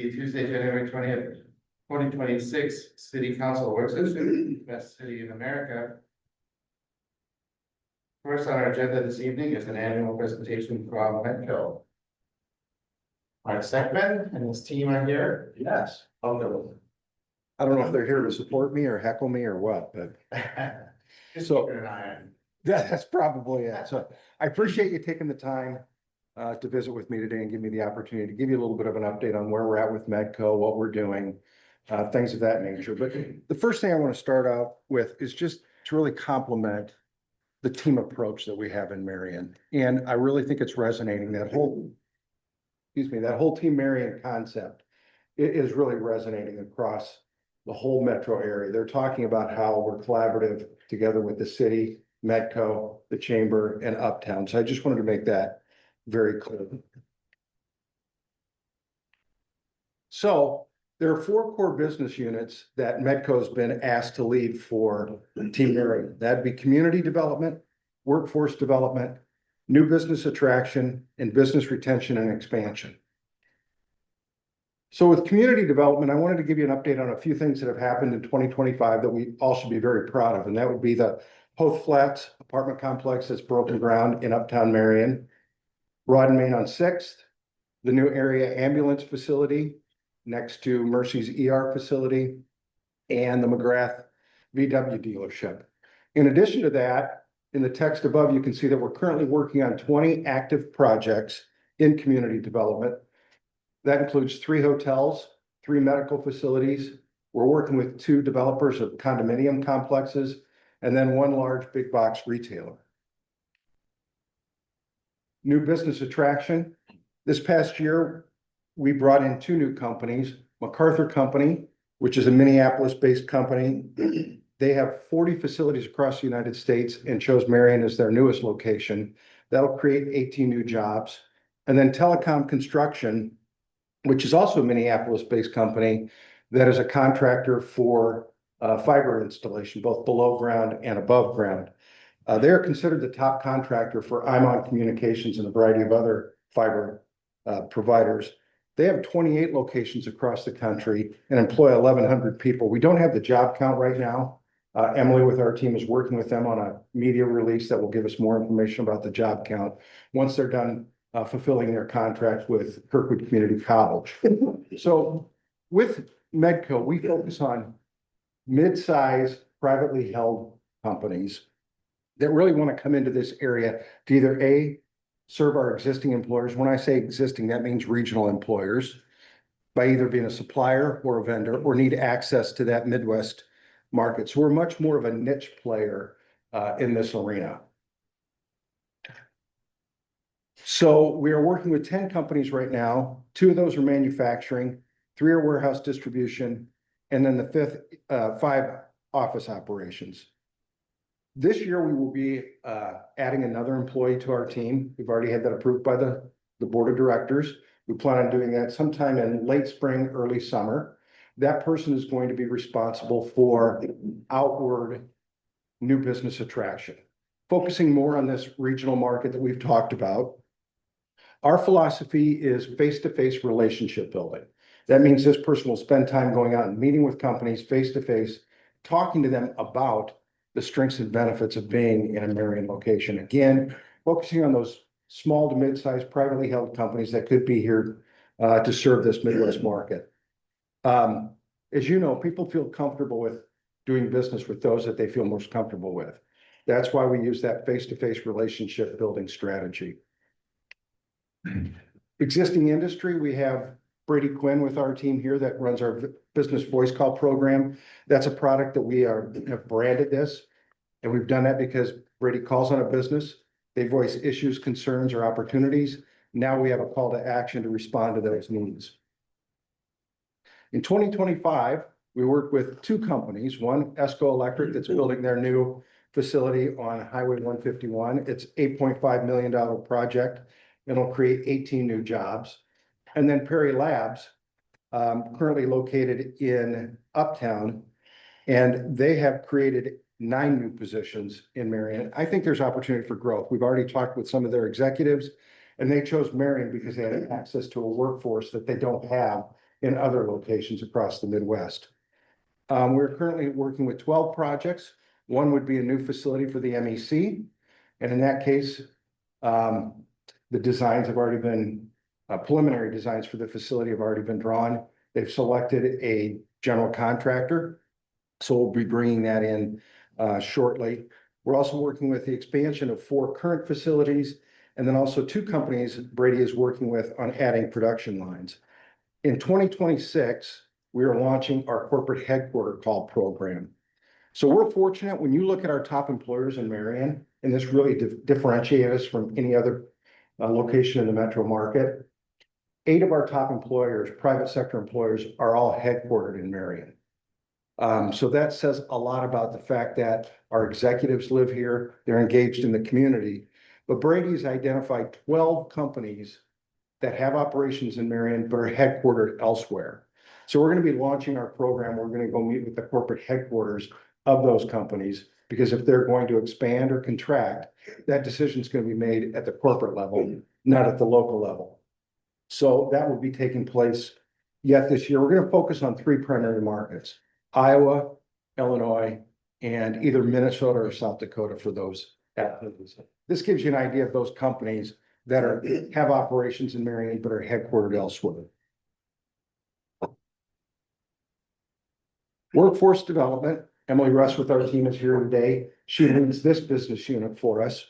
Tuesday, January 20th, 2026 City Council Work Session, Best City in America. First on our agenda this evening is an annual presentation from Metco. Our Seckman and his team are here. Yes. Welcome. I don't know if they're here to support me or heckle me or what, but Just So- keeping an eye on. that's probably it. So I appreciate you taking the time to visit with me today and give me the opportunity to give you a little bit of an update on where we're at with Medco, what we're doing, things of that nature. But the first thing I want to start out with is just to really compliment the team approach that we have in Marion. And I really think it's resonating, that whole Team Marion concept. It is really resonating across the whole metro area. They're talking about how we're collaborative together with the city, Medco, the chamber, and Uptown. So I just wanted to make that very clear. So there are 4 core business units that Medco has been asked to lead for Team Marion. That'd be community development, workforce development, new business attraction, and business retention and expansion. So with community development, I wanted to give you an update on a few things that have happened in 2025 that we all should be very proud of. And that would be the Hoth Flats apartment complex that's broken ground in Uptown Marion, Broad and Main on 6th, the new area ambulance facility next to Mercy's ER facility, and the McGrath VW dealership. In addition to that, in the text above, you can see that we're currently working on 20 active projects in community development. That includes 3 hotels, 3 medical facilities. We're working with 2 developers of condominium complexes, and then 1 large big box retailer. New business attraction. This past year, we brought in 2 new companies, MacArthur Company, which is a Minneapolis-based company. They have 40 facilities across the United States and chose Marion as their newest location. That'll create 18 new jobs. And then Telecom Construction, which is also a Minneapolis-based company that is a contractor for fiber installation, both below ground and above ground. They are considered the top contractor for IMON Communications and a variety of other fiber providers. They have 28 locations across the country and employ 1,100 people. We don't have the job count right now. Emily with our team is working with them on a media release that will give us more information about the job count once they're done fulfilling their contract with Kirkwood Community College. So with Medco, we focus on mid-size privately held companies that really want to come into this area to either A, serve our existing employers. When I say existing, that means regional employers, by either being a supplier or a vendor, or need access to that Midwest market. So we're much more of a niche player in this arena. So we are working with 10 companies right now. 2 of those are manufacturing, 3 are warehouse distribution, and then the 5 office operations. This year, we will be adding another employee to our team. We've already had that approved by the board of directors. We plan on doing that sometime in late spring, early summer. That person is going to be responsible for outward new business attraction, focusing more on this regional market that we've talked about. Our philosophy is face-to-face relationship building. That means this person will spend time going out and meeting with companies face-to-face, talking to them about the strengths and benefits of being in a Marion location. Again, focusing on those small to mid-sized privately held companies that could be here to serve this Midwest market. As you know, people feel comfortable with doing business with those that they feel most comfortable with. That's why we use that face-to-face relationship building strategy. Existing industry, we have Brady Quinn with our team here that runs our business voice call program. That's a product that we have branded this. And we've done that because Brady calls on a business. They voice issues, concerns, or opportunities. Now we have a call to action to respond to those needs. In 2025, we worked with 2 companies, one Esco Electric that's building their new facility on Highway 151. It's $8.5 million project. It'll create 18 new jobs. And then Perry Labs, currently located in Uptown, and they have created 9 new positions in Marion. I think there's opportunity for growth. We've already talked with some of their executives, and they chose Marion because they had access to a workforce that they don't have in other locations across the Midwest. We're currently working with 12 projects. One would be a new facility for the MEC. And in that case, the designs have already been, preliminary designs for the facility have already been drawn. They've selected a general contractor. So we'll be bringing that in shortly. We're also working with the expansion of 4 current facilities, and then also 2 companies Brady is working with on adding production lines. In 2026, we are launching our corporate headquarter call program. So we're fortunate when you look at our top employers in Marion, and this really differentiates us from any other location in the metro market. 8 of our top employers, private sector employers, are all headquartered in Marion. So that says a lot about the fact that our executives live here, they're engaged in the community. But Brady's identified 12 companies that have operations in Marion but are headquartered elsewhere. So we're going to be launching our program. We're going to go meet with the corporate headquarters of those companies, because if they're going to expand or contract, that decision is going to be made at the corporate level, not at the local level. So that will be taking place yet this year. We're going to focus on 3 primary markets: Iowa, Illinois, and either Minnesota or South Dakota for those activities. This gives you an idea of those companies that have operations in Marion but are headquartered elsewhere. Workforce development. Emily Russ with our team is here today. She leads this business unit for us.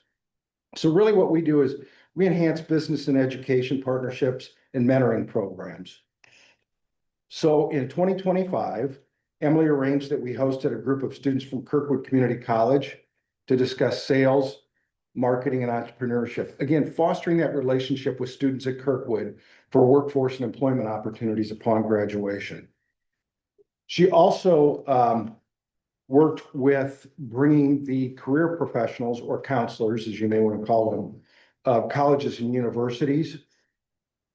So really what we do is we enhance business and education partnerships and mentoring programs. So in 2025, Emily arranged that we hosted a group of students from Kirkwood Community College to discuss sales, marketing, and entrepreneurship. Again, fostering that relationship with students at Kirkwood for workforce and employment opportunities upon graduation. She also worked with bringing the career professionals, or counselors, as you may want to call them, of colleges and universities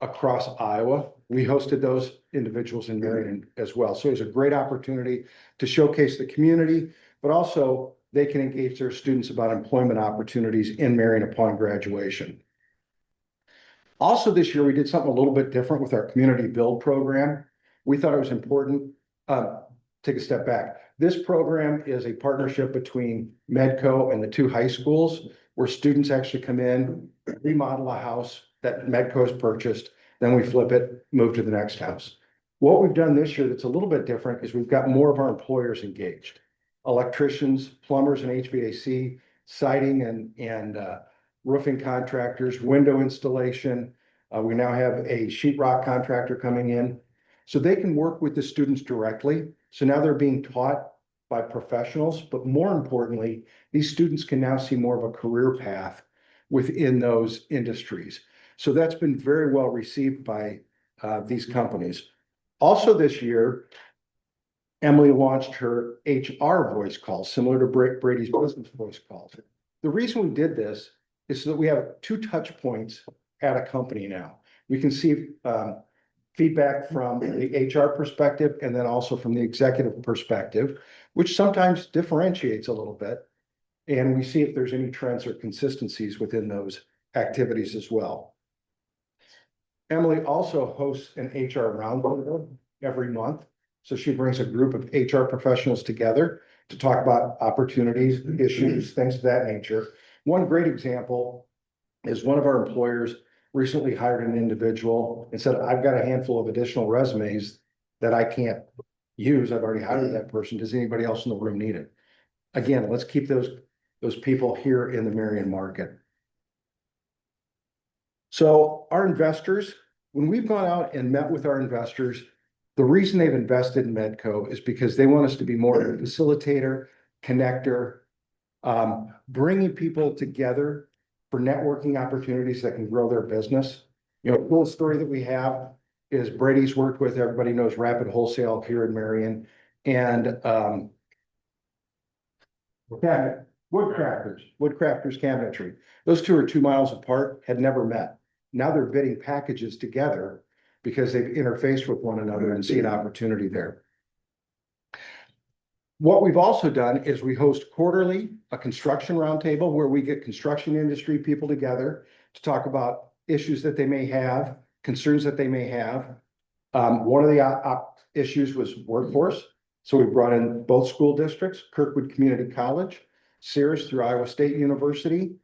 across Iowa. We hosted those individuals in Marion as well. So it was a great opportunity to showcase the community, but also they can engage their students about employment opportunities in Marion upon graduation. Also this year, we did something a little bit different with our community build program. We thought it was important. Take a step back. This program is a partnership between Medco and the 2 high schools, where students actually come in, remodel a house that Medco has purchased, then we flip it, move to the next house. What we've done this year that's a little bit different is we've got more of our employers engaged: electricians, plumbers and HVAC, siding and roofing contractors, window installation. We now have a sheetrock contractor coming in, so they can work with the students directly. So now they're being taught by professionals, but more importantly, these students can now see more of a career path within those industries. So that's been very well received by these companies. Also this year, Emily launched her HR voice call, similar to Brady's business voice calls. The reason we did this is so that we have 2 touch points at a company now. We can see feedback from the HR perspective and then also from the executive perspective, which sometimes differentiates a little bit. And we see if there's any trends or consistencies within those activities as well. Emily also hosts an HR roundtable every month. So she brings a group of HR professionals together to talk about opportunities, issues, things of that nature. One great example is one of our employers recently hired an individual and said, I've got a handful of additional resumes that I can't use. I've already hired that person. Does anybody else in the room need it? Again, let's keep those people here in the Marion market. So our investors, when we've gone out and met with our investors, the reason they've invested in Medco is because they want us to be more of a facilitator, connector, bringing people together for networking opportunities that can grow their business. You know, a cool story that we have is Brady's worked with, everybody knows Rapid Wholesale here in Marion, and Woodcrafters Cabinetry. Those 2 are 2 miles apart, had never met. Now they're bidding packages together because they've interfaced with one another and see an opportunity there. What we've also done is we host quarterly a construction roundtable where we get construction industry people together to talk about issues that they may have, concerns that they may have. One of the issues was workforce. So we brought in both school districts, Kirkwood Community College, Sears through Iowa State University,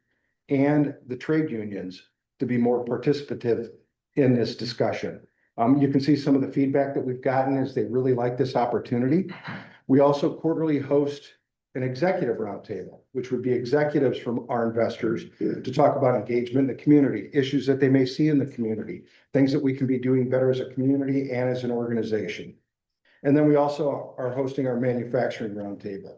and the trade unions to be more participative in this discussion. You can see some of the feedback that we've gotten is they really like this opportunity. We also quarterly host an executive roundtable, which would be executives from our investors to talk about engagement in the community, issues that they may see in the community, things that we can be doing better as a community and as an organization. And then we also are hosting our manufacturing roundtable.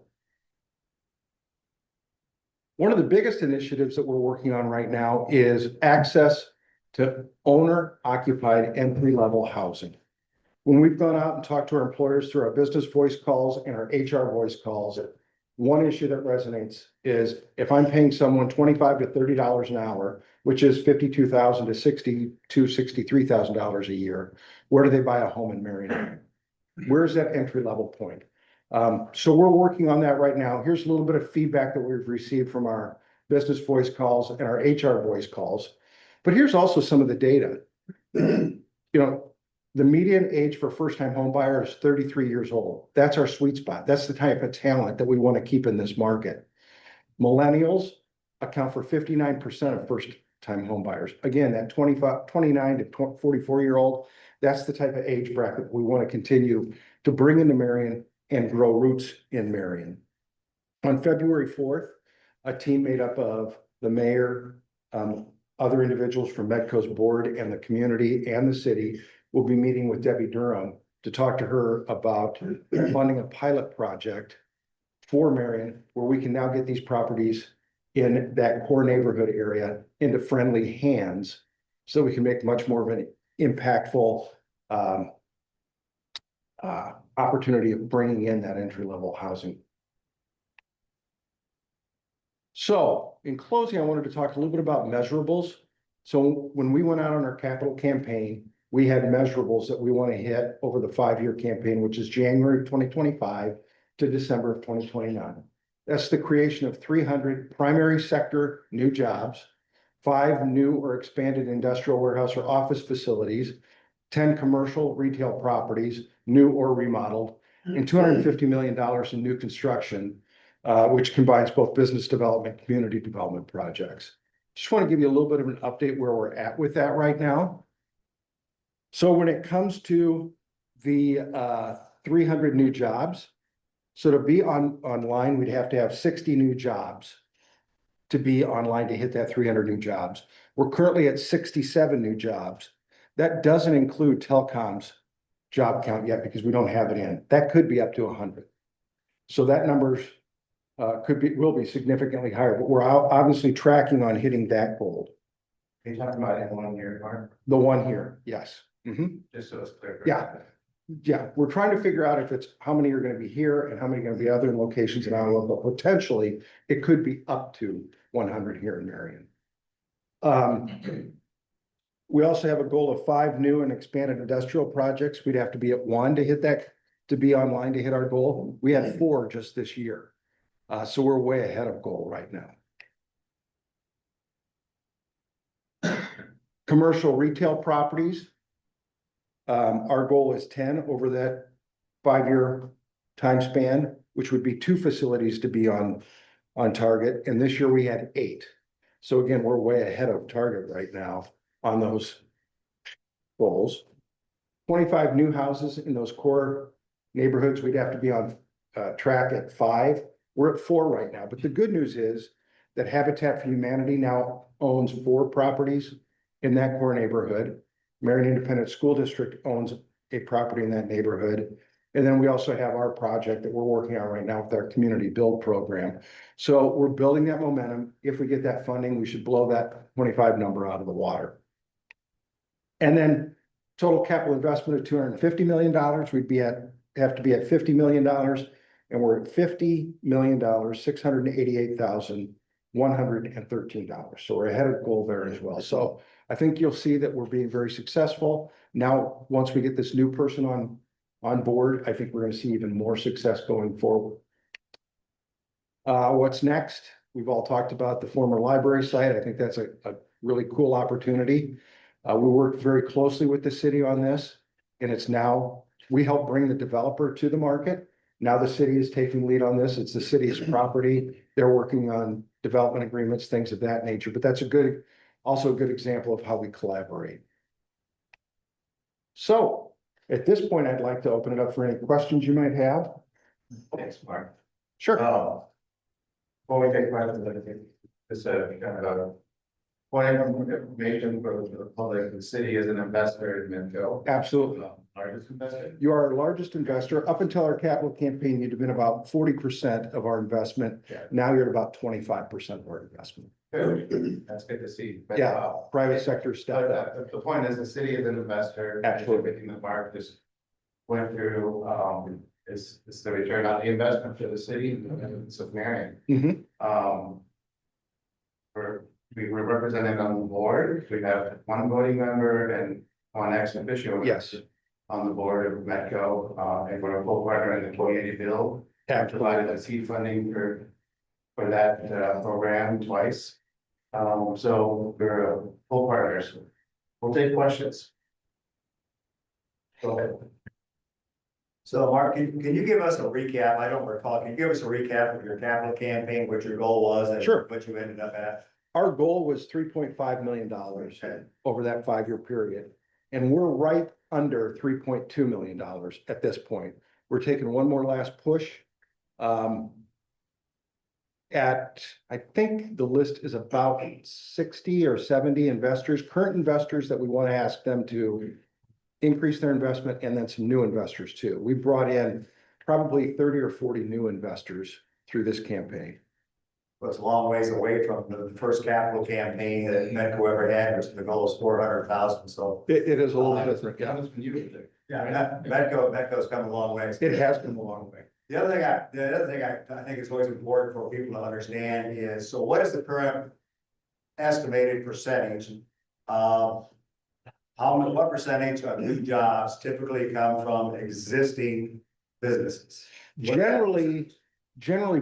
One of the biggest initiatives that we're working on right now is access to owner occupied entry-level housing. When we've gone out and talked to our employers through our business voice calls and our HR voice calls, one issue that resonates is if I'm paying someone $25 to $30 an hour, which is $52,000 to $63,000 a year, where do they buy a home in Marion? Where's that entry level point? So we're working on that right now. Here's a little bit of feedback that we've received from our business voice calls and our HR voice calls. But here's also some of the data. The median age for first-time home buyer is 33 years old. That's our sweet spot. That's the type of talent that we want to keep in this market. Millennials account for 59% of first-time home buyers. Again, that 29 to 44-year-old, that's the type of age bracket we want to continue to bring into Marion and grow roots in Marion. On February 4th, a team made up of the mayor, other individuals from Medco's board and the community and the city will be meeting with Debbie Durham to talk to her about funding a pilot project for Marion, where we can now get these properties in that core neighborhood area into friendly hands so we can make much more of an impactful opportunity of bringing in that entry-level housing. So in closing, I wanted to talk a little bit about measurables. So when we went out on our capital campaign, we had measurables that we want to hit over the 5-year campaign, which is January of 2025 to December of 2029. That's the creation of 300 primary sector new jobs, 5 new or expanded industrial warehouse or office facilities, 10 commercial retail properties, new or remodeled, and $250 million in new construction, which combines both business development, and community development projects. Just want to give you a little bit of an update where we're at with that right now. So when it comes to the 300 new jobs, so to be online, we'd have to have 60 new jobs to be online to hit that 300 new jobs. We're currently at 67 new jobs. That doesn't include telecom's job count yet because we don't have it in. That could be up to 100. So that numbers will be significantly higher, but we're obviously tracking on hitting that goal. Are you talking about in 1 year, Mark? The one here, yes. Just so it's clear. Yeah, we're trying to figure out if it's how many are going to be here and how many are going to be other locations in Iowa, but potentially it could be up to 100 here in Marion. We also have a goal of 5 new and expanded industrial projects. We'd have to be at 1 to hit that, to be online to hit our goal. We had 4 just this year. So we're way ahead of goal right now. Commercial retail properties. Our goal is 10 over that 5-year time span, which would be 2 facilities to be on target. And this year we had 8. So again, we're way ahead of target right now on those goals. 25 new houses in those core neighborhoods. We'd have to be on track at 5. We're at 4 right now. But the good news is that Habitat for Humanity now owns 4 properties in that core neighborhood. Marion Independent School District owns a property in that neighborhood. And then we also have our project that we're working on right now with our community build program. So we're building that momentum. If we get that funding, we should blow that 25 number out of the water. And then total capital investment of $250 million. We'd have to be at $50 million. And we're at $50 million, $688,113. So we're ahead of goal there as well. So I think you'll see that we're being very successful. Now, once we get this new person on board, I think we're going to see even more success going forward. What's next? We've all talked about the former library site. I think that's a really cool opportunity. We worked very closely with the city on this, And it's now, we help bring the developer to the market. Now the city is taking lead on this. It's the city's property. They're working on development agreements, things of that nature, but that's also a good example of how we collaborate. So at this point, I'd like to open it up for any questions you might have. Thanks, Mark. Sure. Before we take questions, I think this kind of a point of information for the public. The city is an investor in Midco. Absolutely. Largest investor. You are our largest investor. Up until our capital campaign, you'd have been about 40% of our investment. Yeah. Now you're at about 25% of our investment. Good. That's good to see. But, Yeah, private sector stuff. the point is, the city is an investor. Absolutely. Everything that Mark just went through, is the return on the investment for the city of Marion. Mhm. We're represented on the board. We have one voting member and one ex officio. Yes. On the board of Metco, and we're a full partner in the 480 bill. Have provided a seed funding for that program twice. So we're full partners. We'll take questions. Go ahead. So Mark, can you give us a recap? I don't recall. Can you give us a recap of your capital campaign, what your goal was and Sure. what you ended up at? Our goal was $3.5 million over that 5-year period. And we're right under $3.2 million at this point. We're taking one more last push. I think the list is about 60 or 70 investors, current investors that we want to ask them to increase their investment, and then some new investors too. We brought in probably 30 or 40 new investors through this campaign. Well, it's a long ways away from the first capital campaign that Metco ever had, which the goal was 400,000. So It is a little different. Yeah, that's when you get there. yeah, Metco's come a long way. It has come a long way. The other thing I think is always important for people to understand is, so what is the current estimated percentage of what percentage of new jobs typically come from existing businesses? Generally,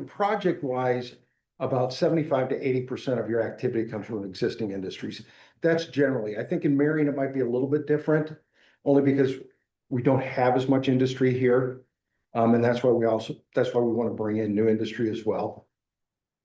project-wise, about 75 to 80% of your activity comes from existing industries. That's generally. I think in Marion, it might be a little bit different, only because we don't have as much industry here. And that's why we want to bring in new industry as well.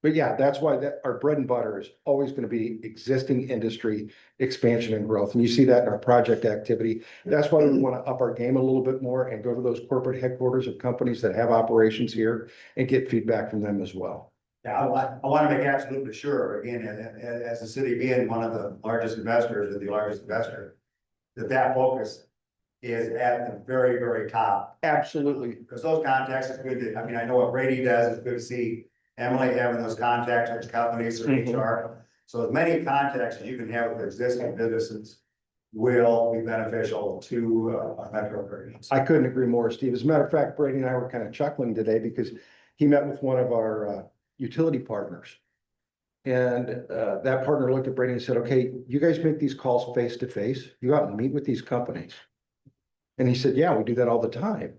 But yeah, that's why our bread and butter is always going to be existing industry expansion and growth. And you see that in our project activity. That's why we want to up our game a little bit more and go to those corporate headquarters of companies that have operations here and get feedback from them as well. Yeah, I want to make absolutely sure, again, as the city being one of the largest investors, or the largest investor, that focus is at the very, very top. Absolutely. Because those contacts is good to, I mean, I know what Brady does, it's good to see Emily having those contacts with companies or HR. So as many contacts as you can have with existing businesses will be beneficial to Metro Area. I couldn't agree more, Steve. As a matter of fact, Brady and I were kind of chuckling today because he met with one of our utility partners. And that partner looked at Brady and said, okay, you guys make these calls face to face. You go out and meet with these companies. And he said, yeah, we do that all the time.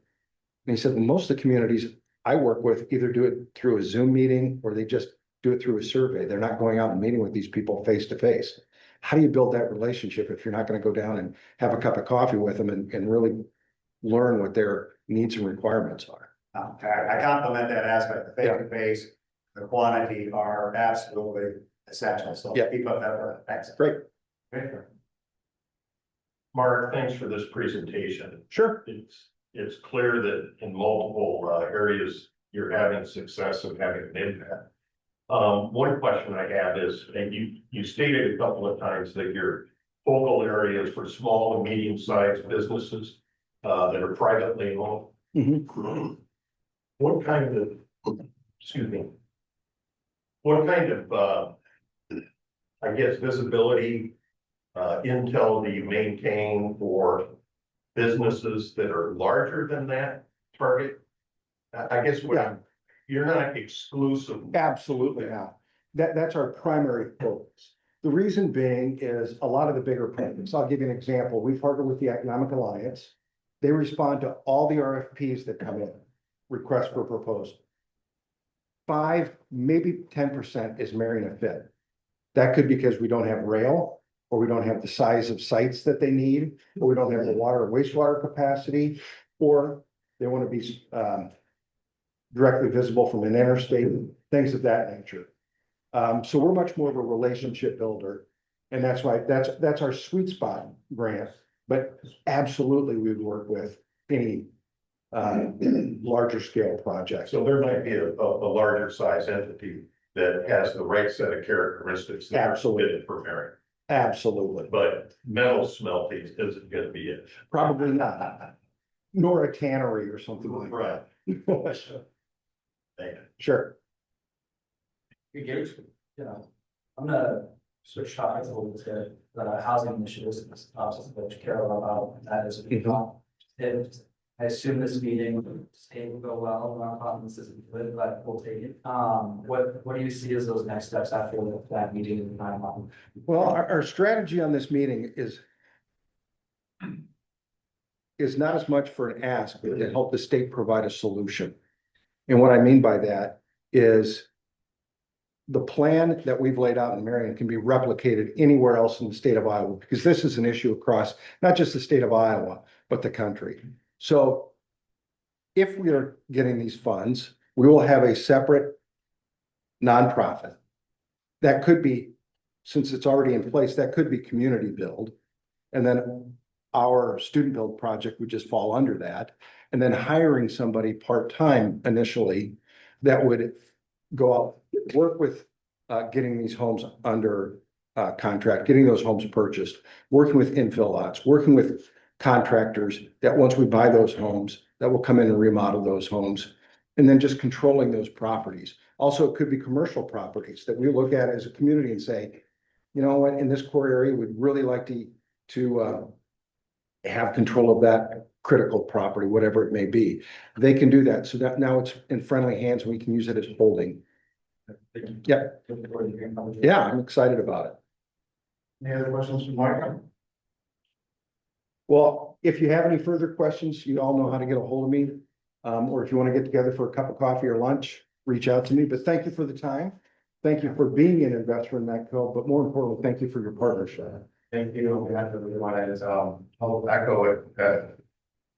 And he said, well, most of the communities I work with either do it through a Zoom meeting or they just do it through a survey. They're not going out and meeting with these people face to face. How do you build that relationship if you're not going to go down and have a cup of coffee with them and really learn what their needs and requirements are? I compliment that aspect. The face to face, the quantity are absolutely essential. So keep up that work. Thanks. Great. Mark, thanks for this presentation. Sure. It's clear that in multiple areas, you're having success and having an impact. One question I have is, and you stated a couple of times that your focal areas for small and medium-sized businesses that are privately owned. Mm-hmm. What kind of, I guess, visibility, intel do you maintain for businesses that are larger than that target? I guess you're not exclusive. Absolutely not. That's our primary focus. The reason being is a lot of the bigger projects. I'll give you an example. We partner with the Economic Alliance. They respond to all the RFPs that come in, request for proposal. 5, maybe 10% is Marion a fit. That could be because we don't have rail or we don't have the size of sites that they need, or we don't have the water or wastewater capacity, or they want to be directly visible from an interstate, things of that nature. So we're much more of a relationship builder. And that's why that's our sweet spot grant, but absolutely we would work with any larger scale project. So there might be a larger size entity that has the right set of characteristics. that are Absolutely. fitted for Marion. Absolutely, But metal smelting isn't gonna be it. probably not, nor a tannery or something like that. Thank you. Sure. You know, I'm gonna switch topics a little bit, the housing initiatives, which Carol about, that is. If, I assume this meeting, state will go well, I'm not this isn't good, but we'll take it. What do you see as those next steps after that meeting in 9 months? Well, our strategy on this meeting is not as much for an ask, but to help the state provide a solution. And what I mean by that is the plan that we've laid out in Marion can be replicated anywhere else in the state of Iowa, because this is an issue across not just the state of Iowa, but the country. So if we are getting these funds, we will have a separate nonprofit. That could be, since it's already in place, that could be community build. And then our student build project would just fall under that. And then hiring somebody part-time initially that would go out, work with getting these homes under contract, getting those homes purchased, working with infill lots, working with contractors that once we buy those homes, that will come in and remodel those homes, and then just controlling those properties. Also, it could be commercial properties that we look at as a community and say, you know what, in this core area, we'd really like to have control of that critical property, whatever it may be. They can do that. So that now it's in friendly hands and we can use it as holding. Yeah. Yeah, I'm excited about it. Any other questions from Marion? Well, if you have any further questions, you all know how to get a hold of me. Or if you want to get together for a cup of coffee or lunch, reach out to me. But thank you for the time. Thank you for being an investor in Metco, but more importantly, thank you for your partnership. Thank you. On behalf of everyone, I'll echo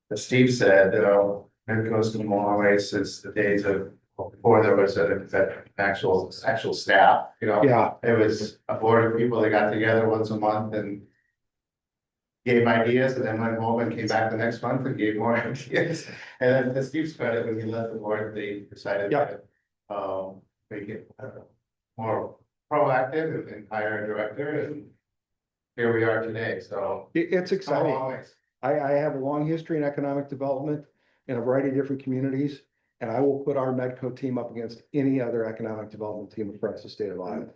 what Steve said, it goes to a long way since the days of before there was that actual staff, Yeah, It was a board of people that got together once a month and gave ideas and then went home and came back the next month and gave more ideas. And then to Steve's credit, when he left the board, they decided Yeah. to make it more proactive and hire a director, and here we are today, so. it's It's come a exciting. long ways. I have a long history in economic development in a variety of different communities. And I will put our Metco team up against any other economic development team across the state of Iowa.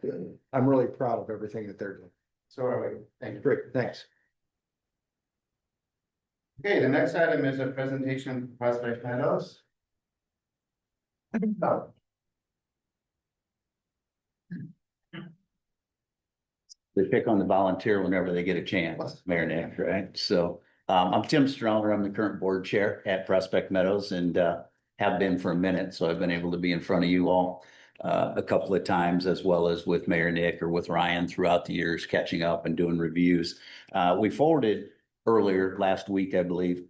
I'm really proud of everything that they're doing. So are we. Thank you. Great, thanks. Okay, the next item is a presentation from Prospect Meadows. Oh, They pick on the volunteer whenever they get a chance, Mayor Nick, right? So I'm Tim Stroller. I'm the current board chair at Prospect Meadows and have been for a minute. So I've been able to be in front of you all a couple of times, as well as with Mayor Nick or with Ryan throughout the years, catching up and doing reviews. We forwarded earlier last week, I believe,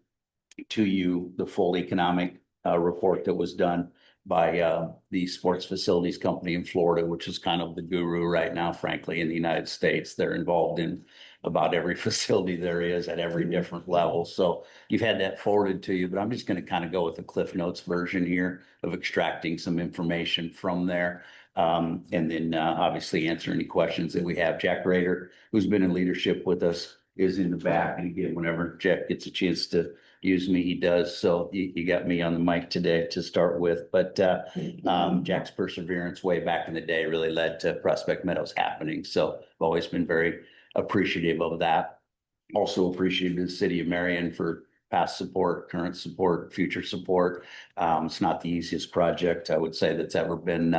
to you the full economic report that was done by the sports facilities company in Florida, which is kind of the guru right now, frankly, in the United States. They're involved in about every facility there is at every different level. So you've had that forwarded to you, but I'm just going to kind of go with the Cliff Notes version here of extracting some information from there. And then obviously answer any questions that we have. Jack Rader, who's been in leadership with us, is in the back. And again, whenever Jack gets a chance to use me, he does. So you got me on the mic today to start with. But Jack's perseverance way back in the day really led to Prospect Meadows happening. So I've always been very appreciative of that. Also appreciative of the city of Marion for past support, current support, future support. It's not the easiest project, I would say, that's ever been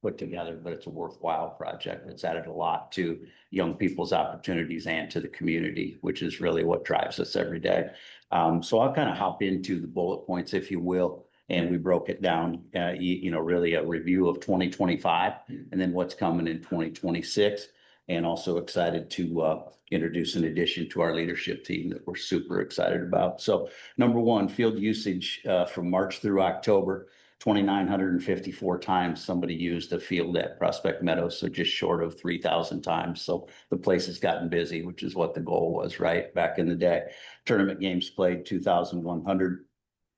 put together, but it's a worthwhile project. It's added a lot to young people's opportunities and to the community, which is really what drives us every day. So I'll kind of hop into the bullet points, if you will, and we broke it down, really a review of 2025 and then what's coming in 2026. and also excited to introduce an addition to our leadership team that we're super excited about. So number one, field usage from March through October, 2,954 times somebody used the field at Prospect Meadows, so just short of 3,000 times. So the place has gotten busy, which is what the goal was, right, back in the day. Tournament games played 2,100.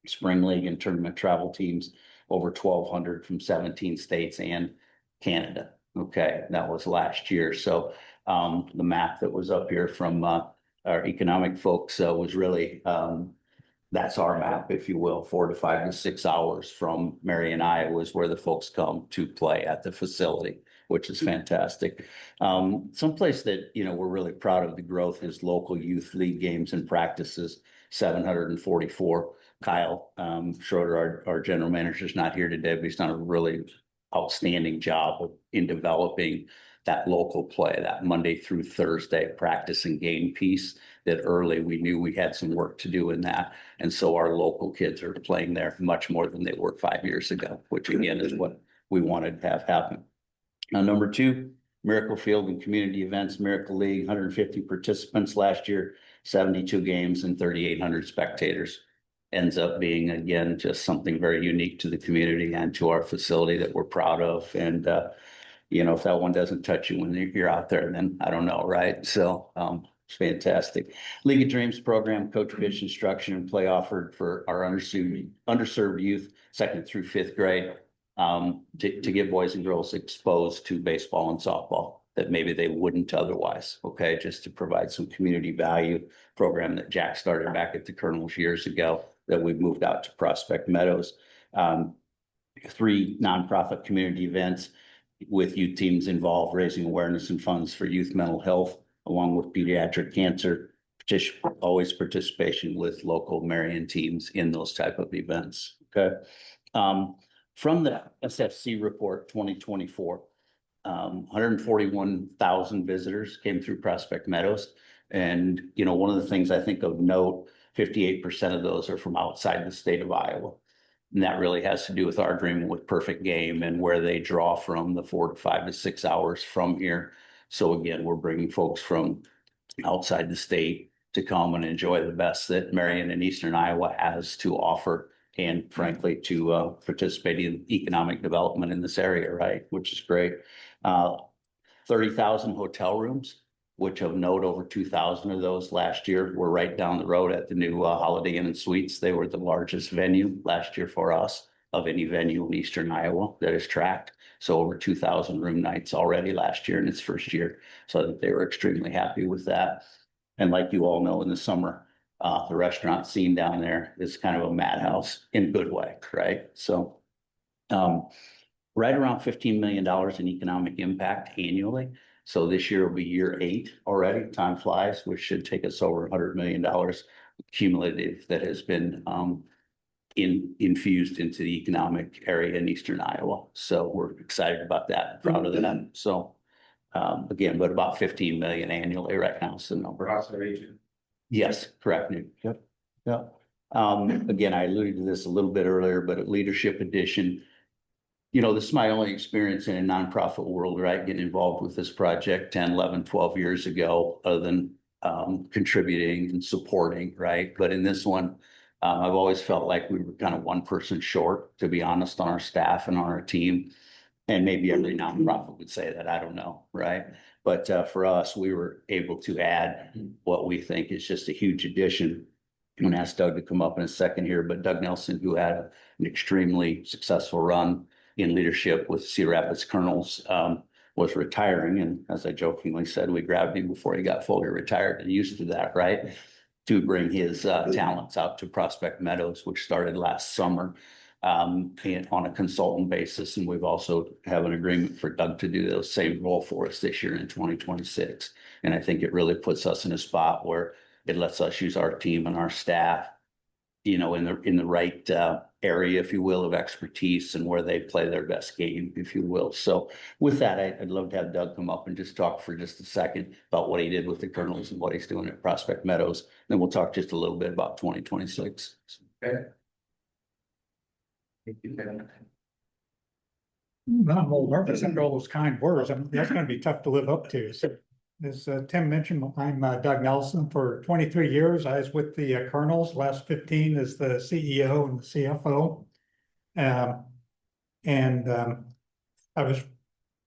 Spring League and tournament travel teams over 1,200 from 17 states and Canada. Okay, that was last year. So the map that was up here from our economic folks was really that's our map, if you will, 4 to 5 to 6 hours from Marion, Iowa is where the folks come to play at the facility, which is fantastic. Someplace that, you know, we're really proud of the growth is local youth league games and practices, 744. Kyle Schroeder, our general manager, is not here today, but he's done a really outstanding job in developing that local play, that Monday through Thursday practice and game piece that early we knew we had some work to do in that. And so our local kids are playing there much more than they were 5 years ago, which again is what we wanted to have happen. Now, number two, Miracle Field and Community Events, Miracle League, 150 participants last year, 72 games and 3,800 spectators. Ends up being, again, just something very unique to the community and to our facility that we're proud of. And, you know, if that one doesn't touch you when you're out there, then I don't know, right? So it's fantastic. League of Dreams program, coach pitch instruction and play offered for our underserved youth, 2nd through 5th grade, to get boys and girls exposed to baseball and softball that maybe they wouldn't otherwise. Okay, just to provide some community value program that Jack started back at the Colonels years ago that we've moved out to Prospect Meadows. 3 nonprofit community events with youth teams involved, raising awareness and funds for youth mental health, along with pediatric cancer, always participation with local Marion teams in those type of events. Okay. From the SFC report 2024, 141,000 visitors came through Prospect Meadows. And, you know, one of the things I think of note, 58% of those are from outside the state of Iowa. And that really has to do with our agreement with Perfect Game and where they draw from the 4 to 5 to 6 hours from here. So again, we're bringing folks from outside the state to come and enjoy the best that Marion and Eastern Iowa has to offer. And frankly, to participate in economic development in this area, right? Which is great. 30,000 hotel rooms, which of note, over 2,000 of those last year were right down the road at the new Holiday Inn and Suites. They were the largest venue last year for us of any venue in Eastern Iowa that is tracked. So over 2,000 room nights already last year in its first year. So I think they were extremely happy with that. And like you all know, in the summer, the restaurant scene down there is kind of a madhouse in a good way, right? So right around $15 million in economic impact annually. So this year will be year 8 already. Time flies, which should take us over $100 million cumulative that has been infused into the economic area in Eastern Iowa. So we're excited about that, proud of that. So again, but about 15 million annually right now is the number. Across the region. Yes, correct. Yep. Yep. Again, I alluded to this a little bit earlier, but a leadership edition. You know, this is my only experience in a nonprofit world, right? Getting involved with this project 10, 11, 12 years ago, other than contributing and supporting, right? But in this one, I've always felt like we were kind of one person short, to be honest, on our staff and on our team. And maybe every nonprofit would say that, I don't know, right? But for us, we were able to add what we think is just a huge addition. I'm going to ask Doug to come up in a second here, but Doug Nelson, who had an extremely successful run in leadership with Cedar Rapids Colonels, was retiring. And as I jokingly said, we grabbed him before he got fully retired and used to that, right? To bring his talents out to Prospect Meadows, which started last summer. On a consultant basis, and we've also have an agreement for Doug to do the same role for us this year in 2026. And I think it really puts us in a spot where it lets us use our team and our staff, you know, in the right area, if you will, of expertise and where they play their best game, if you will. So with that, I'd love to have Doug come up and just talk for just a second about what he did with the Colonels and what he's doing at Prospect Meadows. Then we'll talk just a little bit about 2026. Okay. Thank you, Kevin. I'm a little nervous after all those kind words. That's gonna be tough to live up to. So, as Tim mentioned, I'm Doug Nelson. For 23 years, I was with the Colonels, last 15 as the CEO and the CFO. I was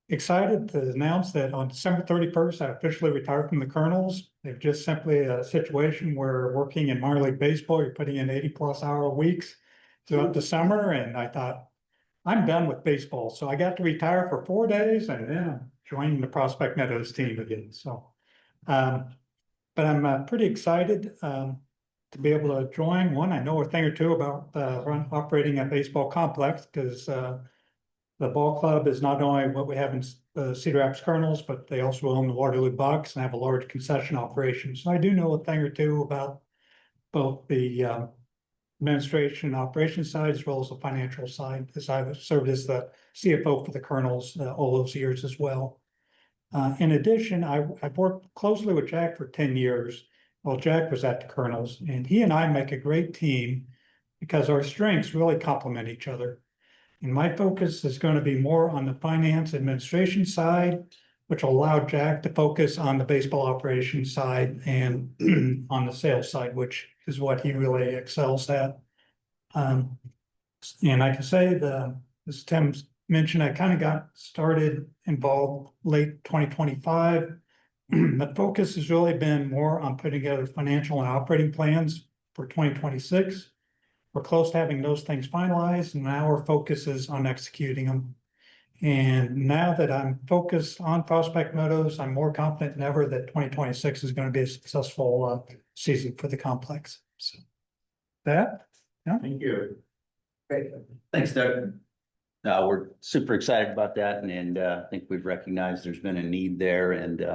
excited to announce that on December 31st, I officially retired from the Colonels. They've just simply a situation where working in minor league baseball, you're putting in 80+ hour weeks throughout the summer, and I thought, I'm done with baseball. So I got to retire for 4 days and then I'm joining the Prospect Meadows team again. So, but I'm pretty excited to be able to join. One, I know a thing or two about operating a baseball complex because the ball club is not only what we have in Cedar Rapids Colonels, but they also own the Waterloo Bucks and have a large concession operation. So I do know a thing or two about both the administration and operations side as well as the financial side, as I've served as the CFO for the Colonels all those years as well. In addition, I've worked closely with Jack for 10 years while Jack was at the Colonels, and he and I make a great team because our strengths really complement each other. And my focus is going to be more on the finance administration side, which will allow Jack to focus on the baseball operations side and on the sales side, which is what he really excels at. And I can say as Tim mentioned, I kind of got started involved late 2025. The focus has really been more on putting together financial and operating plans for 2026. We're close to having those things finalized, and now our focus is on executing them. And now that I'm focused on Prospect Meadows, I'm more confident than ever that 2026 is going to be a successful season for the complex. So that, yeah. Thank you. Great. Thanks, Doug. We're super excited about that, and I think we've recognized there's been a need there and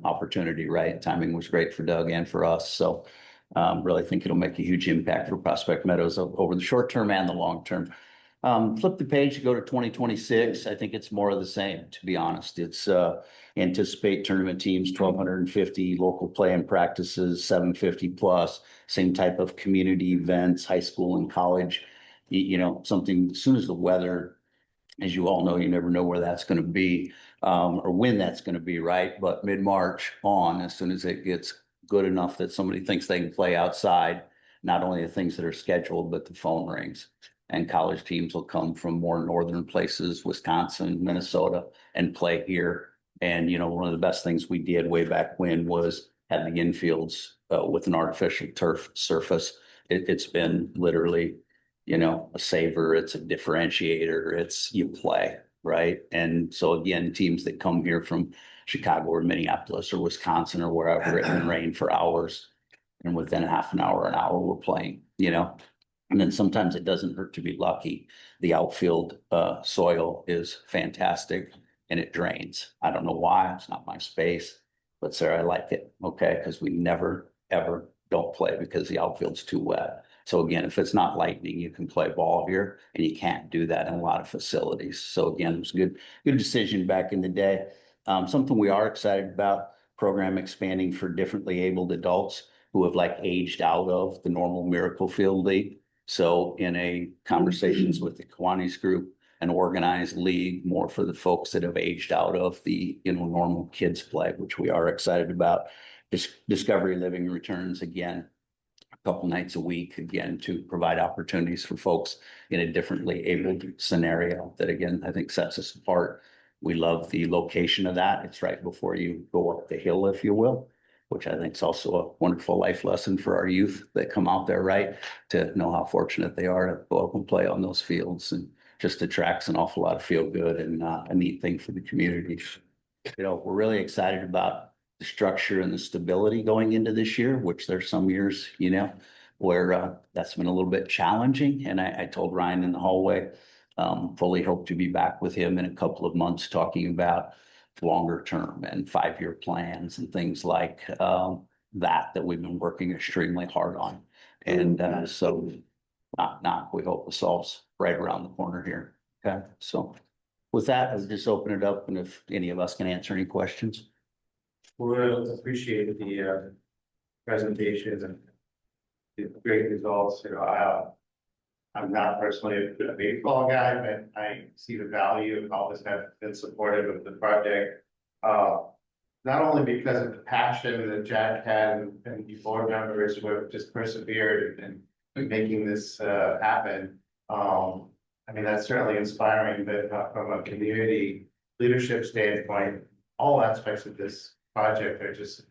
opportunity, right? Timing was great for Doug and for us. So really think it'll make a huge impact for Prospect Meadows over the short term and the long term. Flip the page, go to 2026. I think it's more of the same, to be honest. It's anticipate tournament teams, 1,250 local play and practices, 750+, same type of community events, high school and college. Something as soon as the weather, as you all know, you never know where that's going to be or when that's going to be, right? But mid-March on, as soon as it gets good enough that somebody thinks they can play outside, not only the things that are scheduled, but the phone rings. And college teams will come from more northern places, Wisconsin, Minnesota, and play here. And, one of the best things we did way back when was have the infields with an artificial turf surface. It's been literally, a saver. It's a differentiator. It's you play, right? And so again, teams that come here from Chicago or Minneapolis or Wisconsin or wherever it can rain for hours, and within half an hour, we're playing, And then sometimes it doesn't hurt to be lucky. The outfield soil is fantastic and it drains. I don't know why. It's not my space, but sir, I like it. Okay, because we never ever don't play because the outfield's too wet. So again, if it's not lightning, you can play ball here, and you can't do that in a lot of facilities. So again, it was a good decision back in the day. Something we are excited about, program expanding for differently abled adults who have aged out of the normal Miracle Field League. So in a conversations with the Kiwanis group, an organized league more for the folks that have aged out of the normal kids play, which we are excited about. Discovery Living returns again a couple nights a week again to provide opportunities for folks in a differently abled scenario that again I think sets us apart. We love the location of that. It's right before you go up the hill, if you will, which I think is also a wonderful life lesson for our youth that come out there, right? To know how fortunate they are to go up and play on those fields, and just attracts an awful lot of feel good and a neat thing for the community. We're really excited about the structure and the stability going into this year, which there's some years, where that's been a little bit challenging. And I told Ryan in the hallway, fully hope to be back with him in a couple of months talking about longer term and 5-year plans and things like that we've been working extremely hard on. And so we hope the solve's right around the corner here. Okay, so with that, I'll just open it up, and if any of us can answer any questions. We really appreciate the presentation and the great results. I'm not personally a baseball guy, but I see the value and all this have been supportive of the project. Not only because of the passion that Jack had and the board members who have just persevered in making this happen. I mean, that's certainly inspiring, but from a community leadership standpoint, all aspects of this project are just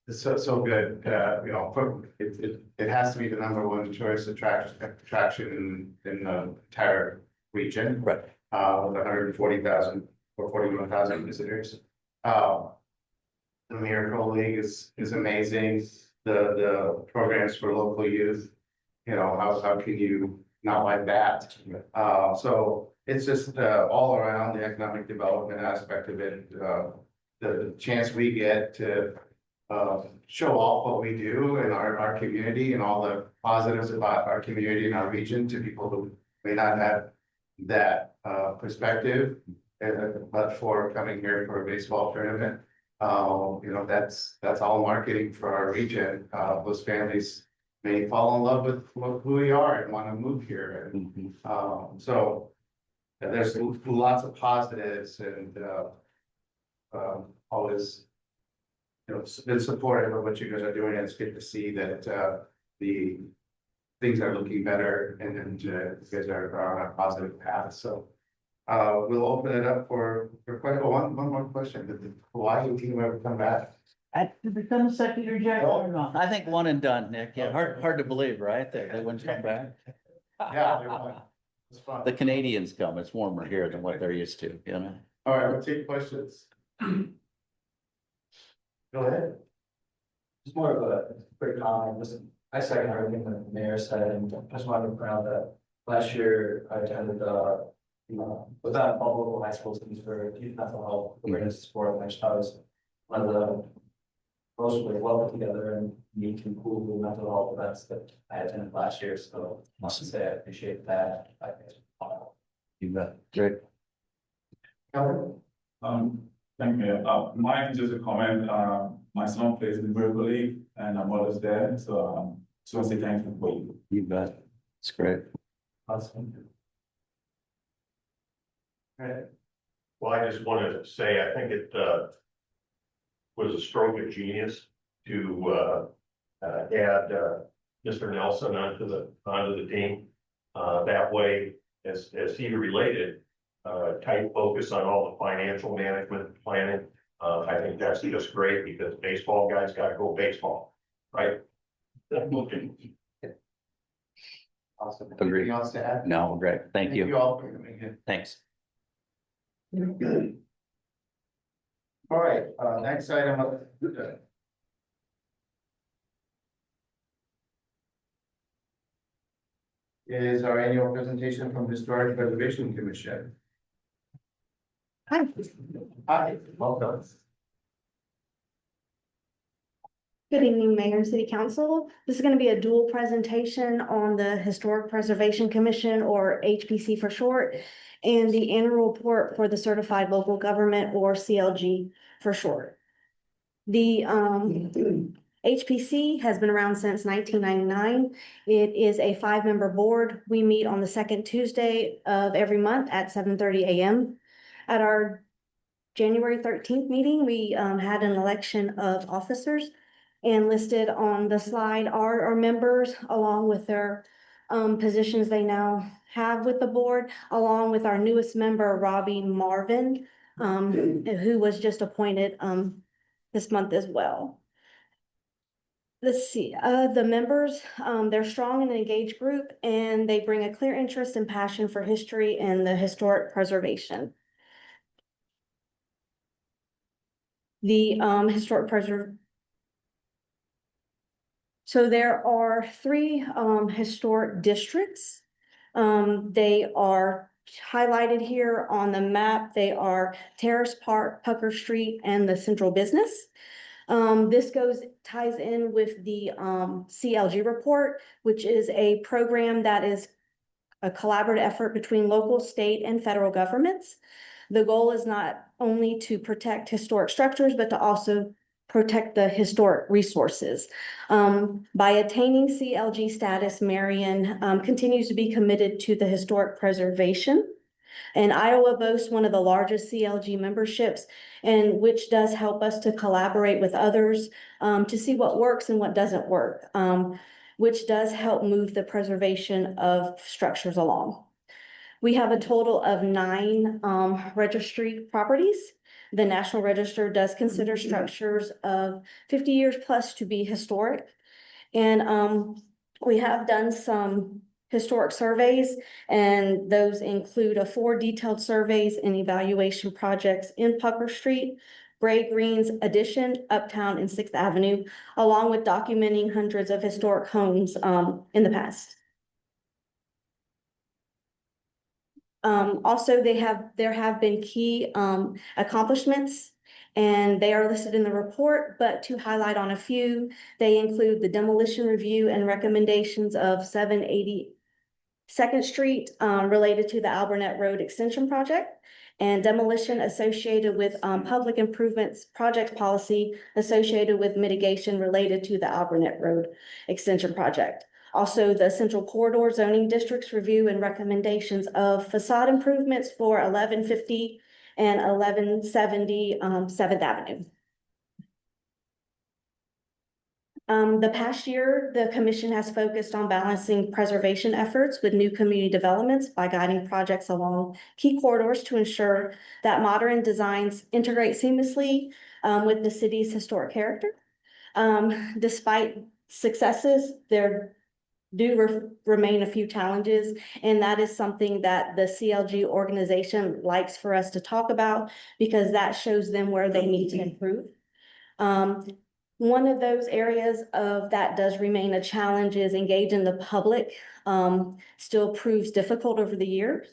it's so good, you know, it has to be the #1 tourist attraction in the entire region. Right. With 140,000 or 41,000 visitors. The Miracle League is amazing. The programs for local youth, you know, how can you not like that? So it's just all around the economic development aspect of it. The chance we get to show off what we do in our community and all the positives about our community and our region to people who may not have that perspective, but for coming here for a baseball tournament. You know, that's all marketing for our region. Those families may fall in love with who we are and want to move here. And so there's lots of positives and always, you know, been supportive of what you guys are doing. And it's good to see that the things are looking better and you guys are on a positive path. So we'll open it up for one more question. Did the Hawaii team ever come back? Did they come a second year, Jack? I think one and done, Nick. Yeah, hard to believe, right? They wouldn't come back. Yeah, they won. It's fun. The Canadians come. It's warmer here than what they're used to, you know? All right, we'll take questions. Go ahead. It's more of a quick comment, just, I second everything that the mayor said, and just wanted to point out that last year I attended, was at all local high school teams for youth mental health awareness sport, which I was one of the most really well put together and neat and cool mental health events that I attended last year, so I must say I appreciate that. You bet. Great. Thank you. Mine is just a comment. My son plays in the Miracle League and my mother's there. So just want to say thank you for you. You bet. It's great. Awesome. Right. Well, I just wanted to say, I think it was a stroke of genius to add Mr. Nelson onto the team. That way, as he related, tight focus on all the financial management planning. I think that's just great because baseball guys got to go baseball, right? Awesome. Agreed. Anything else to add? No, great. Thank Thank you you. all for coming in. Thanks. All right, next item up. Is our annual presentation from Historic Preservation Commission. Hi. Hi, welcome. Good evening, Mayor and City Council. This is going to be a dual presentation on the Historic Preservation Commission, or HPC for short, and the annual report for the Certified Local Government, or CLG for short. The HPC has been around since 1999. It is a 5-member board. We meet on the second Tuesday of every month at 7:30 a.m. At our January 13th meeting, we had an election of officers, and listed on the slide are our members along with their positions they now have with the board, along with our newest member, Robbie Marvin, who was just appointed this month as well. Let's see, the members, they're strong and engaged group, and they bring a clear interest and passion for history and the historic preservation. The historic preservation. So there are 3 historic districts. They are highlighted here on the map. They are Terrace Park, Pucker Street, and the Central Business. This ties in with the CLG report, which is a program that is a collaborative effort between local, state, and federal governments. The goal is not only to protect historic structures, but to also protect the historic resources. By attaining CLG status, Marion continues to be committed to the historic preservation. And Iowa boasts one of the largest CLG memberships, and which does help us to collaborate with others to see what works and what doesn't work, which does help move the preservation of structures along. We have a total of 9 registry properties. The National Register does consider structures of 50 years plus to be historic. And we have done some historic surveys, and those include 4 detailed surveys and evaluation projects in Pucker Street, Gray Greens Addition, Uptown, and 6th Avenue, along with documenting hundreds of historic homes in the past. Also, there have been key accomplishments, and they are listed in the report, but to highlight on a few, they include the demolition review and recommendations of 780 2nd Street related to the Alburnett Road Extension Project, and demolition associated with public improvements project policy associated with mitigation related to the Alburnett Road Extension Project. Also, the Central Corridor Zoning District's review and recommendations of facade improvements for 1150 and 1170 7th Avenue. The past year, the commission has focused on balancing preservation efforts with new community developments by guiding projects along key corridors to ensure that modern designs integrate seamlessly with the city's historic character. Despite successes, there do remain a few challenges, and that is something that the CLG organization likes for us to talk about because that shows them where they need to improve. One of those areas of that does remain a challenge is engaging the public, still proves difficult over the years.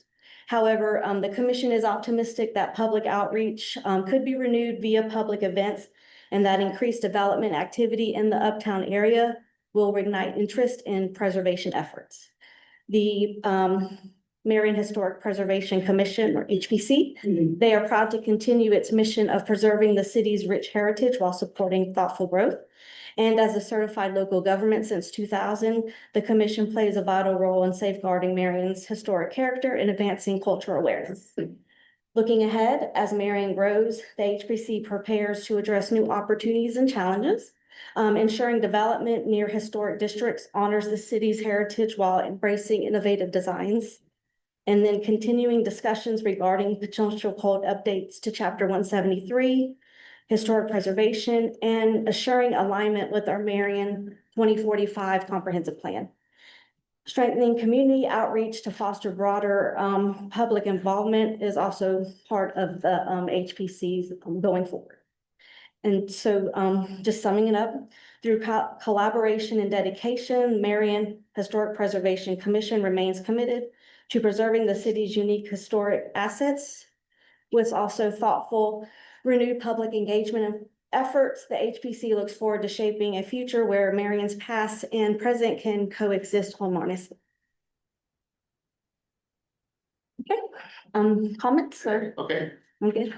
However, the commission is optimistic that public outreach could be renewed via public events, and that increased development activity in the Uptown area will reignite interest in preservation efforts. The Marion Historic Preservation Commission, or HPC, they are proud to continue its mission of preserving the city's rich heritage while supporting thoughtful growth. And as a certified local government since 2000, the commission plays a vital role in safeguarding Marion's historic character and advancing cultural awareness. Looking ahead, as Marion grows, the HPC prepares to address new opportunities and challenges. Ensuring development near historic districts honors the city's heritage while embracing innovative designs. And then continuing discussions regarding potential code updates to Chapter 173, historic preservation, and assuring alignment with our Marion 2045 comprehensive plan. Strengthening community outreach to foster broader public involvement is also part of the HPC's going forward. And so just summing it up, through collaboration and dedication, Marion Historic Preservation Commission remains committed to preserving the city's unique historic assets with also thoughtful, renewed public engagement efforts. The HPC looks forward to shaping a future where Marion's past and present can coexist harmoniously. Okay, comments or? Okay, I'm good.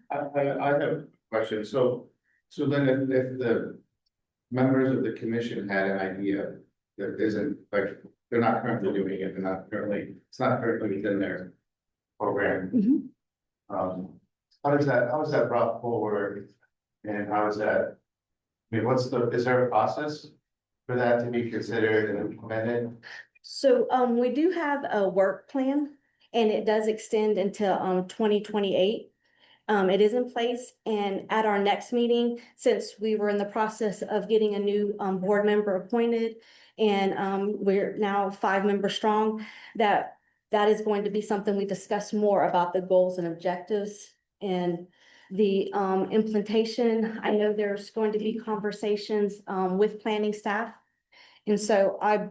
I have a question. So then if the members of the commission had an idea that isn't, like, they're not currently doing it, it's not currently within their program. How is that brought forward? And how is that, I mean, is there a process for that to be considered and implemented? So we do have a work plan, and it does extend into 2028. It is in place, and at our next meeting, since we were in the process of getting a new board member appointed, and we're now 5 members strong, that is going to be something we discuss more about the goals and objectives and the implementation. I know there's going to be conversations with planning staff, and so I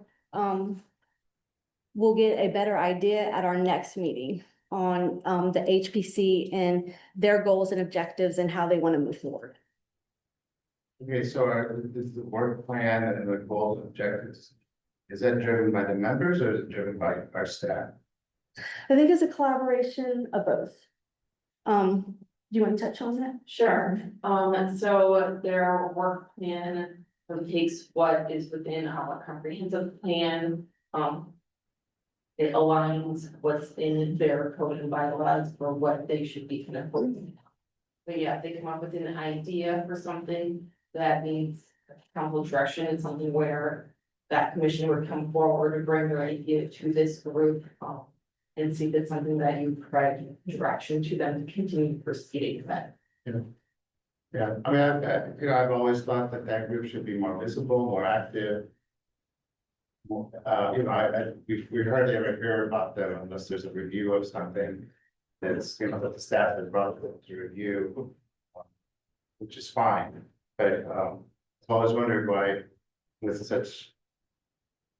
will get a better idea at our next meeting on the HPC and their goals and objectives and how they want to move forward. Okay, so is the work plan and the goals and objectives, is that driven by the members or is it driven by our staff? I think it's a collaboration of both. Do you want to touch on that? Sure, so their work plan takes what is within our comprehensive plan. It aligns what's in their code and bylaws for what they should be kind of focusing on. But yeah, if they come up with an idea for something that needs council direction, it's something where that commission would come forward and bring their idea to this group. And see if it's something that you provide direction to them to continue proceeding with that. Yeah, I mean, I've always thought that that group should be more visible, more active. We've hardly ever hear about them unless there's a review of something that's, that the staff has brought them to review. Which is fine, but, I've always wondered why, with such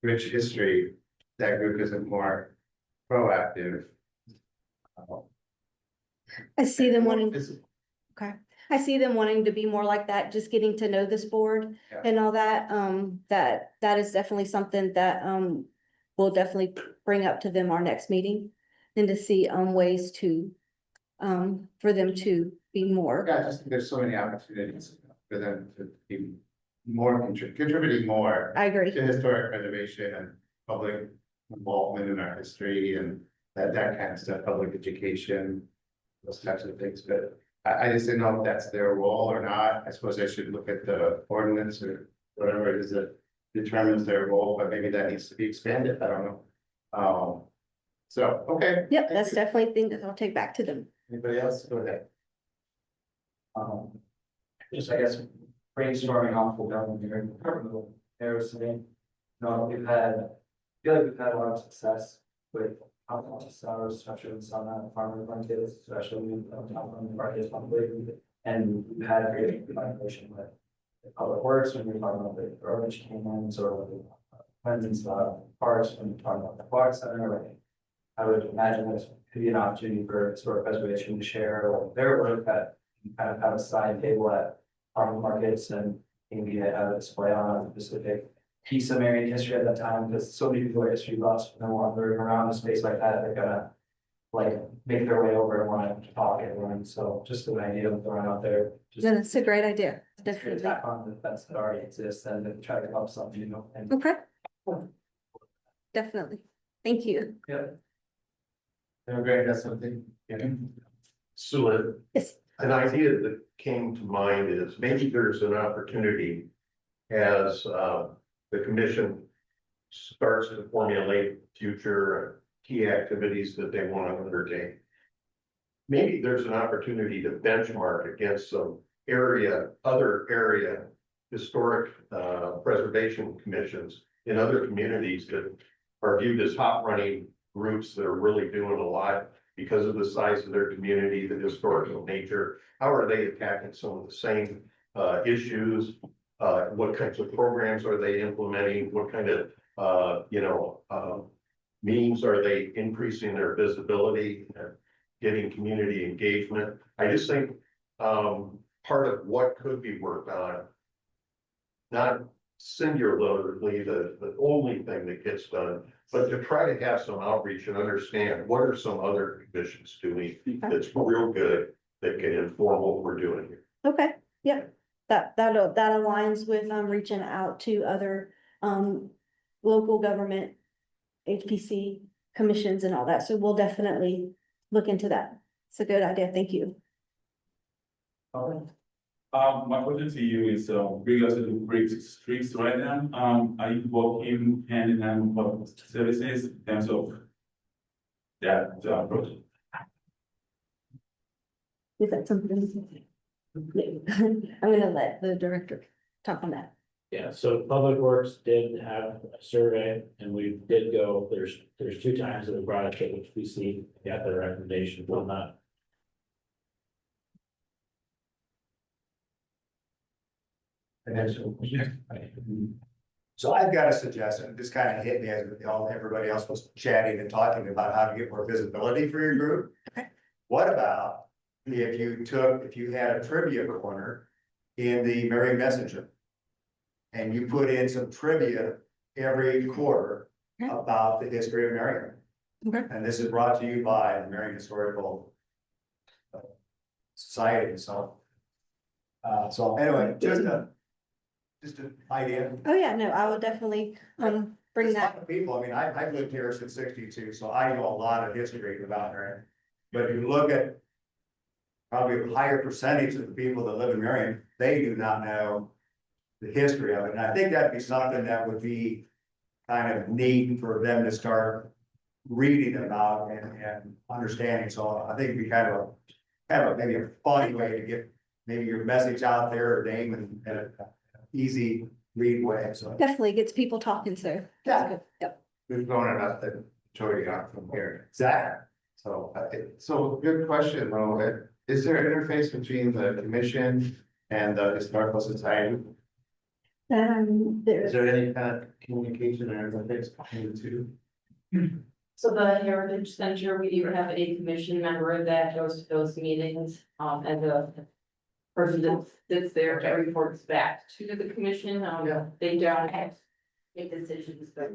rich history, that group isn't more proactive. I see them wanting, Visible. okay, I see them wanting to be more like that, just getting to know this board Yeah. and all that. That is definitely something that, we'll definitely bring up to them our next meeting. And to see, ways to, for them to be more. Yeah, I just think there's so many opportunities for them to be more contributing more I agree. to historic preservation and public involvement in our history and that kind of stuff, public education, those types of things, but I just didn't know if that's their role or not. I suppose I should look at the ordinance or whatever it is that determines their role, but maybe that needs to be expanded, I don't know. So, okay. Yep, Thank that's you. definitely a thing that I'll take back to them. Anybody else? Go ahead. Just, I guess, brainstorming off of government here, areas, we've had, I feel like we've had a lot of success with our structures on that farmer markets, especially on the markets publicly. And we've had a great collaboration with the public works when we're talking about the garbage cans or the plans and stuff, parks, when we're talking about the park center, like. I would imagine this could be an opportunity for historic preservation to share their work that kind of have a side table at farmer markets and maybe have a display on a specific piece of Marion history at that time, because so many people are history buffs, no longer around a space like that, they're gonna like make their way over and want to talk to everyone, so just an idea of throwing out there. Just No, that's a great idea, to definitely. attack on the fence that already exists and to try to come up with something, and Okay. Definitely. Thank you. yeah. Greg, that's something. So Yes. an idea that came to mind is maybe there's an opportunity as the commission starts to formulate future key activities that they want to undertake. Maybe there's an opportunity to benchmark against some other area historic preservation commissions in other communities that are viewed as hot running groups that are really doing a lot because of the size of their community, the historical nature. How are they attacking some of the same issues? What kinds of programs are they implementing? What kind of means are they increasing their visibility and getting community engagement? I just think part of what could be worked on, not singularly the only thing that gets done, but to try to have some outreach and understand what are some other commissions doing that's real good that can inform what we're doing here. Okay, yeah, that aligns with, reaching out to other, local government, HPC commissions and all that, so we'll definitely look into that. It's a good idea, thank you. My question to you is, regards to the great streets right now, are you working hand in hand with public services in terms of that approach? Is that something? I'm gonna let the director talk on that. Yeah, so Public Works did have a survey and we did go, there's 2 times that we brought it to HPC, got their recommendation on that. So I've got a suggestion, this kind of hit me as everybody else was chatting and talking about how to get more visibility for your group. Okay. What about if you had a trivia corner in the Marion Messenger? And you put in some trivia every quarter Okay. about the history of Marion. Okay. And this is brought to you by the Marion Historical society, so. So anyway, just an idea. Oh, yeah, no, I will definitely, bring There's a lot that. of people, I mean, I've lived here since '62, so I know a lot of history about her. But if you look at probably a higher percentage of the people that live in Marion, they do not know the history of it. And I think that'd be something that would be kind of neat for them to start reading about and understanding. So I think it'd be kind of maybe a funny way to get maybe your message out there, or name and an easy read way, so. Definitely gets people talking, so. that's Yeah. good. Yep. We've grown enough that majority are from here. Exactly. So, so good question, though. Is there an interface between the commission and the historical society? Is There's, there any kind of communication or interface between the two? So the Heritage Center, we do have a commission member that goes to those meetings, as a person that sits there that reports back to the commission. They don't have make decisions, but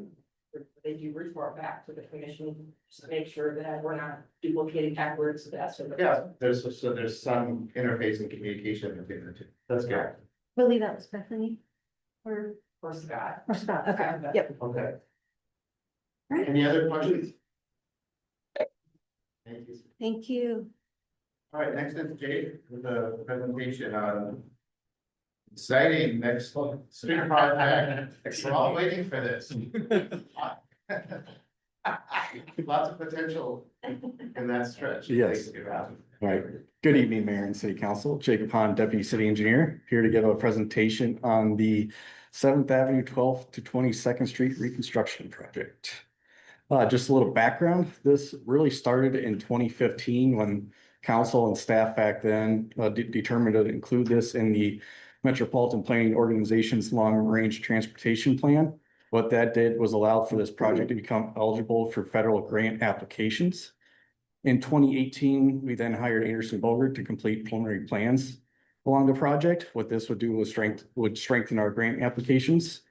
they do report back to the commission, just to make sure that we're not duplicating backwards. That's what. Yeah, there's some interface and communication between the two. That's good. I believe that was Bethany. Or For Scott. Scott, okay, yep. Okay. Right. Any other questions? Thank you. Thank you. All right, next is Jake with a presentation on exciting next street project. We're all waiting for this. Lots of potential in that stretch. Yes. Right. Good evening, Mayor and City Council. Jacob Hahn, Deputy City Engineer, here to give a presentation on the 7th Avenue, 12th to 22nd Street Reconstruction Project. Just a little background. This really started in 2015 when council and staff back then determined to include this in the Metropolitan Planning Organization's long-range transportation plan. What that did was allow for this project to become eligible for federal grant applications. In 2018, we then hired Anderson Bogert to complete preliminary plans along the project. What this would do was strengthen our grant applications.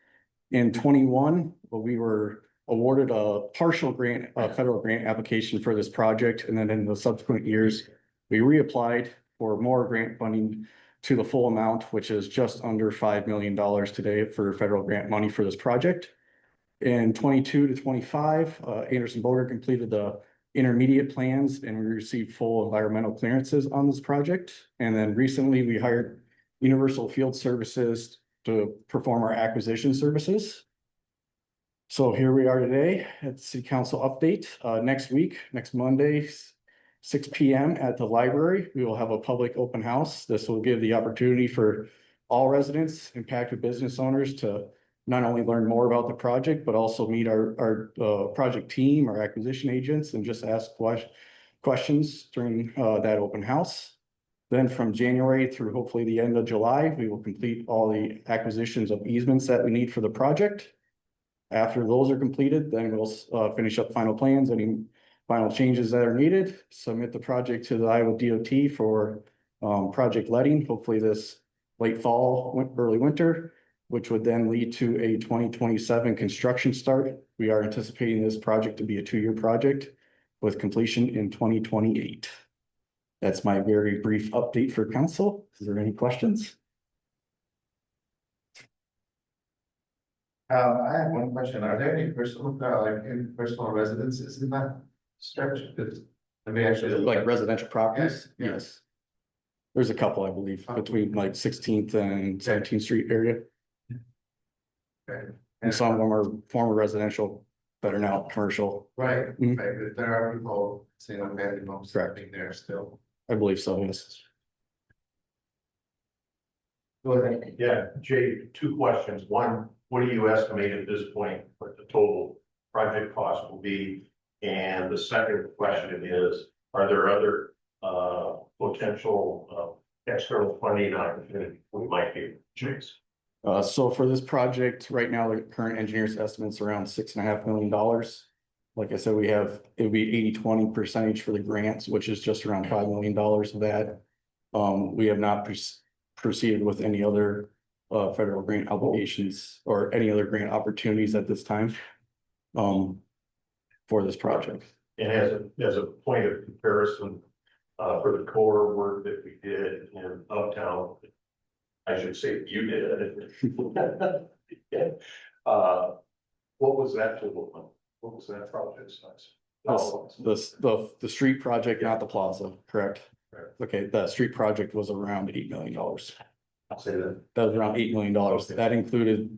In 21, we were awarded a partial grant, a federal grant application for this project. And then in the subsequent years, we reapplied for more grant funding to the full amount, which is just under $5 million today for federal grant money for this project. In 22 to 25, Anderson Bogert completed the intermediate plans and we received full environmental clearances on this project. And then recently we hired Universal Field Services to perform our acquisition services. So here we are today at the City Council update. Next week, next Monday, 6 p.m. at the library, we will have a public open house. This will give the opportunity for all residents, impacted business owners to not only learn more about the project, but also meet our project team, our acquisition agents, and just ask questions during that open house. Then from January through hopefully the end of July, we will complete all the acquisitions of easements that we need for the project. After those are completed, then we'll finish up final plans, any final changes that are needed, submit the project to the Iowa DOT for project letting, hopefully this late fall, early winter, which would then lead to a 2027 construction start. We are anticipating this project to be a 2-year project with completion in 2028. That's my very brief update for council. Is there any questions? I have one question. Are there any personal, personal residences in that stretch? Let me actually. Like residential properties? Yeah. Yes. There's a couple, I believe, between like 16th and 17th Street area. Okay. And some of them are former residential that are now commercial. Right, Mhm. right, but there are people, single family homes, Correct. there still. I believe so, yes. Go ahead. Yeah, Jay, 2 questions. One, what do you estimate at this point what the total project cost will be? And the second question is, are there other potential external funding opportunities we might be able to chase? So for this project, right now, the current engineer's estimate's around $6.5 million. Like I said, it would be 80-20 percentage for the grants, which is just around $5 million of that. We have not proceeded with any other federal grant obligations or any other grant opportunities at this time for this project. And as a point of comparison, for the core work that we did in Uptown. I should say you did. What was that total? What was that project size? The street project, not the plaza, correct? Correct. Okay, the street project was around $8 million. I'll say that. That was around $8 million. That included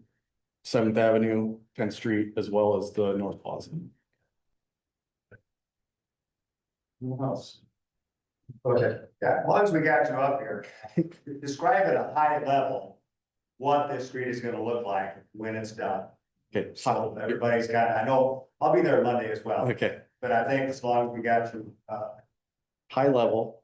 Seventh Avenue, 10th Street, as well as the North Plaza. What else? Okay, yeah, as long as we got you up here, describe at a high level what this street is gonna look like when it's done. Okay, So everybody's got, I know, I'll be there Monday as well, okay, but I think as long as we got you, high level.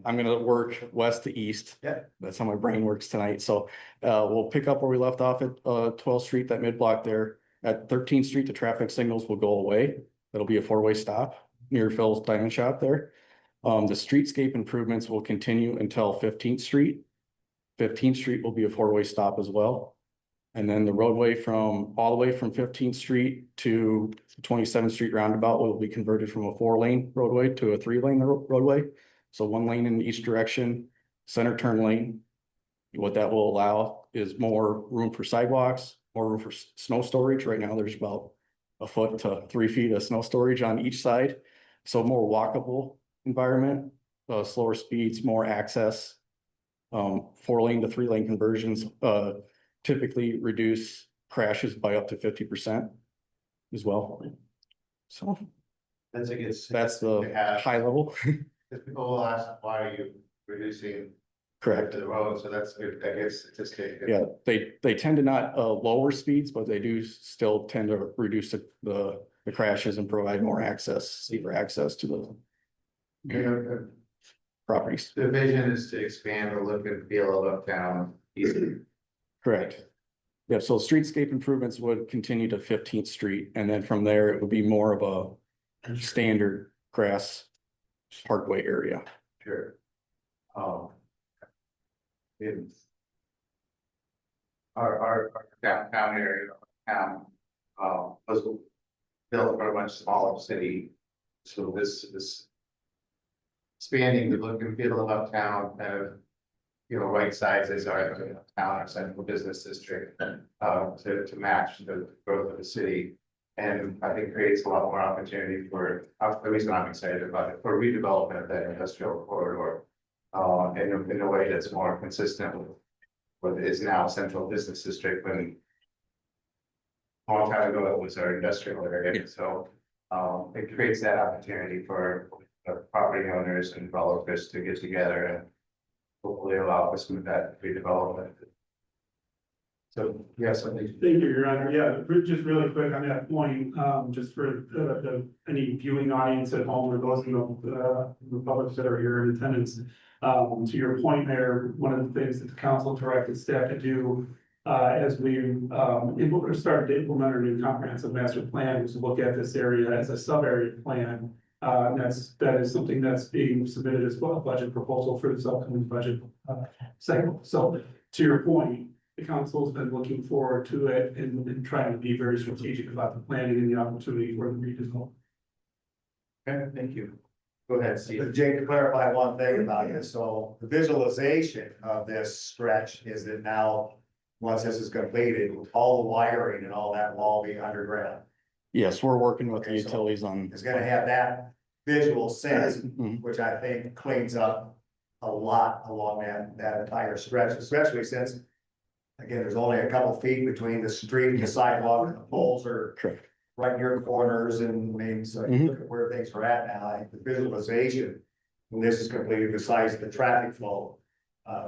I'm gonna work west to east. Yeah. That's how my brain works tonight. So we'll pick up where we left off at 12th Street, that mid block there. At 13th Street, the traffic signals will go away. It'll be a four-way stop near Phil's Diamond Shop there. The streetscape improvements will continue until 15th Street. 15th Street will be a four-way stop as well. And then the roadway from all the way from 15th Street to 27th Street roundabout will be converted from a 4-lane roadway to a 3-lane roadway. So 1 lane in each direction, center turn lane. What that will allow is more room for sidewalks, more room for snow storage. Right now, there's about a foot to 3 feet of snow storage on each side. So more walkable environment, slower speeds, more access. 4-lane to 3-lane conversions, typically reduce crashes by up to 50% as well. So That's a good. that's the high level. Because people will ask, why are you reducing Correct. the road? So that's good, I guess, statistic. Yeah, they tend to not lower speeds, but they do still tend to reduce the crashes and provide more access, safer access to the properties. The vision is to expand the look and feel of Uptown easily. Correct. Yeah, so streetscape improvements would continue to 15th Street, and then from there, it would be more of a standard grass parkway area. Sure. It's our downtown area, was built for a much smaller city. So this expanding the look and feel of Uptown, kind of, right sizes our town, our central business district, to match the growth of the city. And I think creates a lot more opportunity for, the reason I'm excited about it, for redevelopment of that industrial corridor. In a way that's more consistent with what is now central business district, when a long time ago it was our industrial area. So it creates that opportunity for property owners and developers to get together and hopefully allow us with that redevelopment. So, yes, I think. Thank you, Your Honor. Yeah, just really quick on that point, just for any viewing audience at home or those in the public that are here in attendance. To your point, Mayor, one of the things that the council directed staff to do as we started to implement our new comprehensive master plan was to look at this area as a sub-area plan. That is something that's being submitted as well, a budget proposal for this upcoming budget cycle. So to your point, the council has been looking forward to it and trying to be very strategic about the planning and the opportunity for the redevelopment. Okay, thank you. Go ahead, Steve. Jake, to clarify one thing about this, so the visualization of this stretch is that now, once this is completed, all the wiring and all that will all be underground. Yes, we're working with the Okay, so utilities on. It's gonna have that visual sense, Mhm. which I think cleans up a lot along that entire stretch, especially since, again, there's only a couple feet between the street and the sidewalk, and the poles are Correct. right near the corners, and I mean, so you look at where things are at now, I think the visualization, when this is completed, the size of the traffic flow,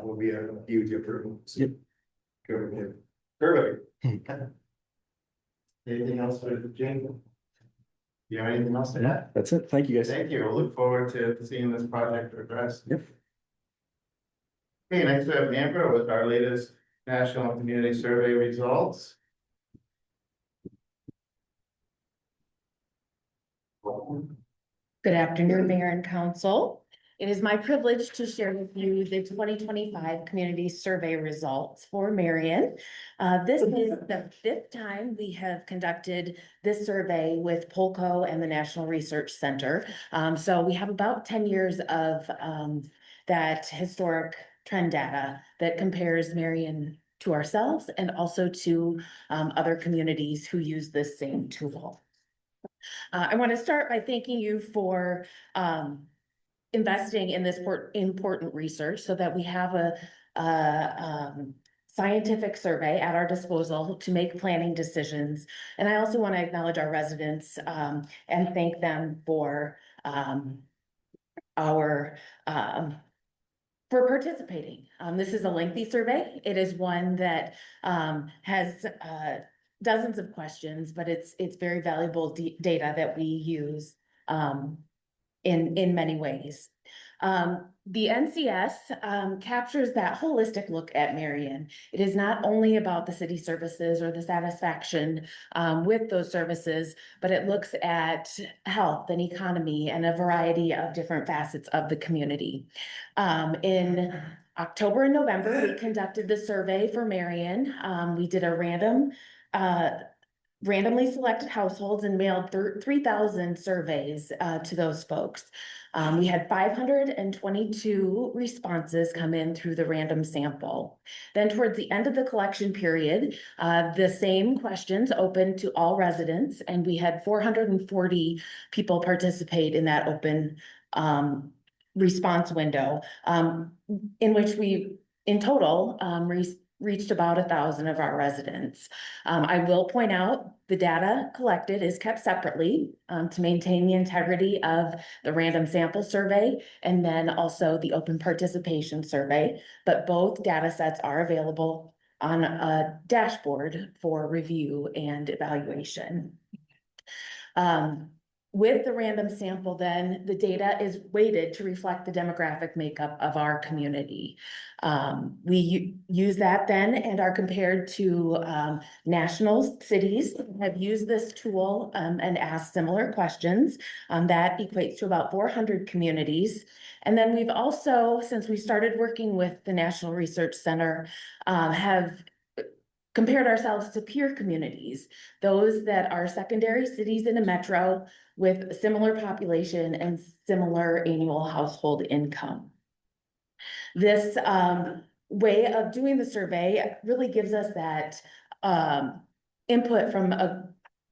will be a huge improvement. So, Yep. good. Perfect. Anything else for Jane? You have anything else to add? That's it. Thank you, guys. Thank you. We'll look forward to seeing this project progress. Yep. Okay, next we have Amber with our latest national community survey results. Good afternoon, Mayor and Council. It is my privilege to share with you the 2025 Community Survey results for Marion. This is the 5th time we have conducted this survey with Polco and the National Research Center. So we have about 10 years of that historic trend data that compares Marion to ourselves and also to other communities who use this same tool. I want to start by thanking you for investing in this important research so that we have a scientific survey at our disposal to make planning decisions. And I also want to acknowledge our residents and thank them for participating. This is a lengthy survey. It is one that has dozens of questions, but it's very valuable data that we use in many ways. The NCS captures that holistic look at Marion. It is not only about the city services or the satisfaction with those services, but it looks at health and economy and a variety of different facets of the community. In October and November, we conducted the survey for Marion. We did a randomly selected households and mailed 3,000 surveys to those folks. We had 522 responses come in through the random sample. Then towards the end of the collection period, the same questions opened to all residents, and we had 440 people participate in that open response window, in which we, in total, reached about 1,000 of our residents. I will point out the data collected is kept separately to maintain the integrity of the random sample survey and then also the open participation survey, but both data sets are available on a dashboard for review and evaluation. With the random sample, then the data is weighted to reflect the demographic makeup of our community. We use that then and are compared to national cities that have used this tool and asked similar questions. That equates to about 400 communities. And then we've also, since we started working with the National Research Center, have compared ourselves to peer communities, those that are secondary cities in a metro with a similar population and similar annual household income. This way of doing the survey really gives us that input from a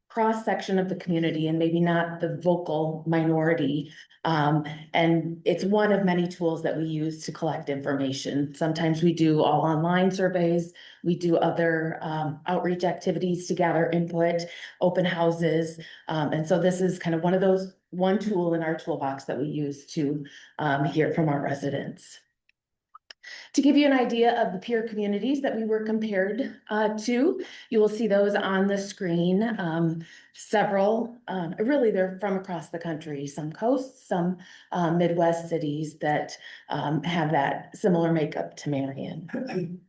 cross section of the community and maybe not the vocal minority. And it's one of many tools that we use to collect information. Sometimes we do all online surveys. We do other outreach activities to gather input, open houses. And so this is kind of one tool in our toolbox that we use to hear from our residents. To give you an idea of the peer communities that we were compared to, you will see those on the screen. Several, really they're from across the country, some coasts, some Midwest cities that have that similar makeup to Marion.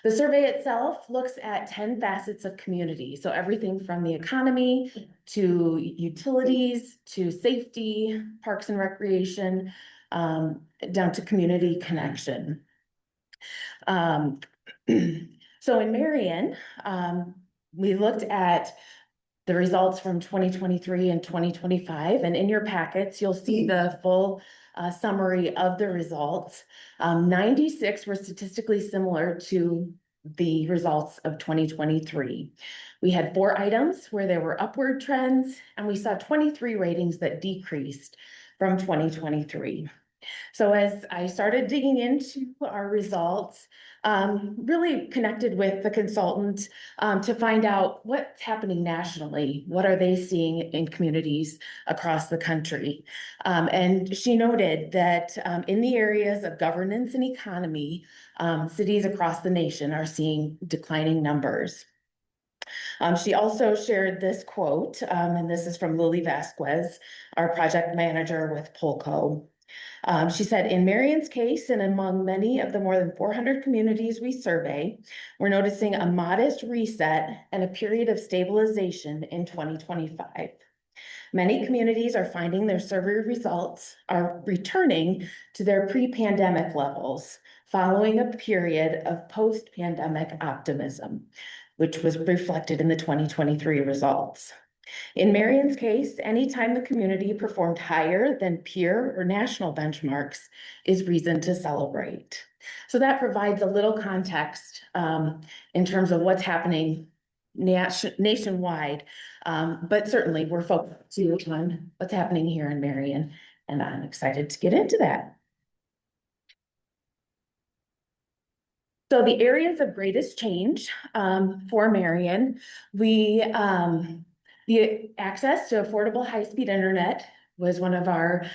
The survey itself looks at 10 facets of community. So everything from the economy to utilities, to safety, parks and recreation, down to community connection. So in Marion, we looked at the results from 2023 and 2025, and in your packets, you'll see the full summary of the results. 96 were statistically similar to the results of 2023. We had 4 items where there were upward trends, and we saw 23 ratings that decreased from 2023. So as I started digging into our results, really connected with the consultant to find out what's happening nationally. What are they seeing in communities across the country? And she noted that in the areas of governance and economy, cities across the nation are seeing declining numbers. She also shared this quote, and this is from Lily Vasquez, our project manager with Polco. She said, in Marion's case, and among many of the more than 400 communities we survey, we're noticing a modest reset and a period of stabilization in 2025. Many communities are finding their survey results are returning to their pre-pandemic levels following a period of post-pandemic optimism, which was reflected in the 2023 results. In Marion's case, anytime the community performed higher than peer or national benchmarks is reason to celebrate. So that provides a little context in terms of what's happening nationwide. But certainly we're focused on what's happening here in Marion, and I'm excited to get into that. So the areas of greatest change for Marion, the access to affordable high-speed internet was one of our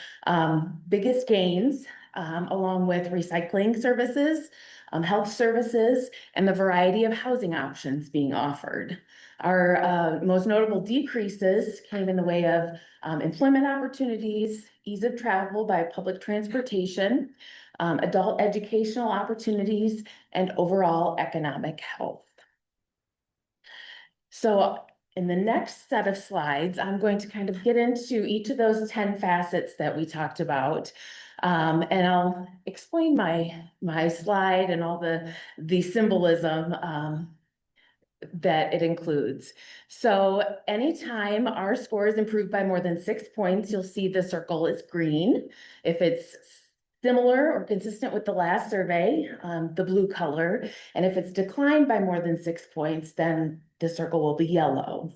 biggest gains, along with recycling services, health services, and the variety of housing options being offered. Our most notable decreases came in the way of employment opportunities, ease of travel by public transportation, adult educational opportunities, and overall economic health. So in the next set of slides, I'm going to kind of get into each of those 10 facets that we talked about. And I'll explain my slide and all the symbolism that it includes. So anytime our scores improve by more than 6 points, you'll see the circle is green. If it's similar or consistent with the last survey, the blue color, and if it's declined by more than 6 points, then the circle will be yellow.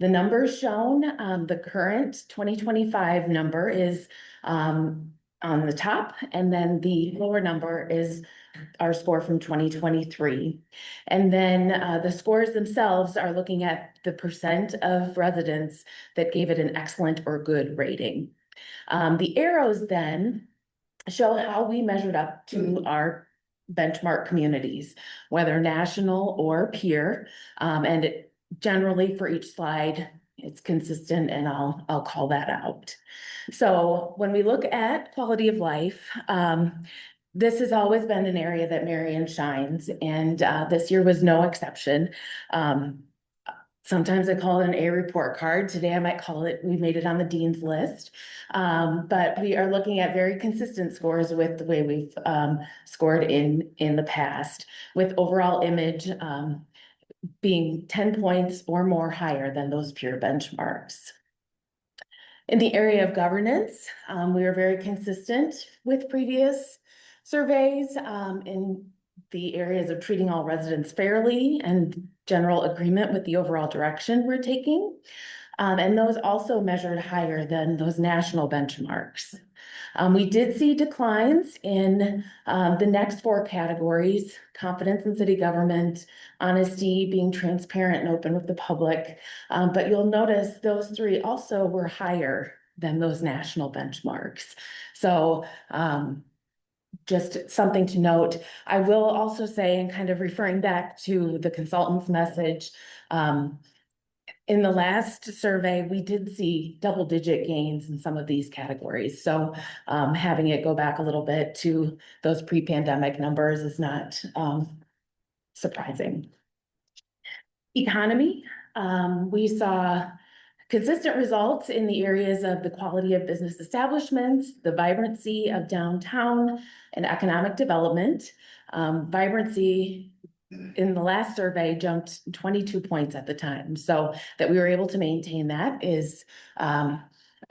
The numbers shown, the current 2025 number is on the top, and then the lower number is our score from 2023. And then the scores themselves are looking at the percent of residents that gave it an excellent or good rating. The arrows then show how we measured up to our benchmark communities, whether national or peer. And generally for each slide, it's consistent, and I'll call that out. So when we look at quality of life, this has always been an area that Marion shines, and this year was no exception. Sometimes I call it an A report card. Today I might call it, we made it on the dean's list. But we are looking at very consistent scores with the way we've scored in the past, with overall image being 10 points or more higher than those peer benchmarks. In the area of governance, we are very consistent with previous surveys in the areas of treating all residents fairly and general agreement with the overall direction we're taking. And those also measured higher than those national benchmarks. We did see declines in the next 4 categories: confidence in city government, honesty, being transparent and open with the public. But you'll notice those 3 also were higher than those national benchmarks. So just something to note. I will also say, and kind of referring back to the consultant's message, in the last survey, we did see double-digit gains in some of these categories. So having it go back a little bit to those pre-pandemic numbers is not surprising. Economy, we saw consistent results in the areas of the quality of business establishments, the vibrancy of downtown, and economic development. Vibrancy in the last survey jumped 22 points at the time. So that we were able to maintain that is a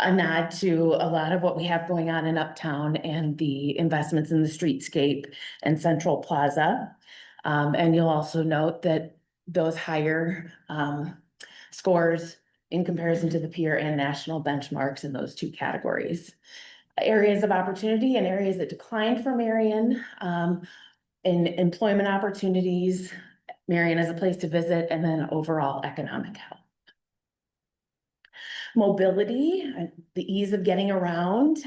nod to a lot of what we have going on in Uptown and the investments in the streetscape and Central Plaza. And you'll also note that those higher scores in comparison to the peer and national benchmarks in those 2 categories. Areas of opportunity and areas that declined for Marion, in employment opportunities, Marion as a place to visit, and then overall economic health. Mobility, the ease of getting around,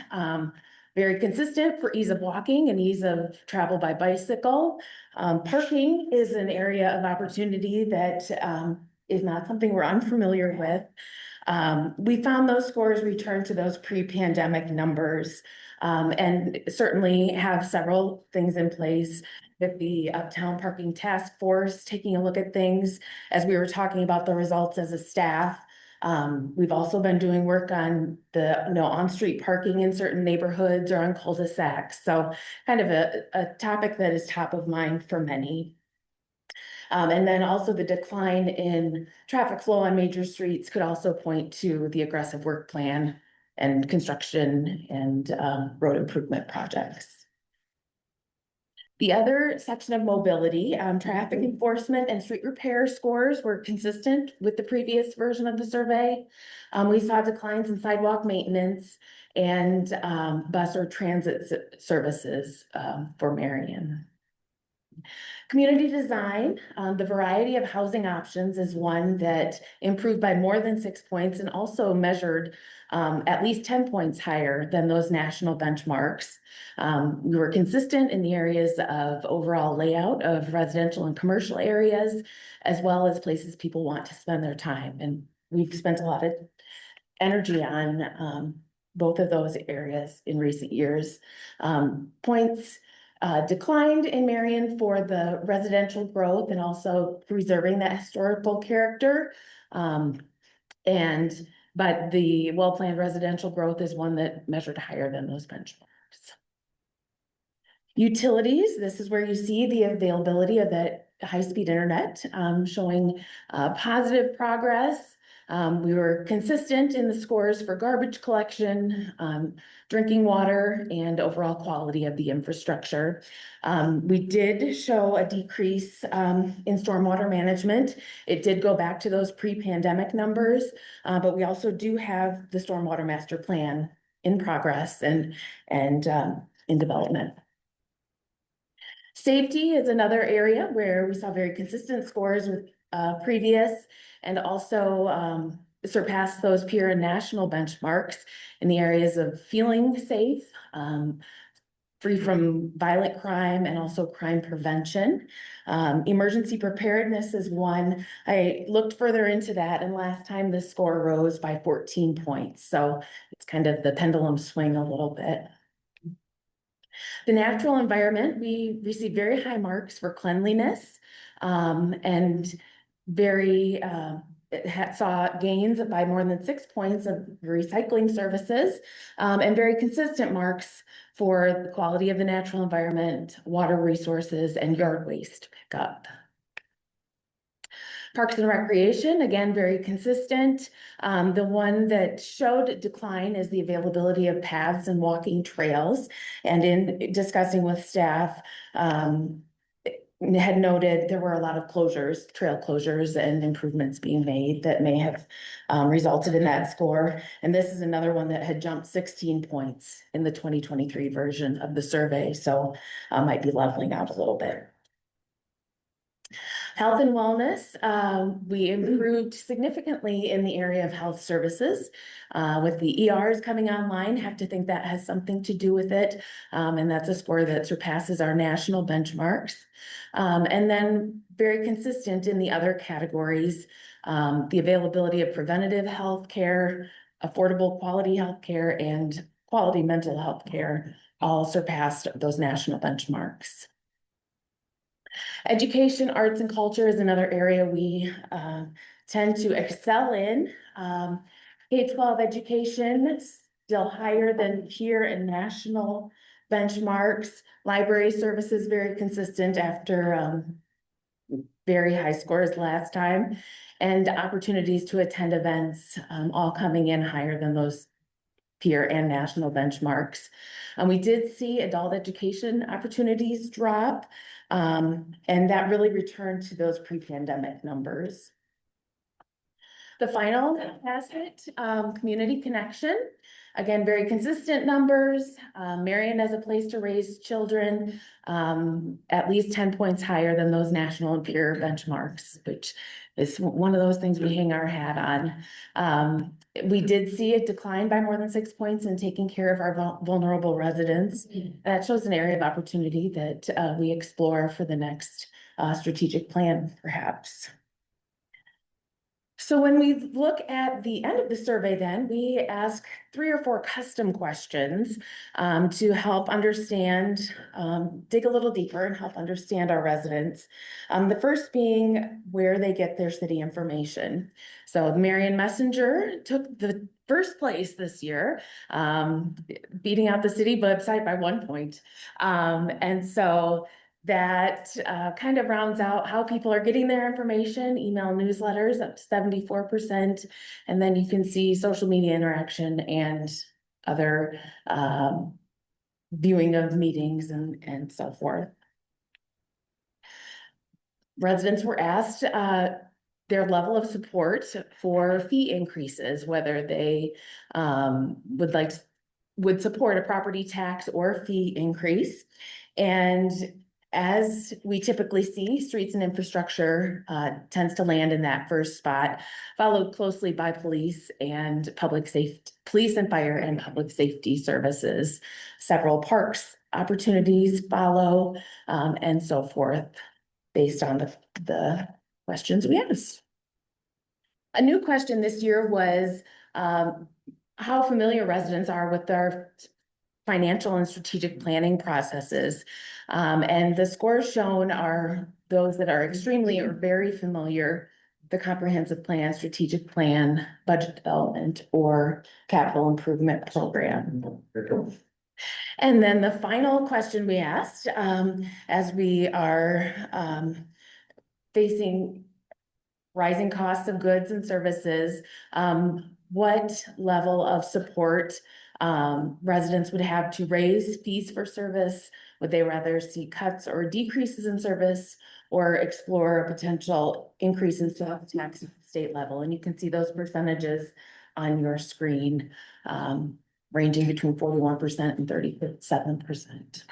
very consistent for ease of walking and ease of travel by bicycle. Parking is an area of opportunity that is not something we're unfamiliar with. We found those scores return to those pre-pandemic numbers, and certainly have several things in place with the Uptown Parking Task Force taking a look at things as we were talking about the results as a staff. We've also been doing work on the, on-street parking in certain neighborhoods or on cul-de-sacs. So kind of a topic that is top of mind for many. And then also the decline in traffic flow on major streets could also point to the aggressive work plan and construction and road improvement projects. The other section of mobility, traffic enforcement and street repair scores were consistent with the previous version of the survey. We saw declines in sidewalk maintenance and bus or transit services for Marion. Community design, the variety of housing options is one that improved by more than 6 points and also measured at least 10 points higher than those national benchmarks. We were consistent in the areas of overall layout of residential and commercial areas, as well as places people want to spend their time. And we've spent a lot of energy on both of those areas in recent years. Points declined in Marion for the residential growth and also preserving that historical character. But the well-planned residential growth is one that measured higher than those benchmarks. Utilities, this is where you see the availability of that high-speed internet, showing positive progress. We were consistent in the scores for garbage collection, drinking water, and overall quality of the infrastructure. We did show a decrease in stormwater management. It did go back to those pre-pandemic numbers, but we also do have the stormwater master plan in progress and in development. Safety is another area where we saw very consistent scores with previous and also surpassed those peer and national benchmarks in the areas of feeling safe, free from violent crime, and also crime prevention. Emergency preparedness is one. I looked further into that, and last time the score rose by 14 points. So it's kind of the pendulum swing a little bit. The natural environment, we received very high marks for cleanliness, and saw gains by more than 6 points of recycling services, and very consistent marks for the quality of the natural environment, water resources, and yard waste pickup. Parks and Recreation, again, very consistent. The one that showed decline is the availability of paths and walking trails. And in discussing with staff, had noted there were a lot of closures, trail closures and improvements being made that may have resulted in that score. And this is another one that had jumped 16 points in the 2023 version of the survey. So might be leveling out a little bit. Health and wellness, we improved significantly in the area of health services. With the ERs coming online, have to think that has something to do with it. And that's a score that surpasses our national benchmarks. And then very consistent in the other categories, the availability of preventative health care, affordable quality health care, and quality mental health care all surpassed those national benchmarks. Education, arts, and culture is another area we tend to excel in. K-12 education, still higher than peer and national benchmarks. Library services, very consistent after very high scores last time. And opportunities to attend events, all coming in higher than those peer and national benchmarks. And we did see adult education opportunities drop, and that really returned to those pre-pandemic numbers. The final facet, community connection. Again, very consistent numbers. Marion as a place to raise children, at least 10 points higher than those national and peer benchmarks, which is one of those things we hang our hat on. We did see a decline by more than 6 points in taking care of our vulnerable residents. That shows an area of opportunity that we explore for the next strategic plan, perhaps. So when we look at the end of the survey, then we ask 3 or 4 custom questions to help understand, dig a little deeper and help understand our residents. The first being where they get their city information. So the Marion Messenger took the first place this year, beating out the city website by 1 point. And so that kind of rounds out how people are getting their information. Email newsletters up to 74%. And then you can see social media interaction and other viewing of meetings and so forth. Residents were asked their level of support for fee increases, whether they would support a property tax or fee increase. And as we typically see, streets and infrastructure tends to land in that first spot, followed closely by police and public safety, police and fire and public safety services. Several parks opportunities follow, and so forth, based on the questions we asked. A new question this year was how familiar residents are with our financial and strategic planning processes. And the scores shown are those that are extremely or very familiar, the comprehensive plan, strategic plan, budget development, or capital improvement program. And then the final question we asked, as we are facing rising costs of goods and services, what level of support residents would have to raise fees for service? Would they rather see cuts or decreases in service, or explore a potential increase in sales tax at the state level? And you can see those percentages on your screen, ranging between 41% and 37%.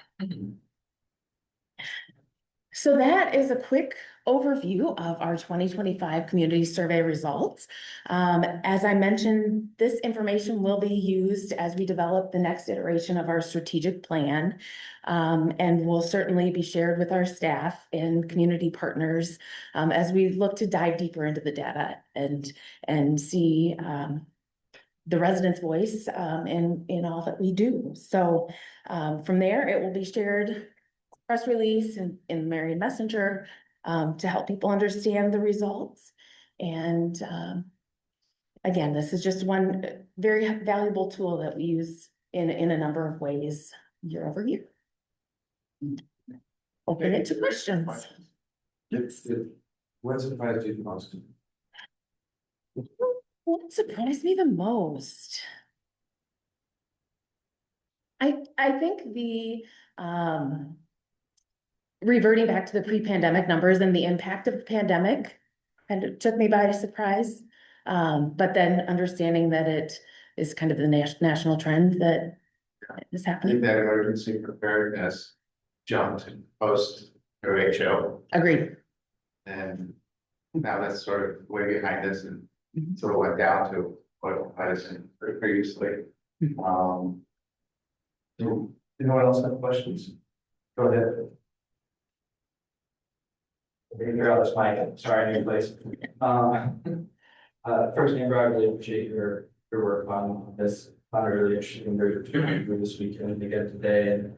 So that is a quick overview of our 2025 community survey results. As I mentioned, this information will be used as we develop the next iteration of our strategic plan, and will certainly be shared with our staff and community partners as we look to dive deeper into the data and see the residents' voice in all that we do. So from there, it will be shared press release in Marion Messenger to help people understand the results. And again, this is just one very valuable tool that we use in a number of ways year over year. Open it to questions. What surprised you the most? What surprised me the most? I think the reverting back to the pre-pandemic numbers and the impact of the pandemic kind of took me by surprise. But then understanding that it is kind of the national trend that is I happening. think that emergency preparedness jumped post WHO, Agreed. and now that's sort of way behind us and sort of went down to what it was previously. Anyone else have questions? Go ahead. Figure out this mic, sorry, new place. First, Amber, I really appreciate your work on this. I really interested in through this weekend and again today. And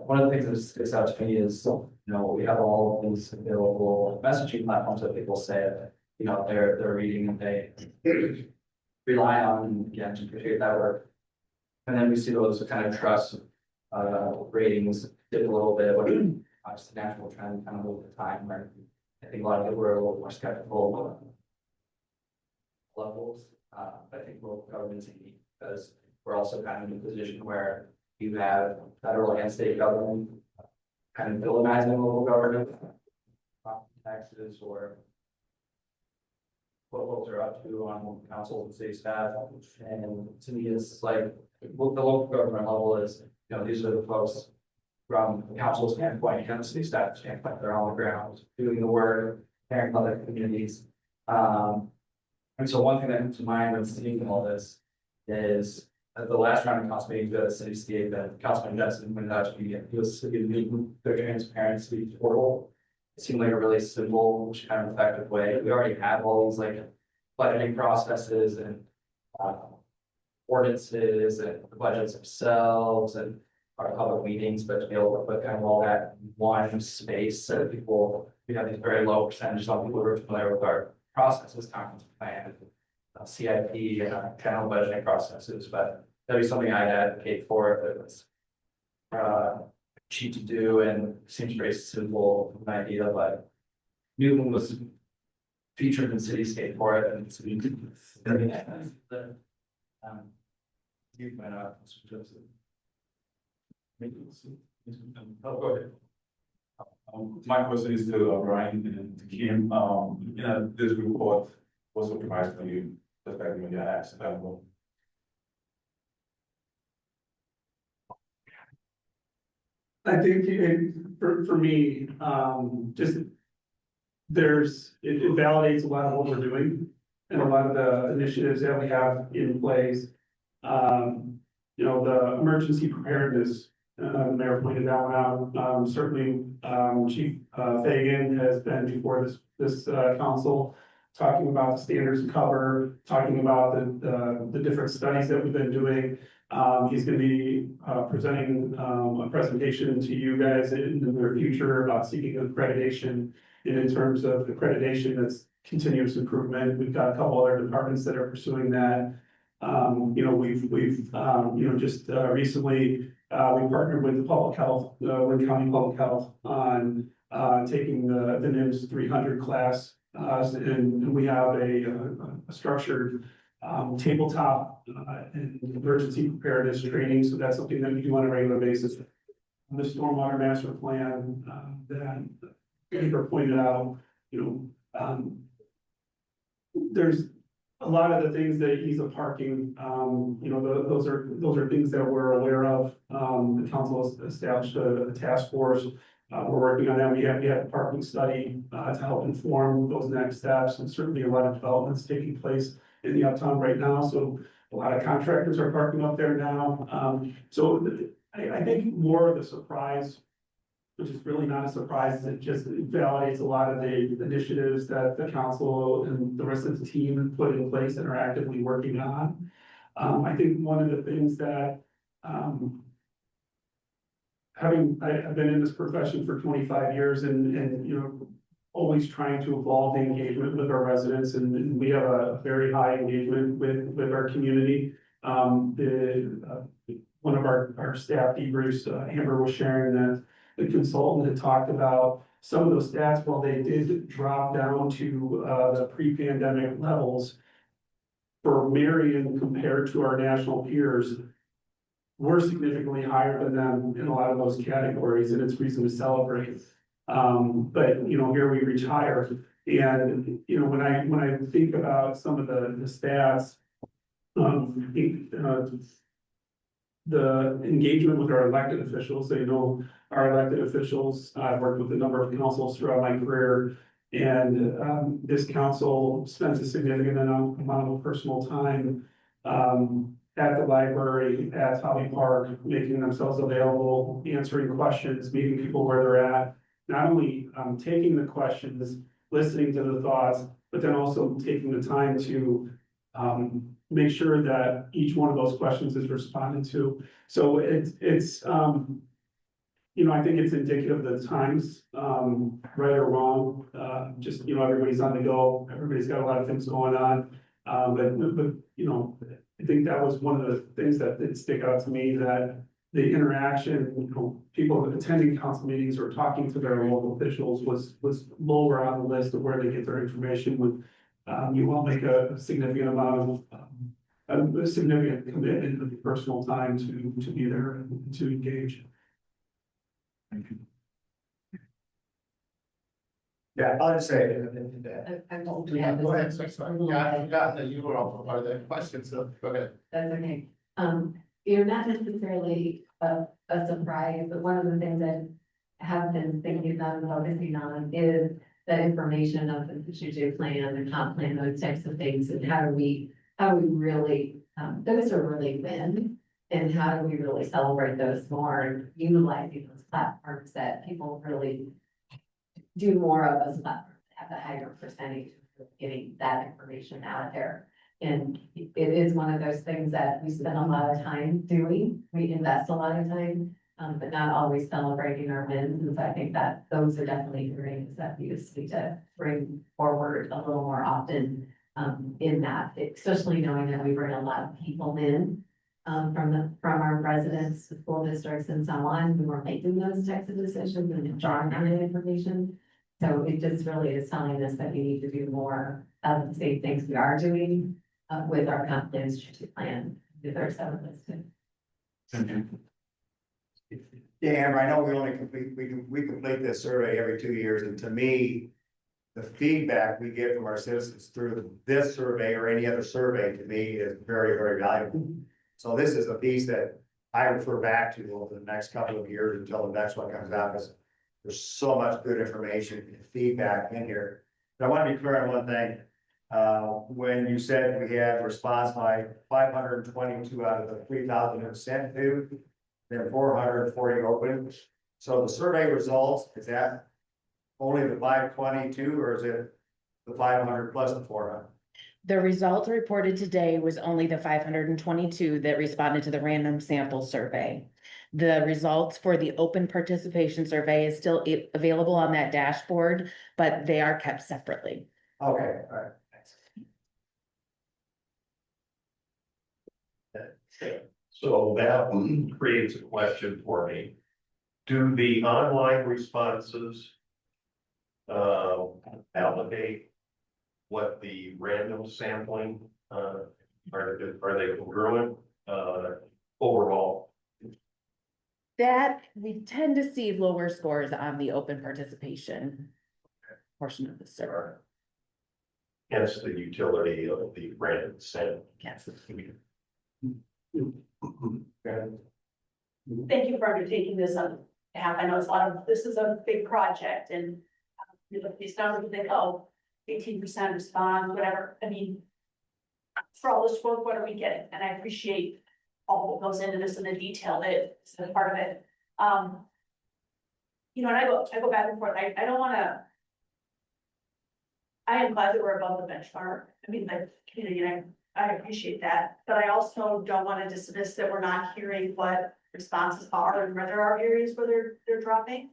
one of the things that sticks out to me is, we have all of these available messaging platforms that people say, they're reading and they rely on, again, to appreciate that work. And then we see those kind of trust ratings dip a little bit, which is obviously the natural trend kind of over time, where I think a lot of people are a little more skeptical of levels. I think local government's unique because we're also kind of in a position where you have federal and state government kind of villainizing local government, taxes, or what folks are up to on council and city staff. And to me, it's like the local government level is, these are the folks from the council standpoint and the city staff standpoint, they're on the ground doing the work, caring about their communities. And so one thing that comes to mind when seeing all this is at the last round of council meetings, the city state that Councilman Justin pointed out to me, he was meeting their transparency portal. It seemed like a really simple, kind of effective way. We already have all these like budgeting processes and ordinances and the budgets themselves and our public meetings, but to be able to put kind of all that in one space so that people, we have these very low percentage, some people who are familiar with our processes, conference plan, CIP, general budgeting processes, but that'd be something I'd advocate for if it was cheap to do and seems very simple an idea, but Newton was featured in Cityscape for it, and so you could. You might not suggest it. Oh, go ahead. My question is to Brian and to Kim, you know, this report was surprised when you, especially when you asked about. I think for me, just it validates a lot of what we're doing and a lot of the initiatives that we have in place. You know, the emergency preparedness, the mayor pointed that one out. Certainly, Chief Fagan has been before this council talking about the standards of cover, talking about the different studies that we've been doing. He's going to be presenting a presentation to you guys in the near future about seeking accreditation. And in terms of accreditation, that's continuous improvement. We've got a couple other departments that are pursuing that. You know, we've you know, just recently we partnered with the public health, Lynn County Public Health on taking the NIMS 300 class. And we have a structured tabletop and emergency preparedness training. So that's something that we do on a regular basis. The stormwater master plan that Amber pointed out, you know, there's a lot of the things that ease of parking, you know, those are things that we're aware of. The council has established a task force. We're working on that. We have a parking study to help inform those next steps, and certainly a lot of developments taking place in the uptown right now. So a lot of contractors are parking up there now. So I think more of the surprise, which is really not a surprise, it just validates a lot of the initiatives that the council and the rest of the team have put in place and are actively working on. I think one of the things that, I've been in this profession for 25 years and, you know, always trying to evolve the engagement with our residents, and we have a very high engagement with our community. One of our staff debriefs, Amber was sharing that the consultant had talked about some of those stats, while they did drop down to the pre-pandemic levels for Marion compared to our national peers, we're significantly higher than them in a lot of those categories, and it's reason to celebrate. But, you know, here we reach higher. And, you know, when I think about some of the stats, the engagement with our elected officials, they know our elected officials. I've worked with a number of councils throughout my career, and this council spends a significant amount of personal time at the library, at Holly Park, making themselves available, answering questions, meeting people where they're at. Not only taking the questions, listening to the thoughts, but then also taking the time to make sure that each one of those questions is responded to. So it's you know, I think it's indicative of the times, right or wrong. Just, you know, everybody's on the go, everybody's got a lot of things going on. But you know, I think that was one of the things that did stick out to me, that the interaction, you know, people attending council meetings or talking to their local officials was lower on the list of where they get their information. When you all make a significant amount of a significant commitment of personal time to be there and to engage. Thank you. Yeah, I'll just say. Yeah, go ahead, sorry. Yeah, I forgot that you were also part of the question, so go ahead. That's okay. You're not necessarily a surprise, but one of the things that have been thinking about and focusing on is the information of the strategic plan and comp plan, those types of things, and how do we really, those are really win, and how do we really celebrate those more, and utilizing those platforms that people really do more of those platforms, have a higher percentage getting that information out there. And it is one of those things that we spend a lot of time doing, we invest a lot of time, but not always celebrating our wins. And so I think that those are definitely areas that we just need to bring forward a little more often in that, especially knowing that we bring a lot of people in from our residents, the school districts and so on, who are making those types of decisions and drawing on that information. So it just really is telling us that we need to do more of the same things we are doing with our comprehensive strategic plan, with our seven listed. Yeah, Amber, I know we only complete, we complete this survey every 2 years, and to me, the feedback we get from our citizens through this survey or any other survey, to me, is very, very valuable. So this is a piece that I refer back to over the next couple of years until the next one comes out, because there's so much good information and feedback in here. But I want to be clear on one thing. When you said we had response by 522 out of the 3,000 who sent to, then 440 open. So the survey results, is that only the 522 or is it the 500 plus the 400? The results reported today was only the 522 that responded to the random sample survey. The results for the open participation survey is still available on that dashboard, but they are kept separately. Okay, all right. So that creates a question for me. Do the online responses allocate what the random sampling, are they congruent overall? That we tend to see lower scores on the open participation portion of the survey. Hence the utility of the random sample. Yes. Thank you for undertaking this on behalf. I know it's a lot of, this is a big project and you look at these numbers and think, oh, 18% respond, whatever. I mean, for all this work, what are we getting? And I appreciate all that goes into this and the detail that is a part of it. You know, and I go back and forth. I don't want to. I am glad that we're above the benchmark. I mean, like community, and I appreciate that, but I also don't want to dismiss that we're not hearing what responses are and where there are areas where they're dropping.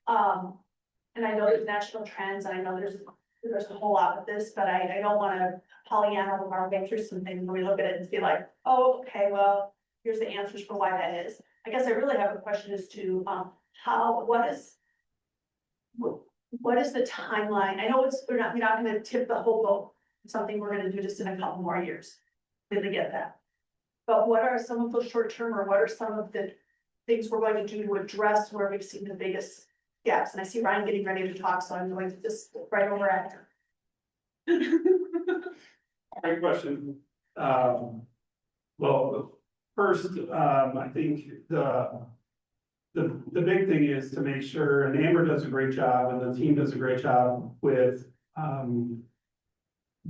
And I know there's national trends, and I know there's a whole lot with this, but I don't want to Pollyanna our way through some things when we look at it and be like, oh, okay, well, here's the answers for why that is. I guess I really have a question as to what is the timeline? I know we're not going to tip the whole boat. It's something we're going to do just in a couple more years. Really get that. But what are some of those short term, or what are some of the things we're going to do to address where we've seen the biggest gaps? And I see Ryan getting ready to talk, so I'm going to just right over after. Great question. Well, first, I think the big thing is to make sure, and Amber does a great job and the team does a great job with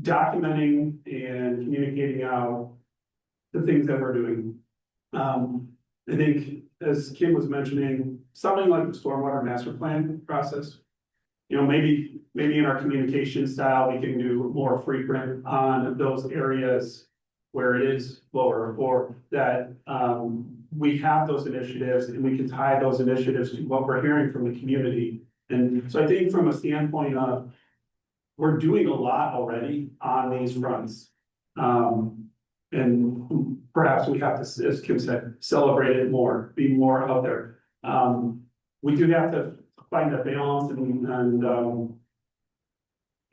documenting and communicating out the things that we're doing. I think, as Kim was mentioning, something like the stormwater master plan process, you know, maybe in our communication style, we can do more frequent on those areas where it is lower, or that we have those initiatives and we can tie those initiatives to what we're hearing from the community. And so I think from a standpoint of, we're doing a lot already on these fronts. And perhaps we have to, as Kim said, celebrate it more, be more out there. We do have to find a balance, and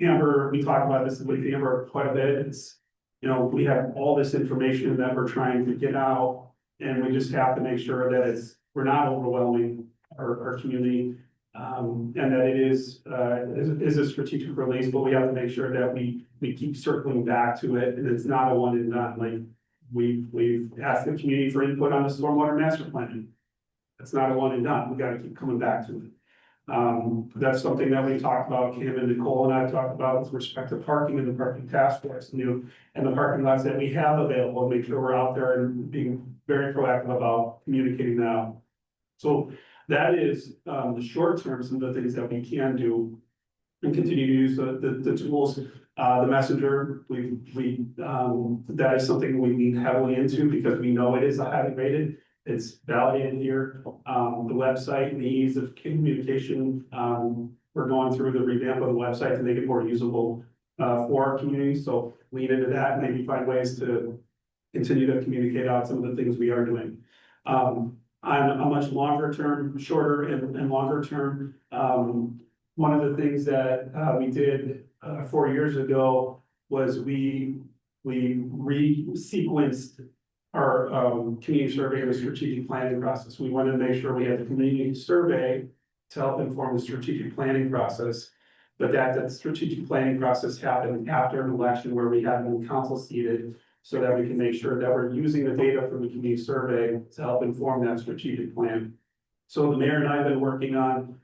Amber, we talk about this with Amber quite a bit. It's, you know, we have all this information that we're trying to get out, and we just have to make sure that we're not overwhelming our community. And that it is a strategic release, but we have to make sure that we keep circling back to it, and it's not a one and done. Like we've asked the community for input on the stormwater master plan. It's not a one and done. We got to keep coming back to it. That's something that we talked about. Kim and Nicole and I talked about with respect to parking and the parking task force, and the parking lots that we have available. Make sure we're out there and being very proactive about communicating that. So that is the short term, some of the things that we can do and continue to use the tools. The messenger, that is something we lean heavily into because we know it is a highly rated. It's validated here. The website, the ease of communication, we're going through the revamp of the website to make it more usable for our community. So lean into that, maybe find ways to continue to communicate out some of the things we are doing. On a much longer term, shorter and longer term, one of the things that we did 4 years ago was we re-sequenced our community survey and the strategic planning process. We wanted to make sure we had the community survey to help inform the strategic planning process. But that strategic planning process happened after an election where we had new council seated, so that we can make sure that we're using the data from the community survey to help inform that strategic plan. So the mayor and I have been working on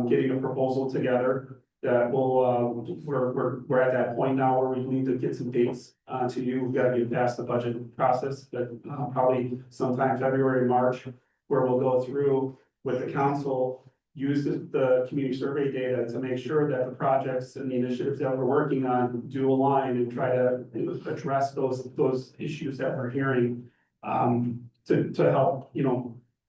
getting a proposal together that will, we're at that point now where we need to get some dates to you. We've got to get past the budget process, but probably sometime February, March, where we'll go through with the council, use the community survey data to make sure that the projects and the initiatives that we're working on do align and try to address those issues that we're hearing to help,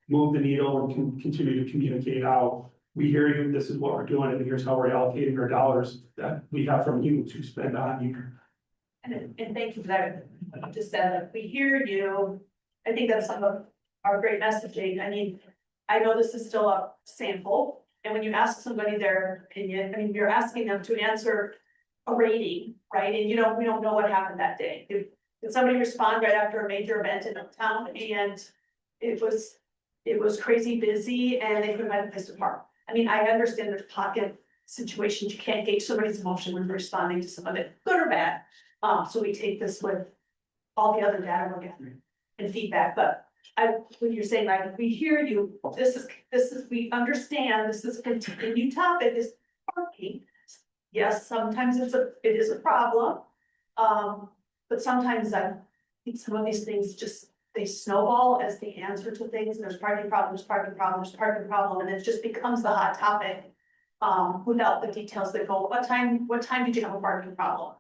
move the needle and continue to communicate out. We hear you, this is what we're doing, and here's how we're allocating our dollars that we have from you to spend on you. And thank you for that, what you just said, like, we hear you. I think that's some of our great messaging. I mean, I know this is still a sample, and when you ask somebody their opinion, I mean, you're asking them to answer a rating, right? And we don't know what happened that day. Did somebody respond right after a major event in the town, and it was crazy busy, and they couldn't find a place to park? I mean, I understand there's pocket situations, you can't gauge somebody's emotion when responding to some of it, good or bad. So we take this with all the other data we're gathering and feedback, but when you're saying, like, we hear you, this is, we understand, this is a continued topic, is parking. Yes, sometimes it is a problem. But sometimes I think some of these things they snowball as the answer to things, and there's parking problems, and it just becomes the hot topic. Without the details that go, what time did you have a parking problem?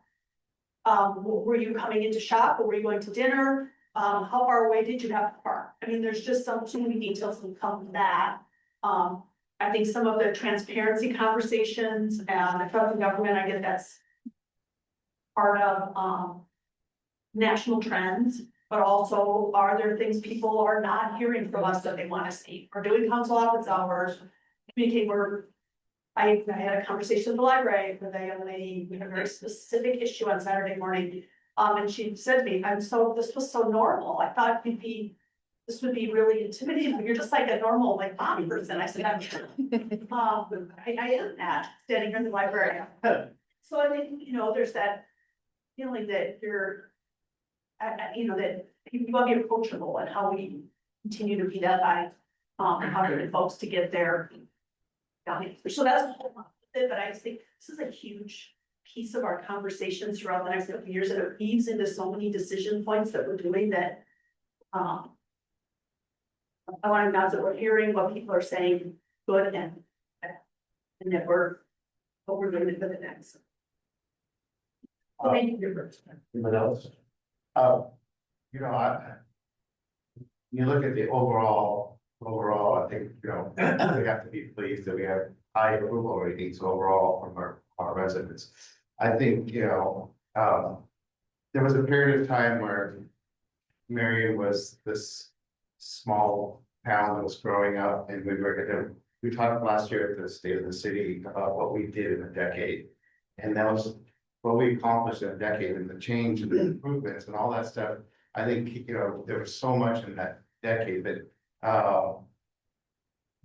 Were you coming into shop, or were you going to dinner? How far away did you have to park? I mean, there's just so many details that come from that. I think some of the transparency conversations and the federal government, I get that's part of national trends, but also are there things people are not hearing from us that they want to see? We're doing council office hours, communicate, I had a conversation at the library with a young lady, we had a very specific issue on Saturday morning. And she said to me, this was so normal. I thought this would be really intimidating, but you're just like a normal, like, mom person. I said, I am that, standing here in the library. So I think, there's that feeling that that you want to be approachable, and how we continue to be that by empowering folks to get there. So that's a whole lot of it, but I just think this is a huge piece of our conversations throughout the next couple of years, and it weaves into so many decision points that we're doing that. I want to know that we're hearing what people are saying, good, and that what we're doing for the next. Thank you for your perspective. Anyone else? You look at the overall, I think, we have to be pleased that we have high approval ratings overall from our residents. I think, there was a period of time where Marion was this small town that was growing up, and we talked last year at the State of the City about what we did in a decade. And that was what we accomplished in a decade, and the change and the improvements and all that stuff. I think, there was so much in that decade that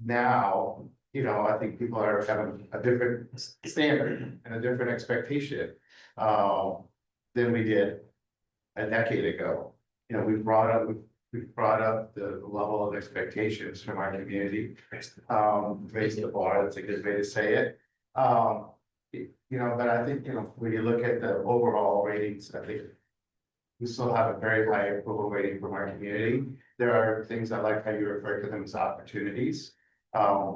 now, I think people are having a different standard and a different expectation than we did a decade ago. We've brought up the level of expectations from our community, raised the bar, that's a good way to say it. But I think, when you look at the overall ratings, I think we still have a very high approval rating from our community. There are things I like how you refer to them as opportunities. I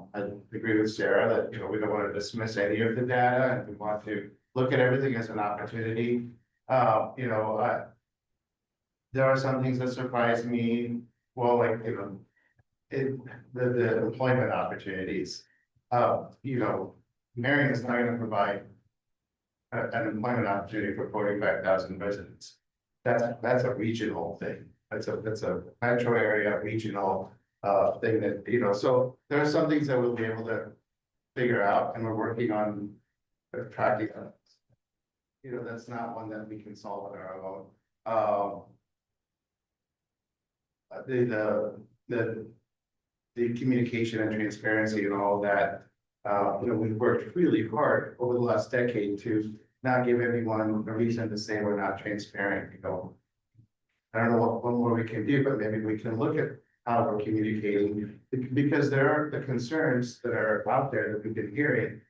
agree with Sarah that, we don't want to dismiss any of the data, and we want to look at everything as an opportunity. You know, there are some things that surprise me, well, like, you know, the employment opportunities. You know, Marion is not gonna provide an employment opportunity for 45,000 residents. That's a regional thing. That's a metro area regional thing that, you know, so there are some things that we'll be able to figure out, and we're working on tracking. You know, that's not one that we can solve on our own. The communication and transparency and all that, you know, we've worked really hard over the last decade to not give everyone a reason to say we're not transparent, you know. I don't know what more we can do, but maybe we can look at how we're communicating, because there are the concerns that are out there that we've been hearing.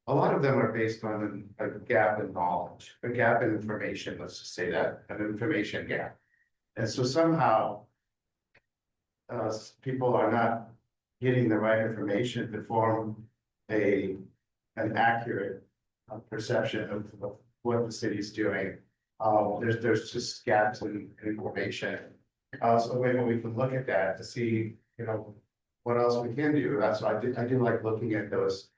A lot of them are based on a gap in knowledge, a gap in information, let's just say that, an information gap. And so somehow people are not getting the right information to form an accurate perception of what the city's doing. There's just gaps in information. So maybe we can look at that to see, you know, what else we can do. That's why I do like looking at those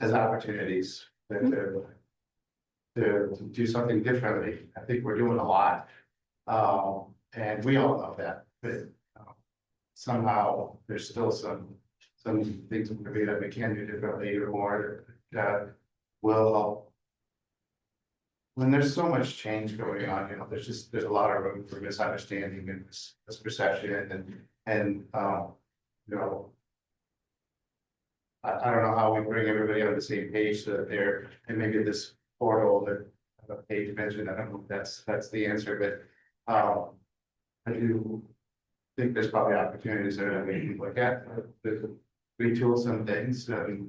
as opportunities to do something differently. I think we're doing a lot. And we all know that, but somehow there's still some things maybe that we can do differently or more that will help. When there's so much change going on, you know, there's a lot of room for misunderstanding and misperception and you know, I don't know how we bring everybody on the same page so that they're, and maybe this portal that Paige mentioned, I don't know if that's the answer, but I do think there's probably opportunities there that we can look at, retool some things and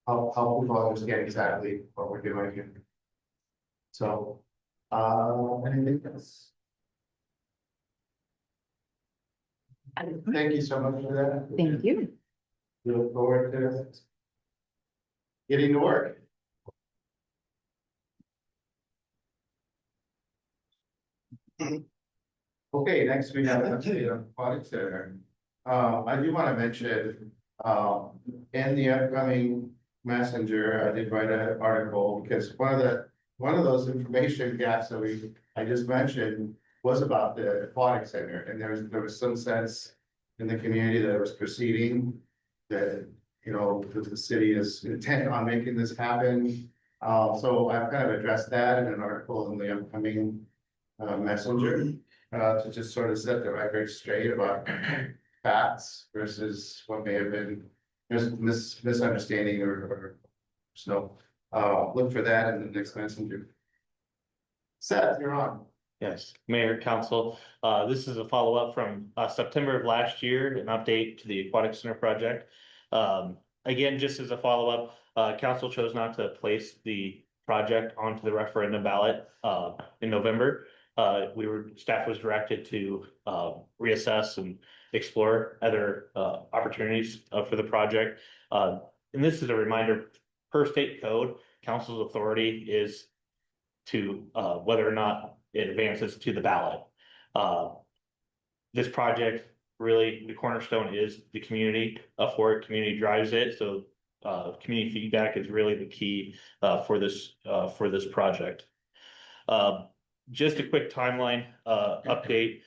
help people understand exactly what we're doing here. So, anything else? Thank you so much for that. Thank you. We look forward to getting to work. Okay, next we have the aquatic center. I do want to mention, in the upcoming messenger, I did write an article because one of those information gaps that I just mentioned was about the aquatic center, and there was some sense in the community that it was proceeding, that, you know, the city is intent on making this happen. So I've kind of addressed that in an article in the upcoming messenger, to just sort of set the record straight about facts versus what may have been misunderstanding or so. Look for that in the next messenger. Seth, you're on. Yes, Mayor, Council, this is a follow-up from September of last year, an update to the Aquatic Center project. Again, just as a follow-up, Council chose not to place the project onto the referendum ballot in November. Staff was directed to reassess and explore other opportunities for the project. And this is a reminder, per state code, Council's authority is to whether or not it advances to the ballot. This project, really, the cornerstone is the community for it. Community drives it, so community feedback is really the key for this project. Just a quick timeline update.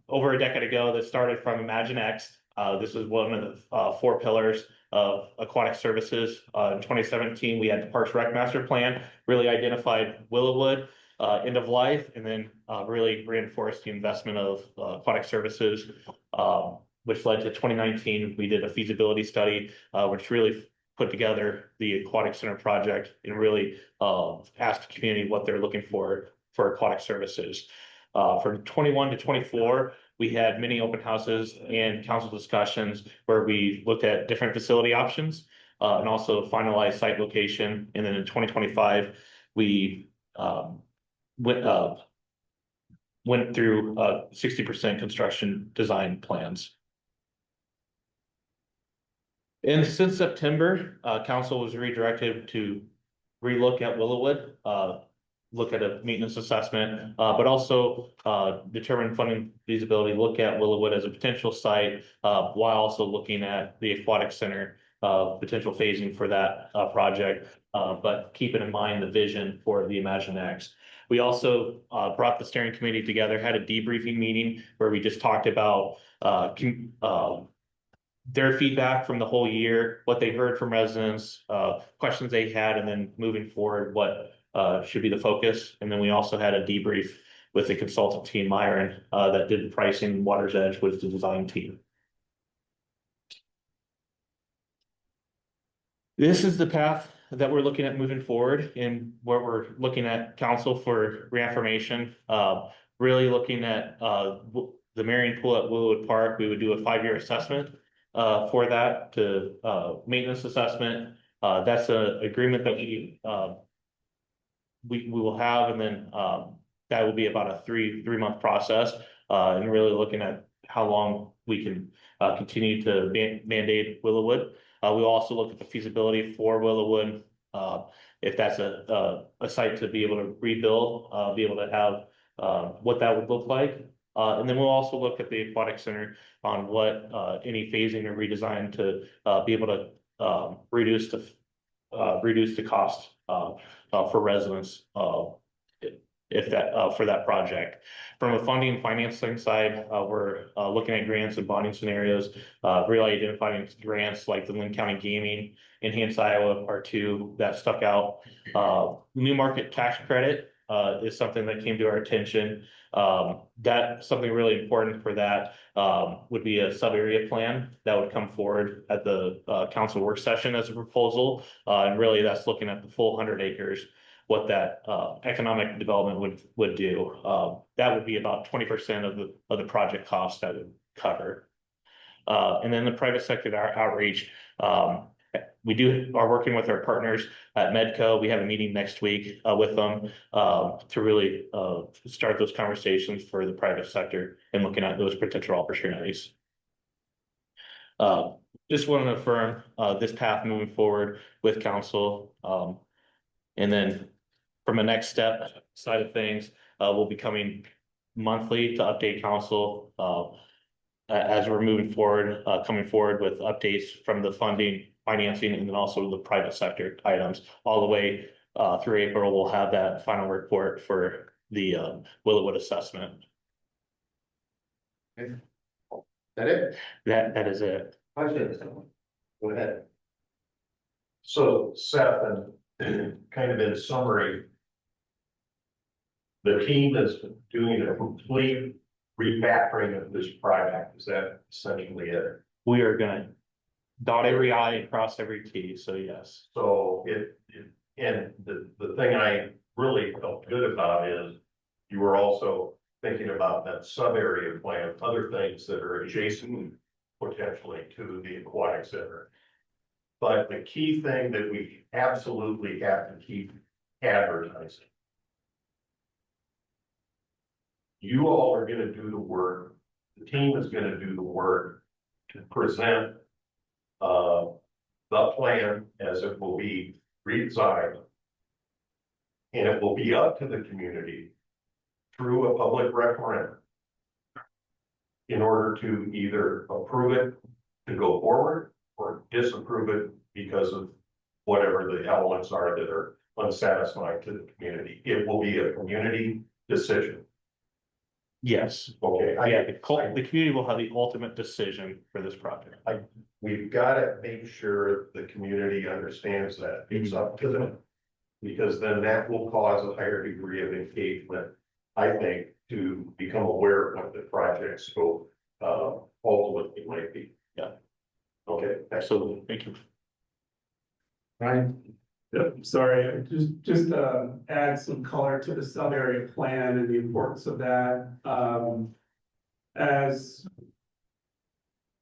Over a decade ago, this started from ImagineX. This was one of the 4 pillars of aquatic services. In 2017, we had the Parks Rec Master Plan, really identified Willowwood, end of life, and then really reinforced the investment of aquatic services, which led to 2019. We did a feasibility study, which really put together the Aquatic Center project and really asked the community what they're looking for aquatic services. From 21 to 24, we had many open houses and council discussions where we looked at different facility options and also finalized site location. And then in 2025, we went through 60% construction design plans. And since September, council was redirected to relook at Willowwood, look at a maintenance assessment, but also determine funding feasibility, look at Willowwood as a potential site, while also looking at the aquatic center, potential phasing for that project, but keeping in mind the vision for the Imagine X. We also brought the steering committee together, had a debriefing meeting where we just talked about their feedback from the whole year, what they heard from residents, questions they had, and then moving forward, what should be the focus. And then we also had a debrief with the consultant team, Marion, that did the pricing. Water's Edge was the design team. This is the path that we're looking at moving forward, and where we're looking at council for reaffirmation. Really looking at the Marion Pool at Willowwood Park. We would do a 5-year assessment for that to maintenance assessment. That's an agreement that we will have, and then that will be about a three-month process, and really looking at how long we can continue to mandate Willowwood. We'll also look at the feasibility for Willowwood, if that's a site to be able to rebuild, be able to have what that would look like. And then we'll also look at the aquatic center on what any phasing or redesign to be able to reduce the cost for residents if that for that project. From a funding and financing side, we're looking at grants and bonding scenarios, really identifying grants like the Lynn County Gaming, Enhanced Iowa are two that stuck out. New market tax credit is something that came to our attention. That something really important for that would be a sub-area plan that would come forward at the council work session as a proposal. And really that's looking at the full 100 acres, what that economic development would do. That would be about 20% of the project cost that would cover. And then the private sector outreach, we are working with our partners at Medco. We have a meeting next week with them to really start those conversations for the private sector and looking at those potential opportunities. Just want to affirm this path moving forward with council. And then from a next step side of things, we'll be coming monthly to update council as we're moving forward, coming forward with updates from the funding, financing, and then also the private sector items all the way through April. We'll have that final report for the Willowwood assessment. Okay. That it? That is it. Go ahead. So Seth, and kind of in summary, the team is doing a complete refactoring of this project. Is that essentially it? We are gonna dot every I and cross every T, so yes. So and the thing I really felt good about is you were also thinking about that sub-area plan, other things that are adjacent potentially to the aquatic center. But the key thing that we absolutely have to keep advertising. You all are gonna do the work, the team is gonna do the work to present the plan as it will be redesigned. And it will be up to the community through a public referendum in order to either approve it to go forward or disapprove it because of whatever the elements are that are unsatisfying to the community. It will be a community decision. Yes. Okay. The community will have the ultimate decision for this project. We've got to make sure the community understands that it's up to them. Because then that will cause a higher degree of engagement, I think, to become aware of what the project scope ultimately might be. Yeah. Okay, Absolutely. Thank you. Ryan? Yep, sorry, just add some color to the sub-area plan and the importance of that.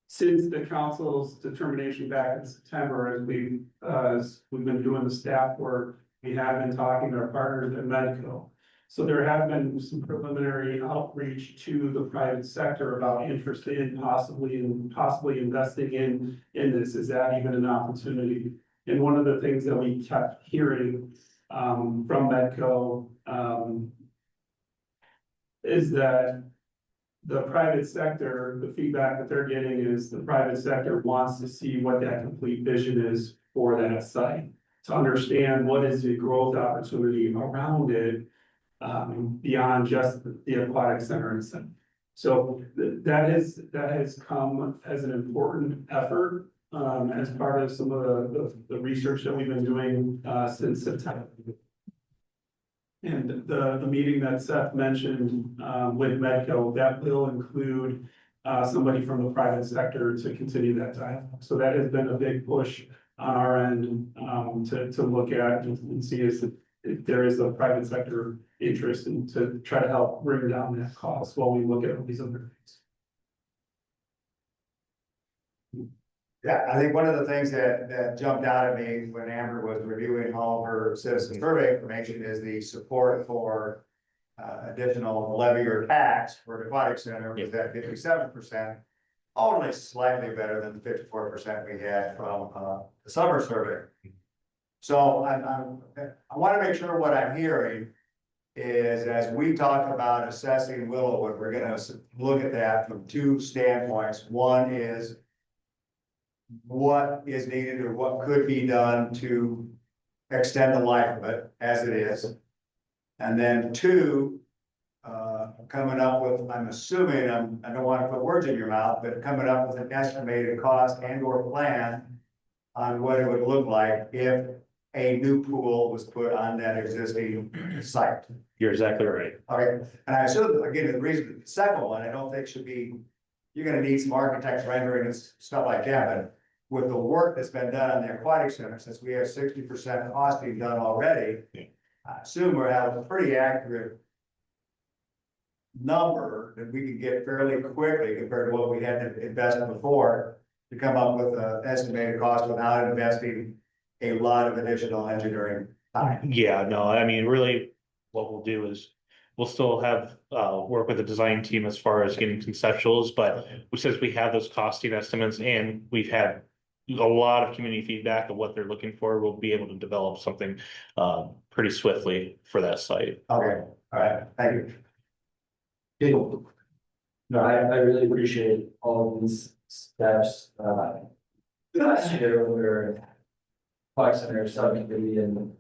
Since the council's determination back in September, as we've been doing the staff work, we have been talking to our partners at Medco. So there have been some preliminary outreach to the private sector about interest in possibly investing in this. Is that even an opportunity? And one of the things that we kept hearing from Medco is that the private sector, the feedback that they're getting is the private sector wants to see what that complete vision is for that site. To understand what is the growth opportunity around it, beyond just the aquatic center itself. So that has come as an important effort, as part of some of the research that we've been doing, since September. And the meeting that Seth mentioned, with Medco, that will include, somebody from the private sector to continue that dialogue. So that has been a big push on our end, to look at and see if there is a private sector interest and to try to help bring down that cost while we look at all these other things. Yeah, I think one of the things that jumped out at me when Amber was reviewing all of her citizen survey information is the support for additional levy or tax for the aquatic center was at 57%, only slightly better than the 54% we had from the summer survey. So I want to make sure what I'm hearing is, as we talk about assessing Willowwood, we're going to look at that from two standpoints. One is what is needed or what could be done to extend the life of it as it is. And then two, coming up with, I'm assuming, I don't want to put words in your mouth, but coming up with an estimated cost and or plan on what it would look like if a new pool was put on that existing site. You're exactly right. Okay, and I assume, again, the reason, the second one, I don't think should be, you're gonna need some architects rendering and stuff like that, but with the work that's been done on the aquatic center, since we have 60% costing done already, I assume we're at a pretty accurate number that we can get fairly quickly compared to what we had to invest before to come up with an estimated cost without investing a lot of additional engineering time. Yeah, no, I mean, really, what we'll do is we'll still have work with the design team as far as getting conceptuals, but since we have those costing estimates and we've had a lot of community feedback of what they're looking for, we'll be able to develop something pretty swiftly for that site. Okay, all right, thank you. No, I really appreciate all of these steps. Last year, we were Park Center subcommittee and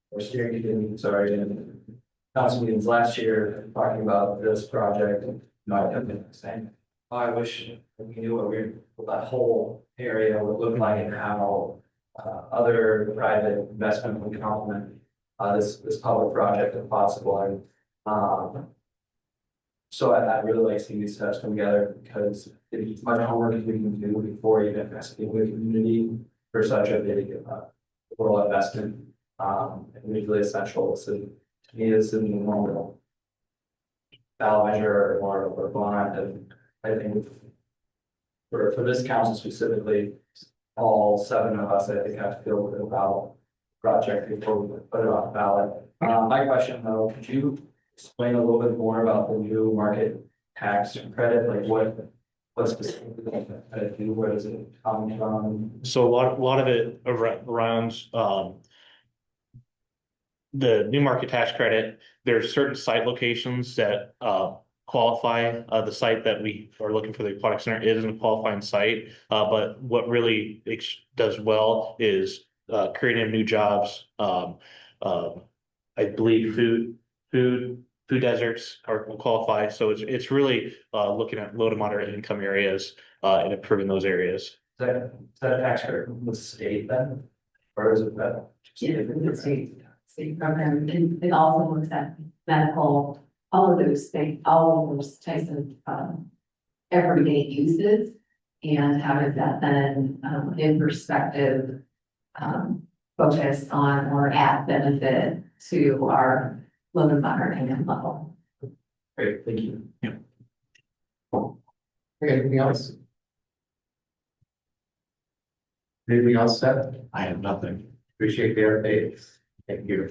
or steering committee, sorry, and council meetings last year talking about this project. And I kept saying, oh, I wish we knew what that whole area would look like and how other private investment would complement this public project if possible. And so I really like seeing these steps come together because it's much homework as we can do before even investing with the community for such a big rural investment. And it's really essential. So to me, this isn't a normal ballot measure or bond. And I think for this council specifically, all 7 of us, I think, have to feel good about the project before we put it on the ballot. My question though, could you explain a little bit more about the new market tax credit? Like what specifically do, where does it come from? So a lot of it around the new market tax credit. There's certain site locations that qualify. The site that we are looking for the aquatic center isn't a qualifying site. But what really does well is creating new jobs. I believe food deserts will qualify. So it's really looking at low to moderate income areas and improving those areas. Is that a tax credit from the state then? Or is it federal? Yeah, it's a state program, and it also looks at medical, all of those things, all of those types of everyday uses. And how does that then, in perspective, focus on or add benefit to our low and moderate income level? Great, thank you. Yeah. Anything else? Anything else, Seth? I have nothing. Appreciate the update. Thank you.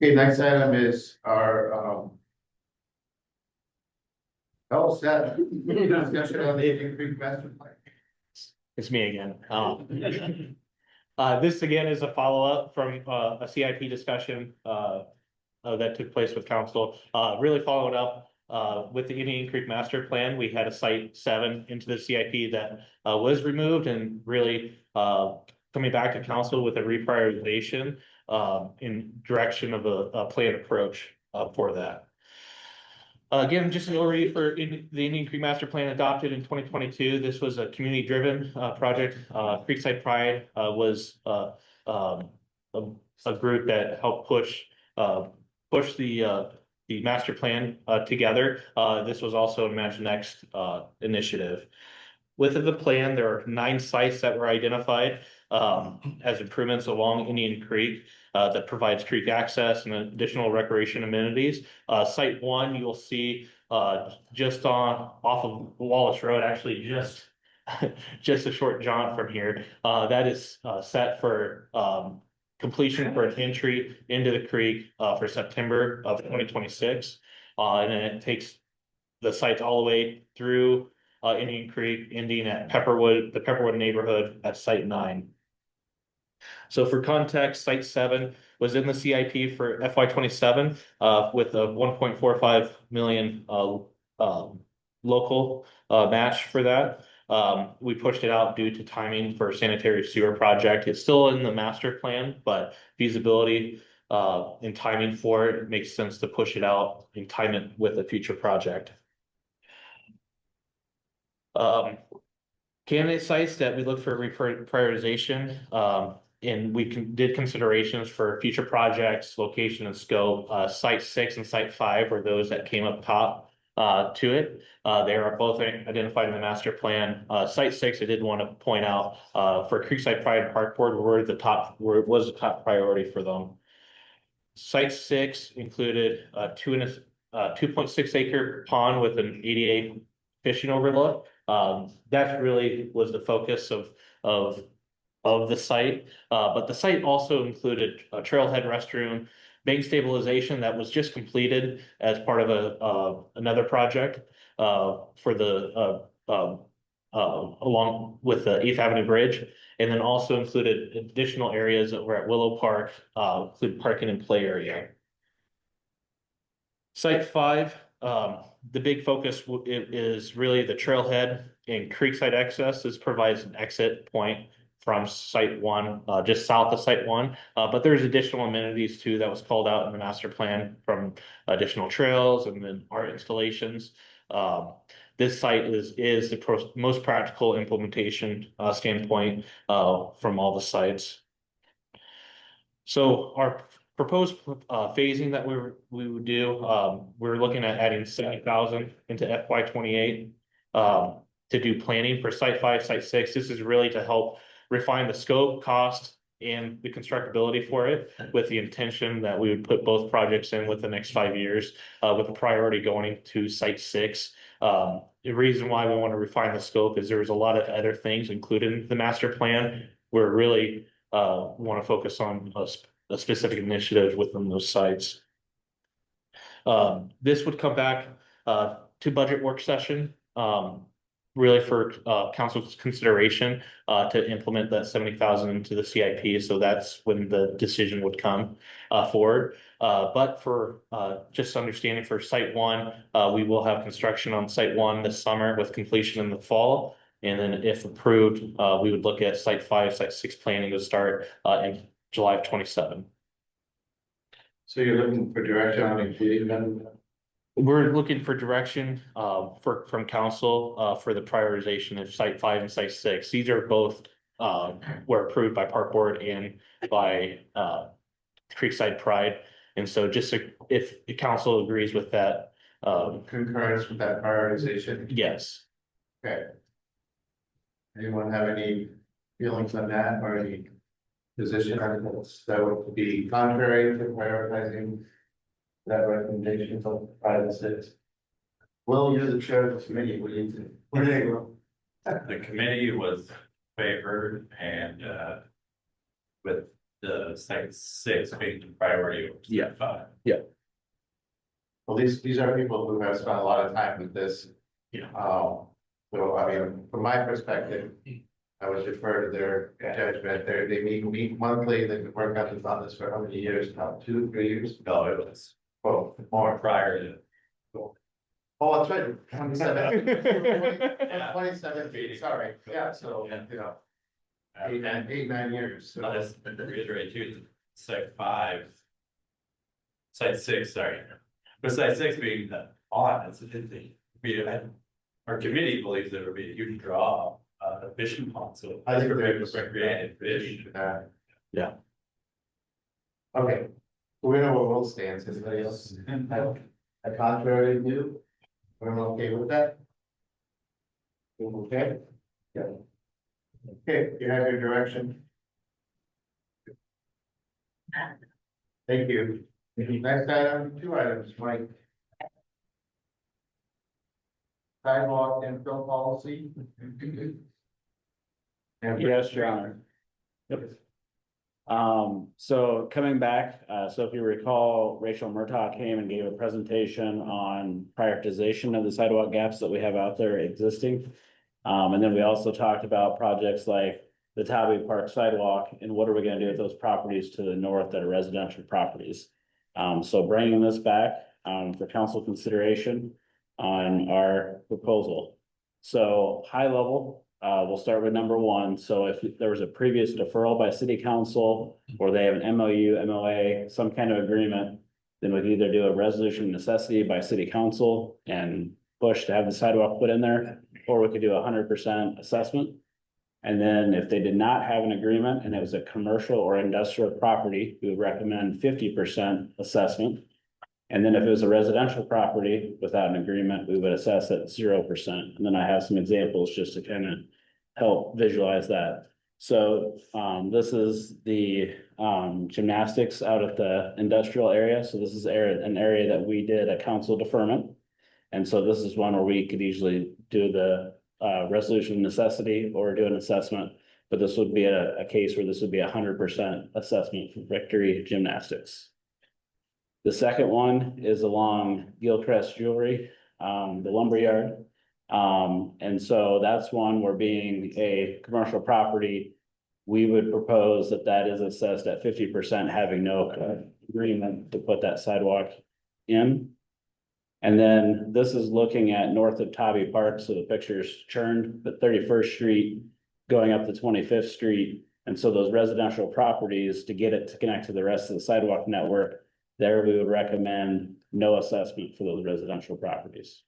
Okay, next item is our, discussion on the Indian Creek Master Plan. It's me again. This again is a follow-up from a CIP discussion that took place with council. Really followed up with the Indian Creek Master Plan. We had a site 7 into the CIP that was removed, and really coming back to council with a reprioritization in direction of a planned approach for that. Again, just an overview for the Indian Creek Master Plan adopted in 2022. This was a community-driven project. Creekside Pride was a group that helped push the master plan together. This was also a Match Next initiative. Within the plan, there are 9 sites that were identified as improvements along Indian Creek that provides creek access and additional recreation amenities. Site 1, you'll see just off of Wallace Road, actually just just a short jaunt from here. That is set for completion for an entry into the creek for September of 2026. And then it takes the sites all the way through Indian Creek, ending at Pepperwood, the Pepperwood neighborhood at Site 9. So for context, Site 7 was in the CIP for FY27 with a 1.45 million local match for that. We pushed it out due to timing for sanitary sewer project. It's still in the master plan, but feasibility and timing for it makes sense to push it out and time it with a future project. Candidate sites that we look for prioritization, and we did considerations for future projects, location and scope. Site 6 and Site 5 were those that came up top to it. They are both identified in the master plan. Site 6, I did want to point out for Creekside Pride and Park Board was the top priority for them. Site 6 included 2.6 acre pond with an ADA fishing overlook. That really was the focus of the site. But the site also included a trailhead restroom, bank stabilization that was just completed as part of another project for the along with the 8th Avenue Bridge, and then also included additional areas that were at Willow Park, include parking and play area. Site 5, the big focus is really the trailhead and creekside access. This provides an exit point from Site 1, just south of Site 1. But there's additional amenities too that was called out in the master plan, from additional trails and then art installations. This site is the most practical implementation standpoint from all the sites. So our proposed phasing that we would do, we're looking at adding 70,000 into FY28 to do planning for Site 5, Site 6. This is really to help refine the scope, cost, and the constructability for it, with the intention that we would put both projects in with the next 5 years, with the priority going to Site 6. The reason why we want to refine the scope is there's a lot of other things included in the master plan. We're really want to focus on a specific initiative within those sites. This would come back to budget work session, really for council's consideration to implement that 70,000 into the CIP. So that's when the decision would come forward. But for just understanding for Site 1, we will have construction on Site 1 this summer with completion in the fall. And then if approved, we would look at Site 5, Site 6 planning to start in July of 27. So you're looking for direction on including them? We're looking for direction from council for the prioritization of Site 5 and Site 6. These are both were approved by Park Board and by Creekside Pride. And so just if the council agrees with that. Concurrence with that prioritization? Yes. Okay. Anyone have any feelings on that, or any position articles that would be contrary to prioritizing that recommendation from 5 and 6? Well, you're the chair of the committee. What do you think? What do you think? The committee was favored, and with the site 6 being the priority over Yeah. site 5. Well, these are people who have spent a lot of time with this. Yeah. So I mean, from my perspective, I would defer to their judgment. They meet monthly, they've been working on this for how many years now, 2, 3 years? No, it was Well, more prior to. oh, that's right, 27. 27, sorry, yeah, so, you know, 8, 9 years. So. I'll just reiterate too, site 5. Site 6, sorry. But site 6 being the on, it's a good thing. Our committee believes there would be a huge draw, a fishing pond, so. I think recreated fish. Yeah. Okay, we know where Will stands, anybody else have a contrary view? We're okay with that? Okay? Yeah. Okay, you have your direction. Thank you. Next item, 2 items, Mike. Sidewalk and fill policy. Yes, Your Honor. Yep. So coming back, so if you recall, Rachel Murtaugh came and gave a presentation on prioritization of the sidewalk gaps that we have out there existing. And then we also talked about projects like the Tabby Park sidewalk and what are we gonna do with those properties to the north that are residential properties. So bringing this back, for council consideration on our proposal. So high level, we'll start with number 1. So if there was a previous deferral by city council, or they have an MOU, MOA, some kind of agreement, then we could either do a resolution of necessity by city council and push to have the sidewalk put in there, or we could do 100% assessment. And then if they did not have an agreement and it was a commercial or industrial property, we would recommend 50% assessment. And then if it was a residential property without an agreement, we would assess at 0%. And then I have some examples just to kind of help visualize that. So this is the gymnastics out at the industrial area. So this is an area that we did a council deferment. And so this is one where we could easily do the resolution of necessity or do an assessment. But this would be a case where this would be 100% assessment for Victory Gymnastics. The second one is along Gilchrist Jewelry, the lumberyard. And so that's one where, being a commercial property, we would propose that that is assessed at 50%, having no agreement to put that sidewalk in. And then this is looking at north of Tabby Park, so the picture's churned, but 31st Street going up to 25th Street. And so those residential properties, to get it to connect to the rest of the sidewalk network, there we would recommend no assessment for those residential properties.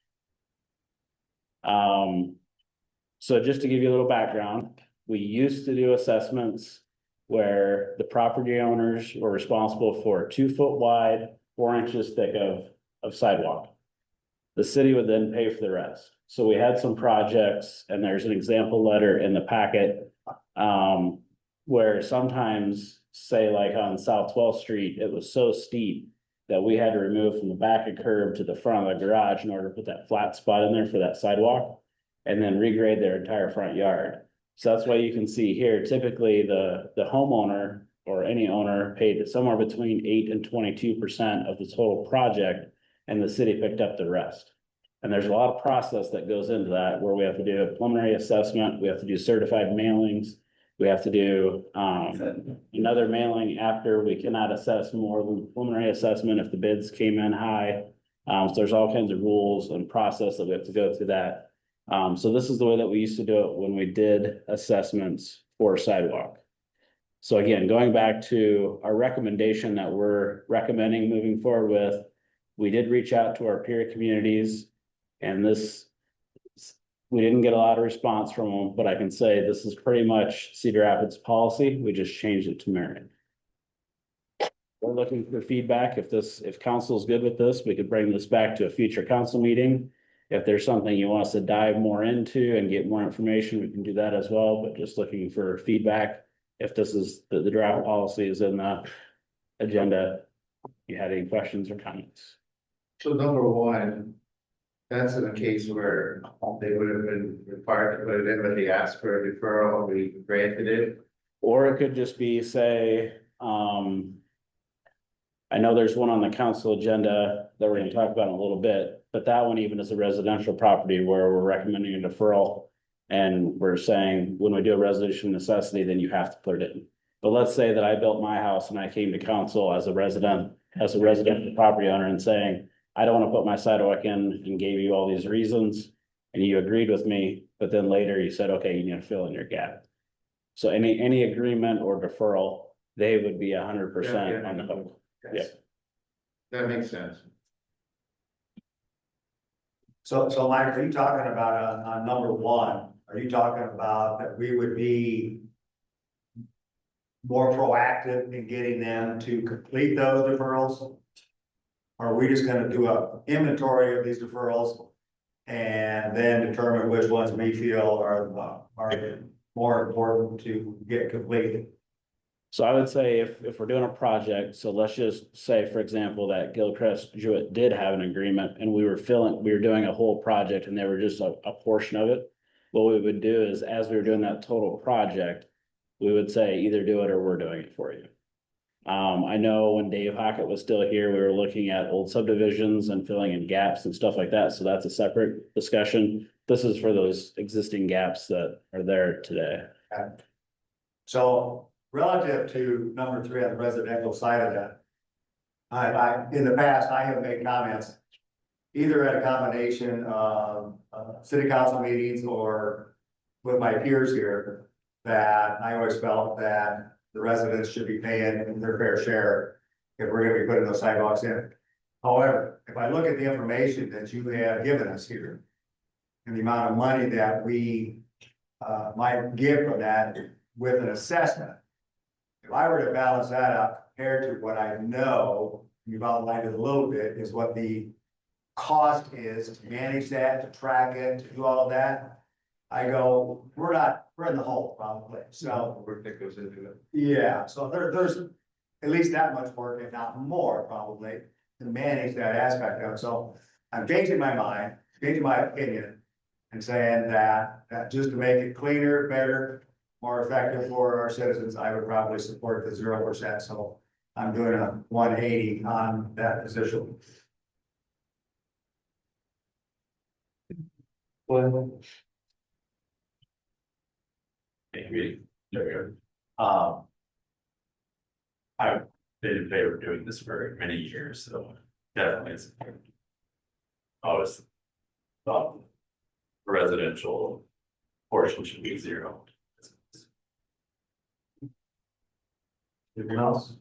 So just to give you a little background, we used to do assessments where the property owners were responsible for 2 foot wide, 4 inches thick of sidewalk. The city would then pay for the rest. So we had some projects, and there's an example letter in the packet, where sometimes, say like on South 12th Street, it was so steep that we had to remove from the back of curb to the front of the garage in order to put that flat spot in there for that sidewalk, and then regrade their entire front yard. So that's why you can see here, typically the homeowner or any owner paid somewhere between 8 and 22% of the total project, and the city picked up the rest. And there's a lot of process that goes into that, where we have to do a preliminary assessment, we have to do certified mailings, we have to do another mailing after. We cannot assess more than preliminary assessment if the bids came in high. So there's all kinds of rules and process that we have to go through that. So this is the way that we used to do it when we did assessments for sidewalk. So again, going back to our recommendation that we're recommending moving forward with, we did reach out to our peer communities, and this, we didn't get a lot of response from them, but I can say this is pretty much Cedar Rapids policy. We just changed it to Marion. We're looking for feedback. If council is good with this, we could bring this back to a future council meeting. If there's something you want us to dive more into and get more information, we can do that as well, but just looking for feedback. If this is the draft policy is in the agenda, you had any questions or comments? So number 1, that's in a case where they would have been required to put it in, but they asked for a deferral, we granted it. Or it could just be, say, I know there's one on the council agenda that we're gonna talk about in a little bit, but that one even is a residential property where we're recommending a deferral. And we're saying, when we do a resolution of necessity, then you have to put it in. But let's say that I built my house and I came to council as a resident, property owner and saying, I don't want to put my sidewalk in and gave you all these reasons. And you agreed with me, but then later you said, okay, you need to fill in your gap. So any agreement or deferral, they would be 100% on the hook. Yeah. That makes sense. So Mike, are you talking about on number one, are you talking about that we would be more proactive in getting them to complete those deferrals? Or are we just gonna do a inventory of these deferrals and then determine which ones we feel are more important to get completed? So I would say if we're doing a project, so let's just say, for example, that Gilchrist Jewett did have an agreement and we were doing a whole project and they were just a portion of it. What we would do is, as we were doing that total project, we would say either do it or we're doing it for you. I know when Dave Hockett was still here, we were looking at old subdivisions and filling in gaps and stuff like that. So that's a separate discussion. This is for those existing gaps that are there today. So relative to number three on the residential side of that, in the past, I have made comments either at a combination of city council meetings or with my peers here, that I always felt that the residents should be paying their fair share if we're gonna be putting those sidewalks in. However, if I look at the information that you have given us here and the amount of money that we might give from that with an assessment, if I were to balance that out compared to what I know, you've outlined it a little bit, is what the cost is to manage that, to track it, to do all of that. I go, we're in the hole probably, so. Work that goes into it. Yeah, so there's at least that much work, if not more probably, to manage that aspect of it. So I'm changing my mind, changing my opinion and saying that just to make it cleaner, better, more effective for our citizens, I would probably support the 0%. So I'm doing a 180 on that position. Well, Maybe, there we go. I've been in favor of doing this for many years, so definitely it's always thought the residential portion should be 0. anything else?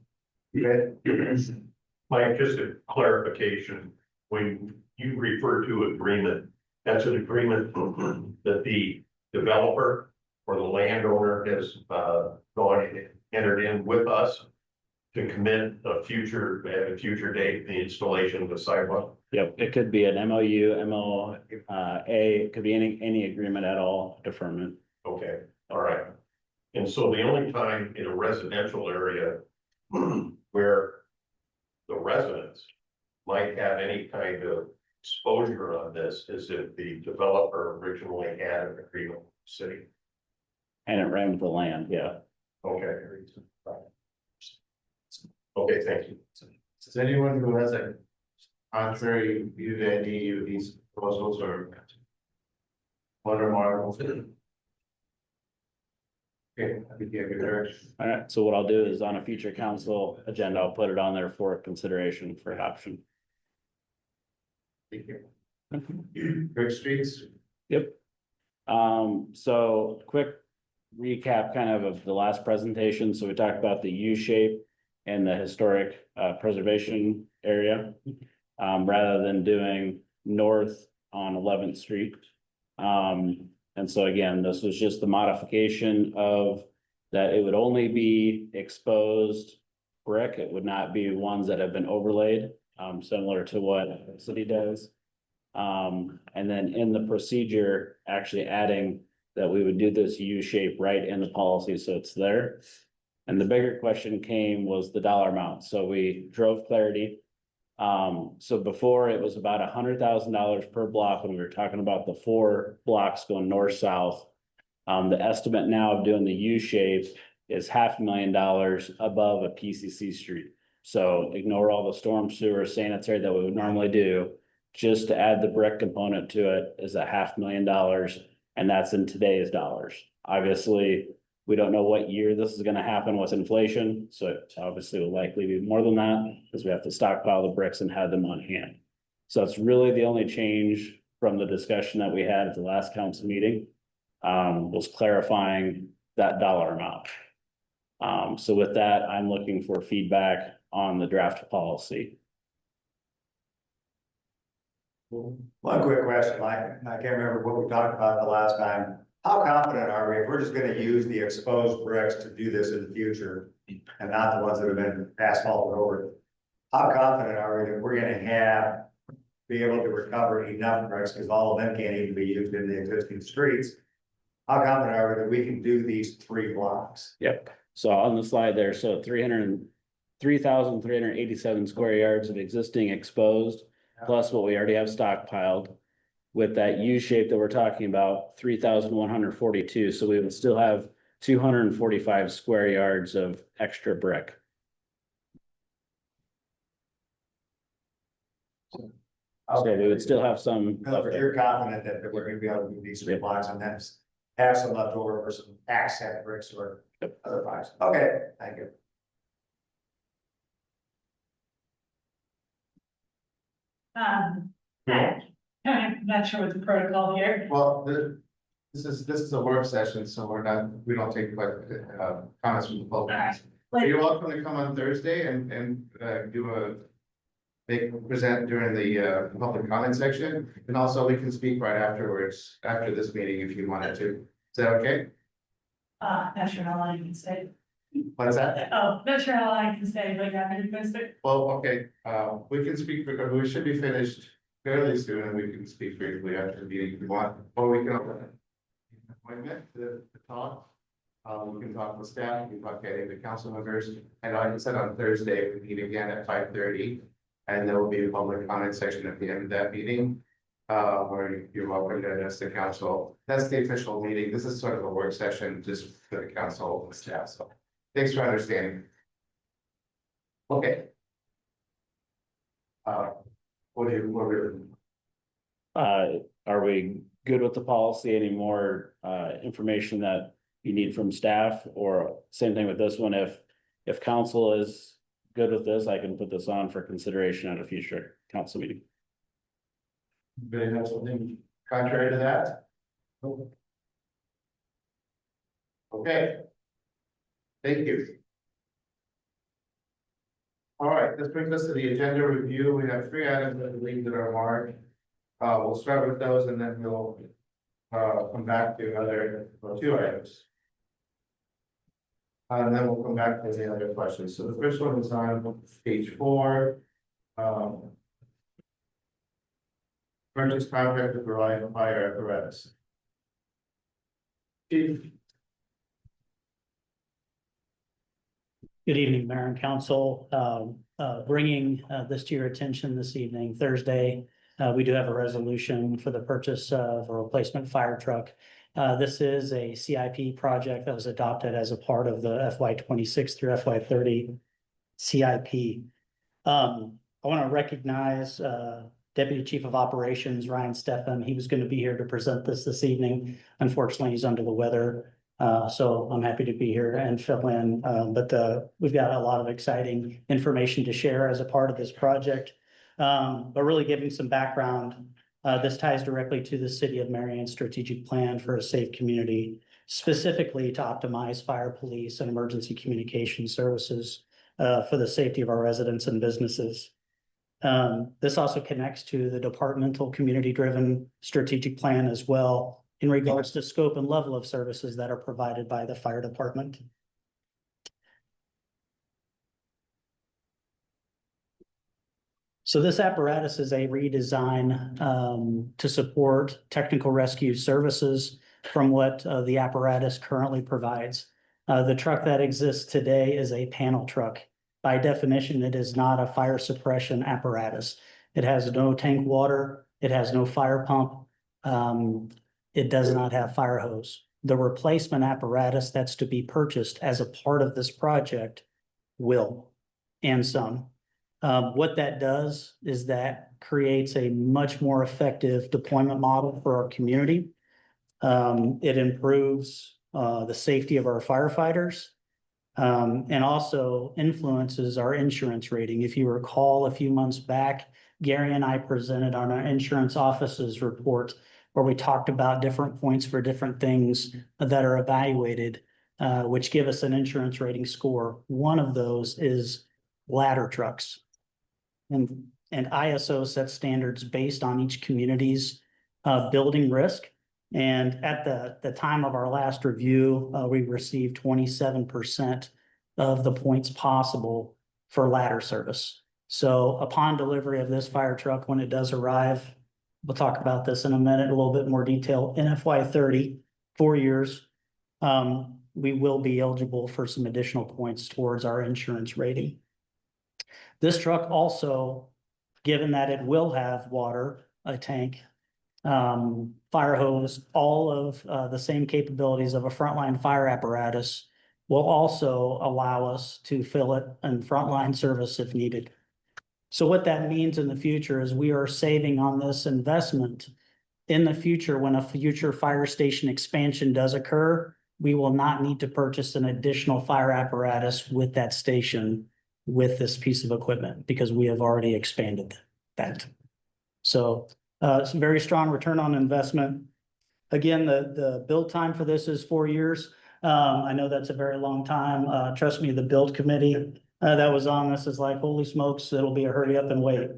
Mike, just a clarification, when you refer to agreement, that's an agreement that the developer or the landowner has entered in with us to commit at a future date, the installation of the sidewalk. Yep, it could be an MOU, MOA, it could be any agreement at all, deferment. Okay, all right. And so the only time in a residential area where the residents might have any kind of exposure on this is if the developer originally had an agreement with the city. And it ran with the land, yeah. Okay. Okay, thank you. Is anyone who has a contrary view to any of these proposals or one or more? Okay, I think you have your direction. All right, so what I'll do is on a future council agenda, I'll put it on there for consideration for adoption. Thank you. Brick streets. Yep. So quick recap kind of the last presentation. So we talked about the U shape and the historic preservation area. Rather than doing north on 11th Street. And so again, this was just the modification of that it would only be exposed brick. It would not be ones that have been overlaid, similar to what the city does. And then in the procedure, actually adding that we would do this U shape right in the policy, so it's there. And the bigger question was the dollar amount. So we drove clarity. So before it was about $100,000 per block when we were talking about the 4 blocks going north-south. The estimate now of doing the U shape is $500,000 above a PCC street. So ignore all the storm sewer sanitary that we would normally do. Just to add the brick component to it is $500,000, and that's in today's dollars. Obviously, we don't know what year this is gonna happen with inflation, so it obviously will likely be more than that, because we have to stockpile the bricks and have them on hand. So it's really the only change from the discussion that we had at the last council meeting, was clarifying that dollar amount. So with that, I'm looking for feedback on the draft policy. One quick question, Mike, I can't remember what we talked about the last time. How confident are we, if we're just gonna use the exposed bricks to do this in the future and not the ones that have been asphalted over? How confident are we that we're gonna be able to recover enough bricks, because all of them can't even be used in the existing streets? How confident are we that we can do these 3 blocks? Yep. So on the slide there, so 3,387 square yards of existing exposed, plus what we already have stockpiled. With that U shape that we're talking about, 3,142, so we would still have 245 square yards of extra brick. So we would still have some. But you're confident that we're gonna be able to do these 3 blocks and then have some left over for some accent bricks or other blocks? Okay, thank you. I'm not sure what the protocol here. Well, this is a work session, so we don't take comments from the public. You're welcome to come on Thursday and present during the public comment section, and also we can speak right afterwards, after this meeting if you wanted to. Is that okay? Not sure how long I can stay. What's that? Oh, not sure how long I can stay, but yeah, I'm gonna stay. Well, okay, we can speak, because we should be finished fairly soon, and we can speak briefly after the meeting if you want, or we can open an appointment to talk. We can talk with staff, we can talk to any of the council members, and like I said, on Thursday, we meet again at 5:30. And there will be a public comment section at the end of that meeting, where you're welcome to address the council. That's the official meeting. This is sort of a work session just for the council and staff, so thanks for understanding. Okay. What Are we good with the policy? Any more information that you need from staff, or same thing with this one? If council is good with this, I can put this on for consideration at a future council meeting. Anybody have something contrary to that? Okay. Thank you. All right, this brings us to the agenda review. We have 3 items I believe that are marked. We'll start with those and then we'll come back to other 2 items. And then we'll come back to the other questions. So the first one is on page 4. Purchase contract to provide fire apparatus. Chief. Good evening, Mayor and Council. Bringing this to your attention this evening, Thursday, we do have a resolution for the purchase of a replacement fire truck. This is a CIP project that was adopted as a part of the FY26 through FY30 CIP. I want to recognize Deputy Chief of Operations, Ryan Steffen. He was going to be here to present this evening. Unfortunately, he's under the weather. So I'm happy to be here and fill in, but we've got a lot of exciting information to share as a part of this project. But really giving some background, this ties directly to the City of Marion strategic plan for a safe community, specifically to optimize fire, police, and emergency communication services for the safety of our residents and businesses. This also connects to the departmental community-driven strategic plan as well, in regards to scope and level of services that are provided by the fire department. So this apparatus is a redesign to support technical rescue services from what the apparatus currently provides. The truck that exists today is a panel truck. By definition, it is not a fire suppression apparatus. It has no tank water. It has no fire pump. It does not have fire hose. The replacement apparatus that's to be purchased as a part of this project will, and some. What that does is that creates a much more effective deployment model for our community. It improves the safety of our firefighters. And also influences our insurance rating. If you recall, a few months back, Gary and I presented on our insurance office's report where we talked about different points for different things that are evaluated, which give us an insurance rating score. One of those is ladder trucks. And ISO sets standards based on each community's building risk. And at the time of our last review, we received 27% of the points possible for ladder service. So upon delivery of this fire truck, when it does arrive, we'll talk about this in a minute, a little bit more detail. In FY30, 4 years, we will be eligible for some additional points towards our insurance rating. This truck also, given that it will have water, a tank, fire hose, all of the same capabilities of a frontline fire apparatus, will also allow us to fill it in frontline service if needed. So what that means in the future is we are saving on this investment. In the future, when a future fire station expansion does occur, we will not need to purchase an additional fire apparatus with that station with this piece of equipment because we have already expanded that. So it's a very strong return on investment. Again, the build time for this is 4 years. I know that's a very long time. Trust me, the build committee that was on this is like, holy smokes, it'll be a hurry up and wait.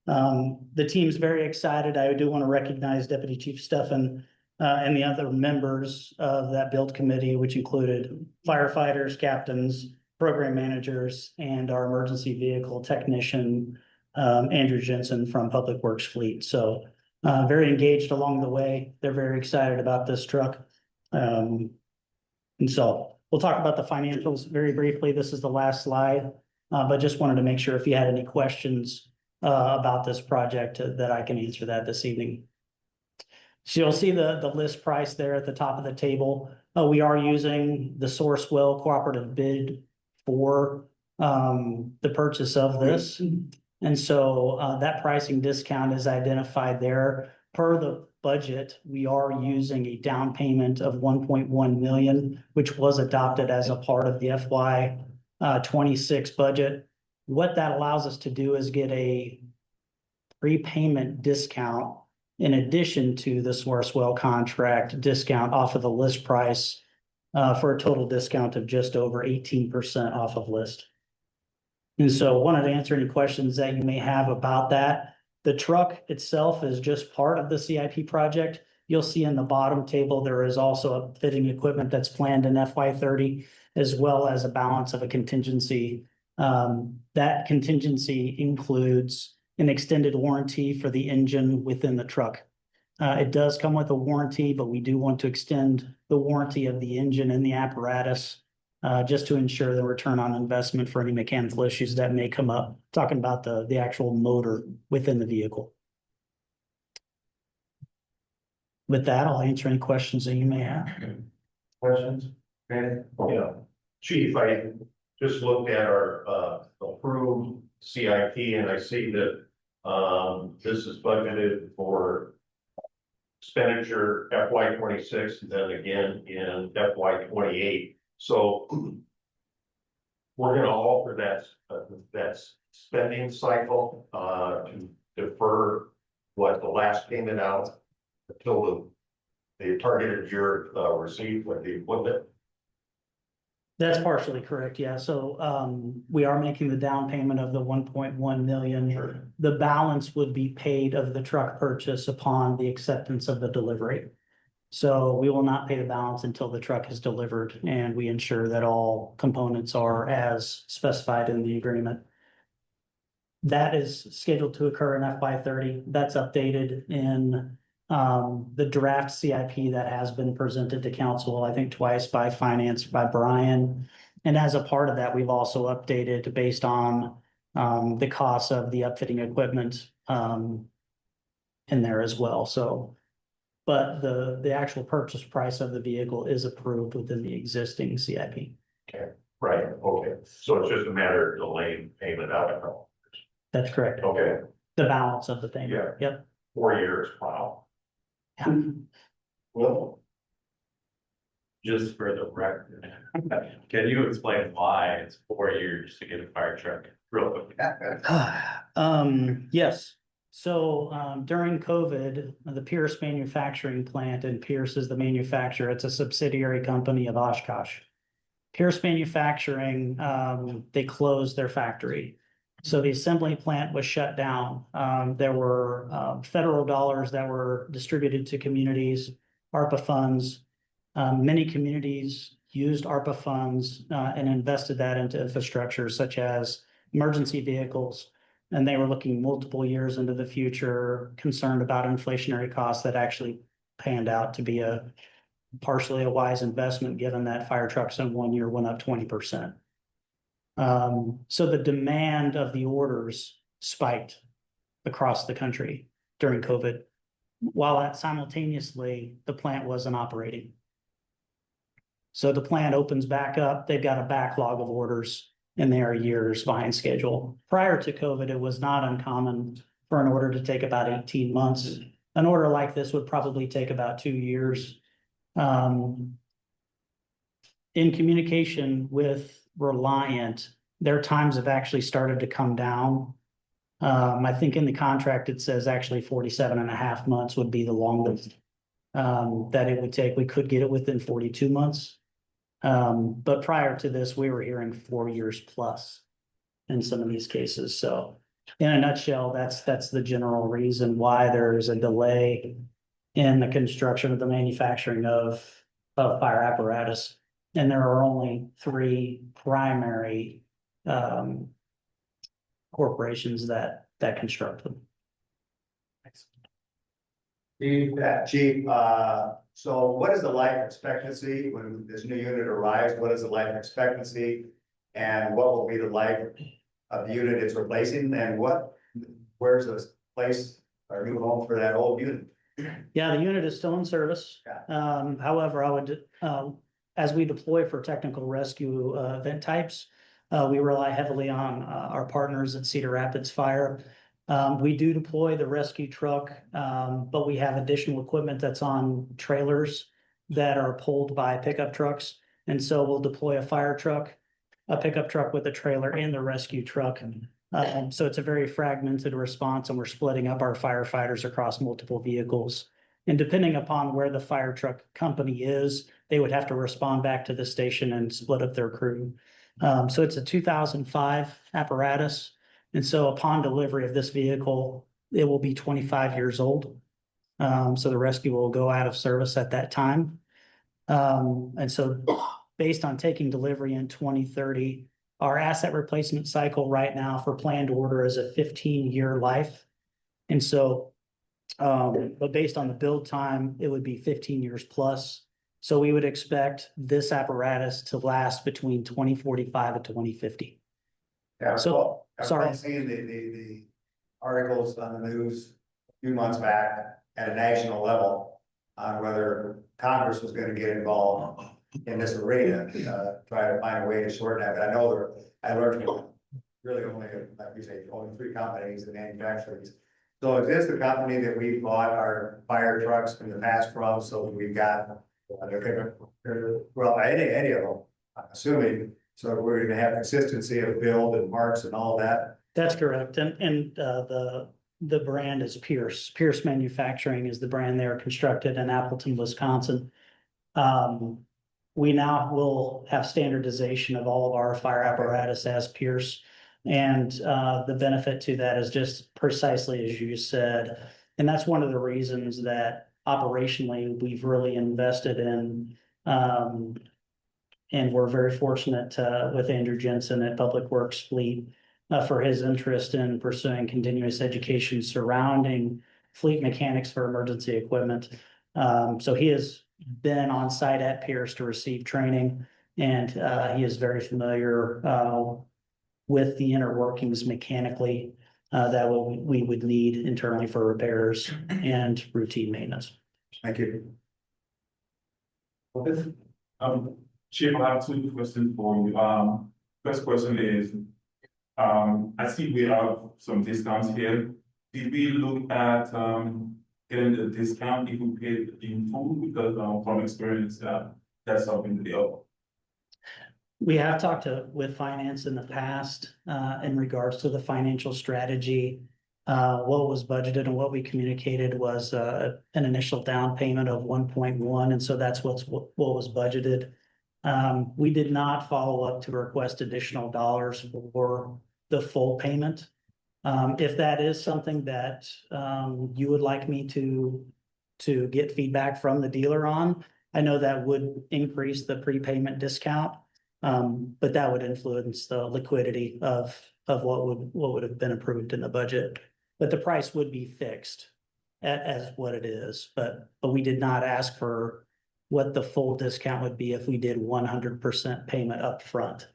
The team's very excited. I do want to recognize Deputy Chief Stefan and the other members of that build committee, which included firefighters, captains, program managers, and our emergency vehicle technician, Andrew Jensen from Public Works Fleet. So very engaged along the way. They're very excited about this truck. And so we'll talk about the financials very briefly. This is the last slide, but just wanted to make sure if you had any questions about this project that I can answer that this evening. So you'll see the list price there at the top of the table. We are using the Sourcewell cooperative bid for the purchase of this. And so that pricing discount is identified there. Per the budget, we are using a down payment of 1.1 million, which was adopted as a part of the FY26 budget. What that allows us to do is get a prepayment discount in addition to the Sourcewell contract discount off of the list price for a total discount of just over 18% off of list. And so wanted to answer any questions that you may have about that. The truck itself is just part of the CIP project. You'll see in the bottom table, there is also upfitting equipment that's planned in FY30, as well as a balance of a contingency. That contingency includes an extended warranty for the engine within the truck. It does come with a warranty, but we do want to extend the warranty of the engine and the apparatus just to ensure the return on investment for any mechanical issues that may come up, talking about the actual motor within the vehicle. With that, I'll answer any questions that you may have. Questions? Yeah, Chief, I just looked at our approved CIP and I see that this is budgeted for expenditure FY26 and then again in FY28. So we're going to alter that spending cycle to defer what the last payment out until the targeted year received with the equipment. That's partially correct, yeah. So we are making the down payment of the 1.1 million. Sure. The balance would be paid of the truck purchase upon the acceptance of the delivery. So we will not pay the balance until the truck is delivered and we ensure that all components are as specified in the agreement. That is scheduled to occur in FY30. That's updated in the draft CIP that has been presented to council, I think twice by finance, by Brian. And as a part of that, we've also updated based on the cost of the upfitting equipment in there as well. So But the actual purchase price of the vehicle is approved within the existing CIP. Right, okay, so it's just a matter of delaying payment out. That's correct. Okay, The balance of the payment. Yeah. Yep. 4 years, wow. Well, Just for the record, can you explain why it's 4 years to get a fire truck real quick? Yes. So, during COVID, the Pierce manufacturing plant, and Pierce is the manufacturer, it's a subsidiary company of Oshkosh. Pierce Manufacturing, they closed their factory. So the assembly plant was shut down. There were, federal dollars that were distributed to communities, ARPA funds. Many communities used ARPA funds, and invested that into infrastructure such as emergency vehicles. And they were looking multiple years into the future, concerned about inflationary costs that actually panned out to be partially a wise investment, given that fire trucks in 1 year went up 20%. So the demand of the orders spiked across the country during COVID, while simultaneously the plant wasn't operating. So the plant opens back up, they've got a backlog of orders, and they are years behind schedule. Prior to COVID, it was not uncommon for an order to take about 18 months. An order like this would probably take about 2 years. In communication with Reliant, their times have actually started to come down. I think in the contract, it says actually 47.5 months would be the longest that it would take. We could get it within 42 months. But prior to this, we were hearing 4 years plus in some of these cases. So in a nutshell, that's the general reason why there's a delay in the construction of the manufacturing of fire apparatus. And there are only 3 primary corporations that construct them. Chief, so what is the life expectancy when this new unit arrives? What is the life expectancy? And what will be the life of the unit it's replacing? And where's the place or new home for that old unit? Yeah, the unit is still in service. However, I would, as we deploy for technical rescue event types, we rely heavily on our partners at Cedar Rapids Fire. We do deploy the rescue truck, but we have additional equipment that's on trailers that are pulled by pickup trucks. And so we'll deploy a fire truck, a pickup truck with a trailer, and the rescue truck. So it's a very fragmented response, and we're splitting up our firefighters across multiple vehicles. And depending upon where the fire truck company is, they would have to respond back to the station and split up their crew. So it's a 2005 apparatus. And so upon delivery of this vehicle, it will be 25 years old. So the rescue will go out of service at that time. And so based on taking delivery in 2030, our asset replacement cycle right now for planned order is a 15-year life. And so, but based on the build time, it would be 15 years plus. So we would expect this apparatus to last between 2045 and 2050. Yeah, So, sorry. I've seen the articles on the news a few months back at a national level on whether Congress was going to get involved in this arena, try to find a way to shorten that. But I know I learned from really only, like you say, only 3 companies that manufacture these. So is this the company that we bought our fire trucks in the past from? So we've got, well, any of them, I'm assuming. So we're gonna have consistency of build and parts and all that. That's correct. And the brand is Pierce. Pierce Manufacturing is the brand. They are constructed in Appleton, Wisconsin. We now will have standardization of all of our fire apparatus as Pierce. And the benefit to that is just precisely as you said. And that's one of the reasons that operationally we've really invested in. And we're very fortunate with Andrew Jensen at Public Works Fleet for his interest in pursuing continuous education surrounding fleet mechanics for emergency equipment. So he has been on site at Pierce to receive training, and he is very familiar with the inner workings mechanically that we would need internally for repairs and routine maintenance. Thank you. Chief, I have two questions for you. First question is, I see we have some discounts here. Did we look at, getting the discount if we paid in full? Because, from experience, that's something to deal. We have talked with finance in the past, in regards to the financial strategy. What was budgeted and what we communicated was, an initial down payment of 1.1, and so that's what was budgeted. We did not follow up to request additional dollars for the full payment. If that is something that, you would like me to get feedback from the dealer on, I know that would increase the prepayment discount. But that would influence the liquidity of what would have been approved in the budget. But the price would be fixed as what it is, but we did not ask for what the full discount would be if we did 100% payment upfront.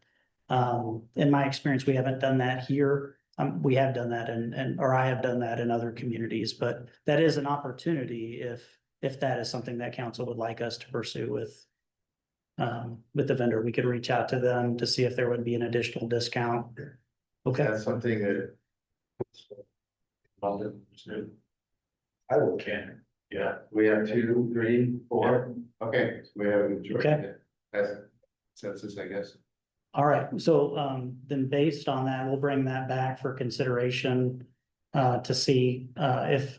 In my experience, we haven't done that here. We have done that or I have done that in other communities, but that is an opportunity if that is something that council would like us to pursue with the vendor. We could reach out to them to see if there would be an additional discount. Okay. That's something that. I will can. Yeah, we have 2, 3, 4. Okay, so we have a majority. Okay. That's census, I guess. All right, so then based on that, we'll bring that back for consideration to see if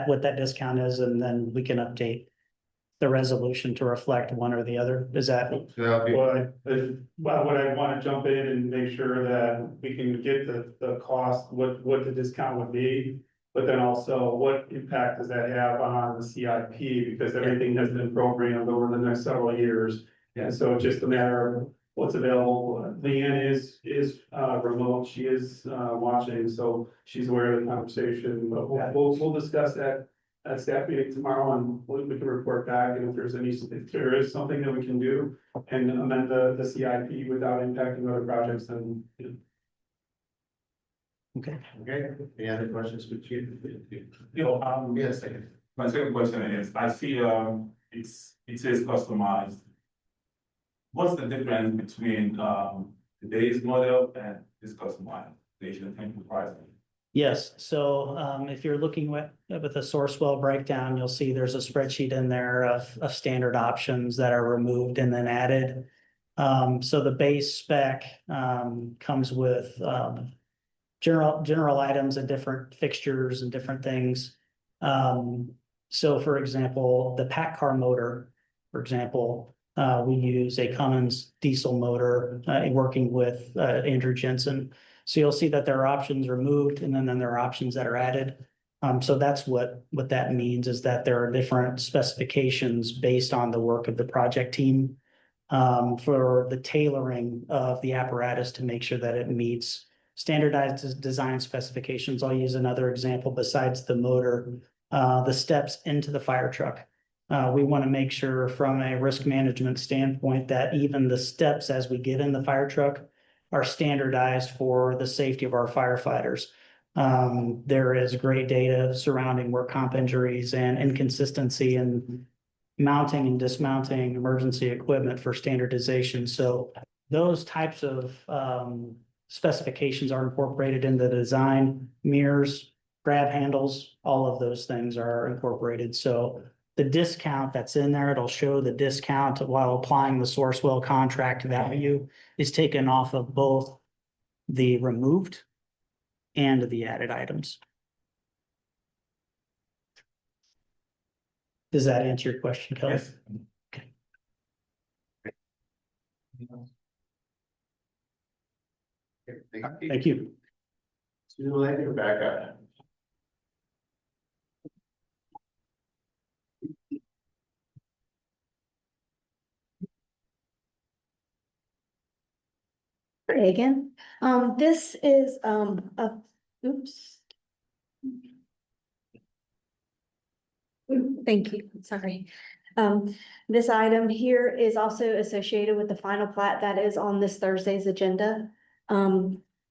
what that discount is, and then we can update the resolution to reflect one or the other. Is that? What I want to jump in and make sure that we can get the cost, what the discount would be. But then also, what impact does that have on the CIP? Because everything has been programmed over the next several years. And so it's just a matter of what's available. Leanne is remote. She is watching, so she's aware of the conversation. But we'll discuss that at staff meeting tomorrow, and we can report back. And if there is something that we can do and amend the CIP without impacting other projects, then. Okay. Okay, any other questions for Chief? Yes. My second question is, I see, it says customized. What's the difference between, today's model and this customization and pricing? Yes, so if you're looking with a Sourcewell breakdown, you'll see there's a spreadsheet in there of standard options that are removed and then added. So the base spec comes with general items and different fixtures and different things. So for example, the pack car motor, for example, we use a Cummins diesel motor working with Andrew Jensen. So you'll see that there are options removed and then there are options that are added. So that's what that means, is that there are different specifications based on the work of the project team for the tailoring of the apparatus to make sure that it meets standardized design specifications. I'll use another example besides the motor, the steps into the fire truck. We want to make sure from a risk management standpoint that even the steps as we get in the fire truck are standardized for the safety of our firefighters. There is great data surrounding work comp injuries and inconsistency in mounting and dismounting emergency equipment for standardization. So those types of specifications are incorporated in the design. Mirrors, grab handles, all of those things are incorporated. So the discount that's in there, it'll show the discount while applying the Sourcewell contract value is taken off of both the removed and the added items. Does that answer your question, Kelly? Yes. Okay. Thank you. See you later, back up. Again, this is, oops. Thank you, sorry. This item here is also associated with the final plat that is on this Thursday's agenda.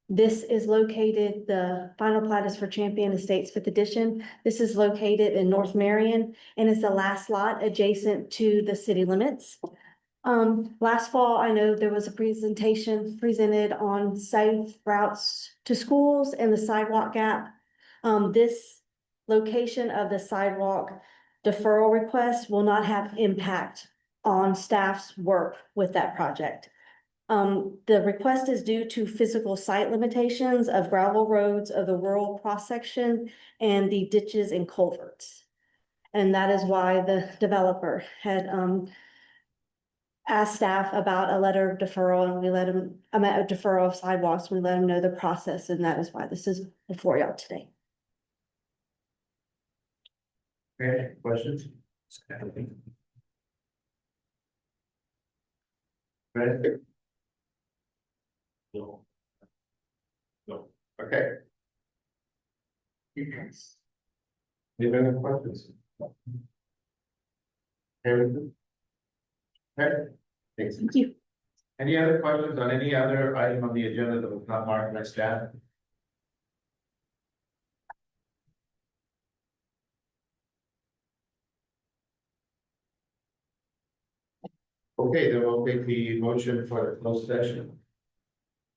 This is located, the final plat is for Champion Estates Fifth Edition. This is located in North Marion and is the last lot adjacent to the city limits. Last fall, I know there was a presentation presented on safe routes to schools and the sidewalk gap. This location of the sidewalk deferral request will not have impact on staff's work with that project. The request is due to physical site limitations of gravel roads of the rural cross-section and the ditches and culverts. And that is why the developer had, asked staff about a letter of deferral, and we let them, a deferral of sidewalks, we let them know the process, and that is why this is before y'all today. Okay, questions? Ready? No. No. Okay. Any other questions? Everything? Okay. Thanks. Thank you. Any other questions on any other item on the agenda that was not marked by staff? Okay, then we'll take the motion for the closed session.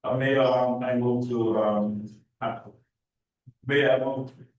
Mayor, I move to, Mayor, I move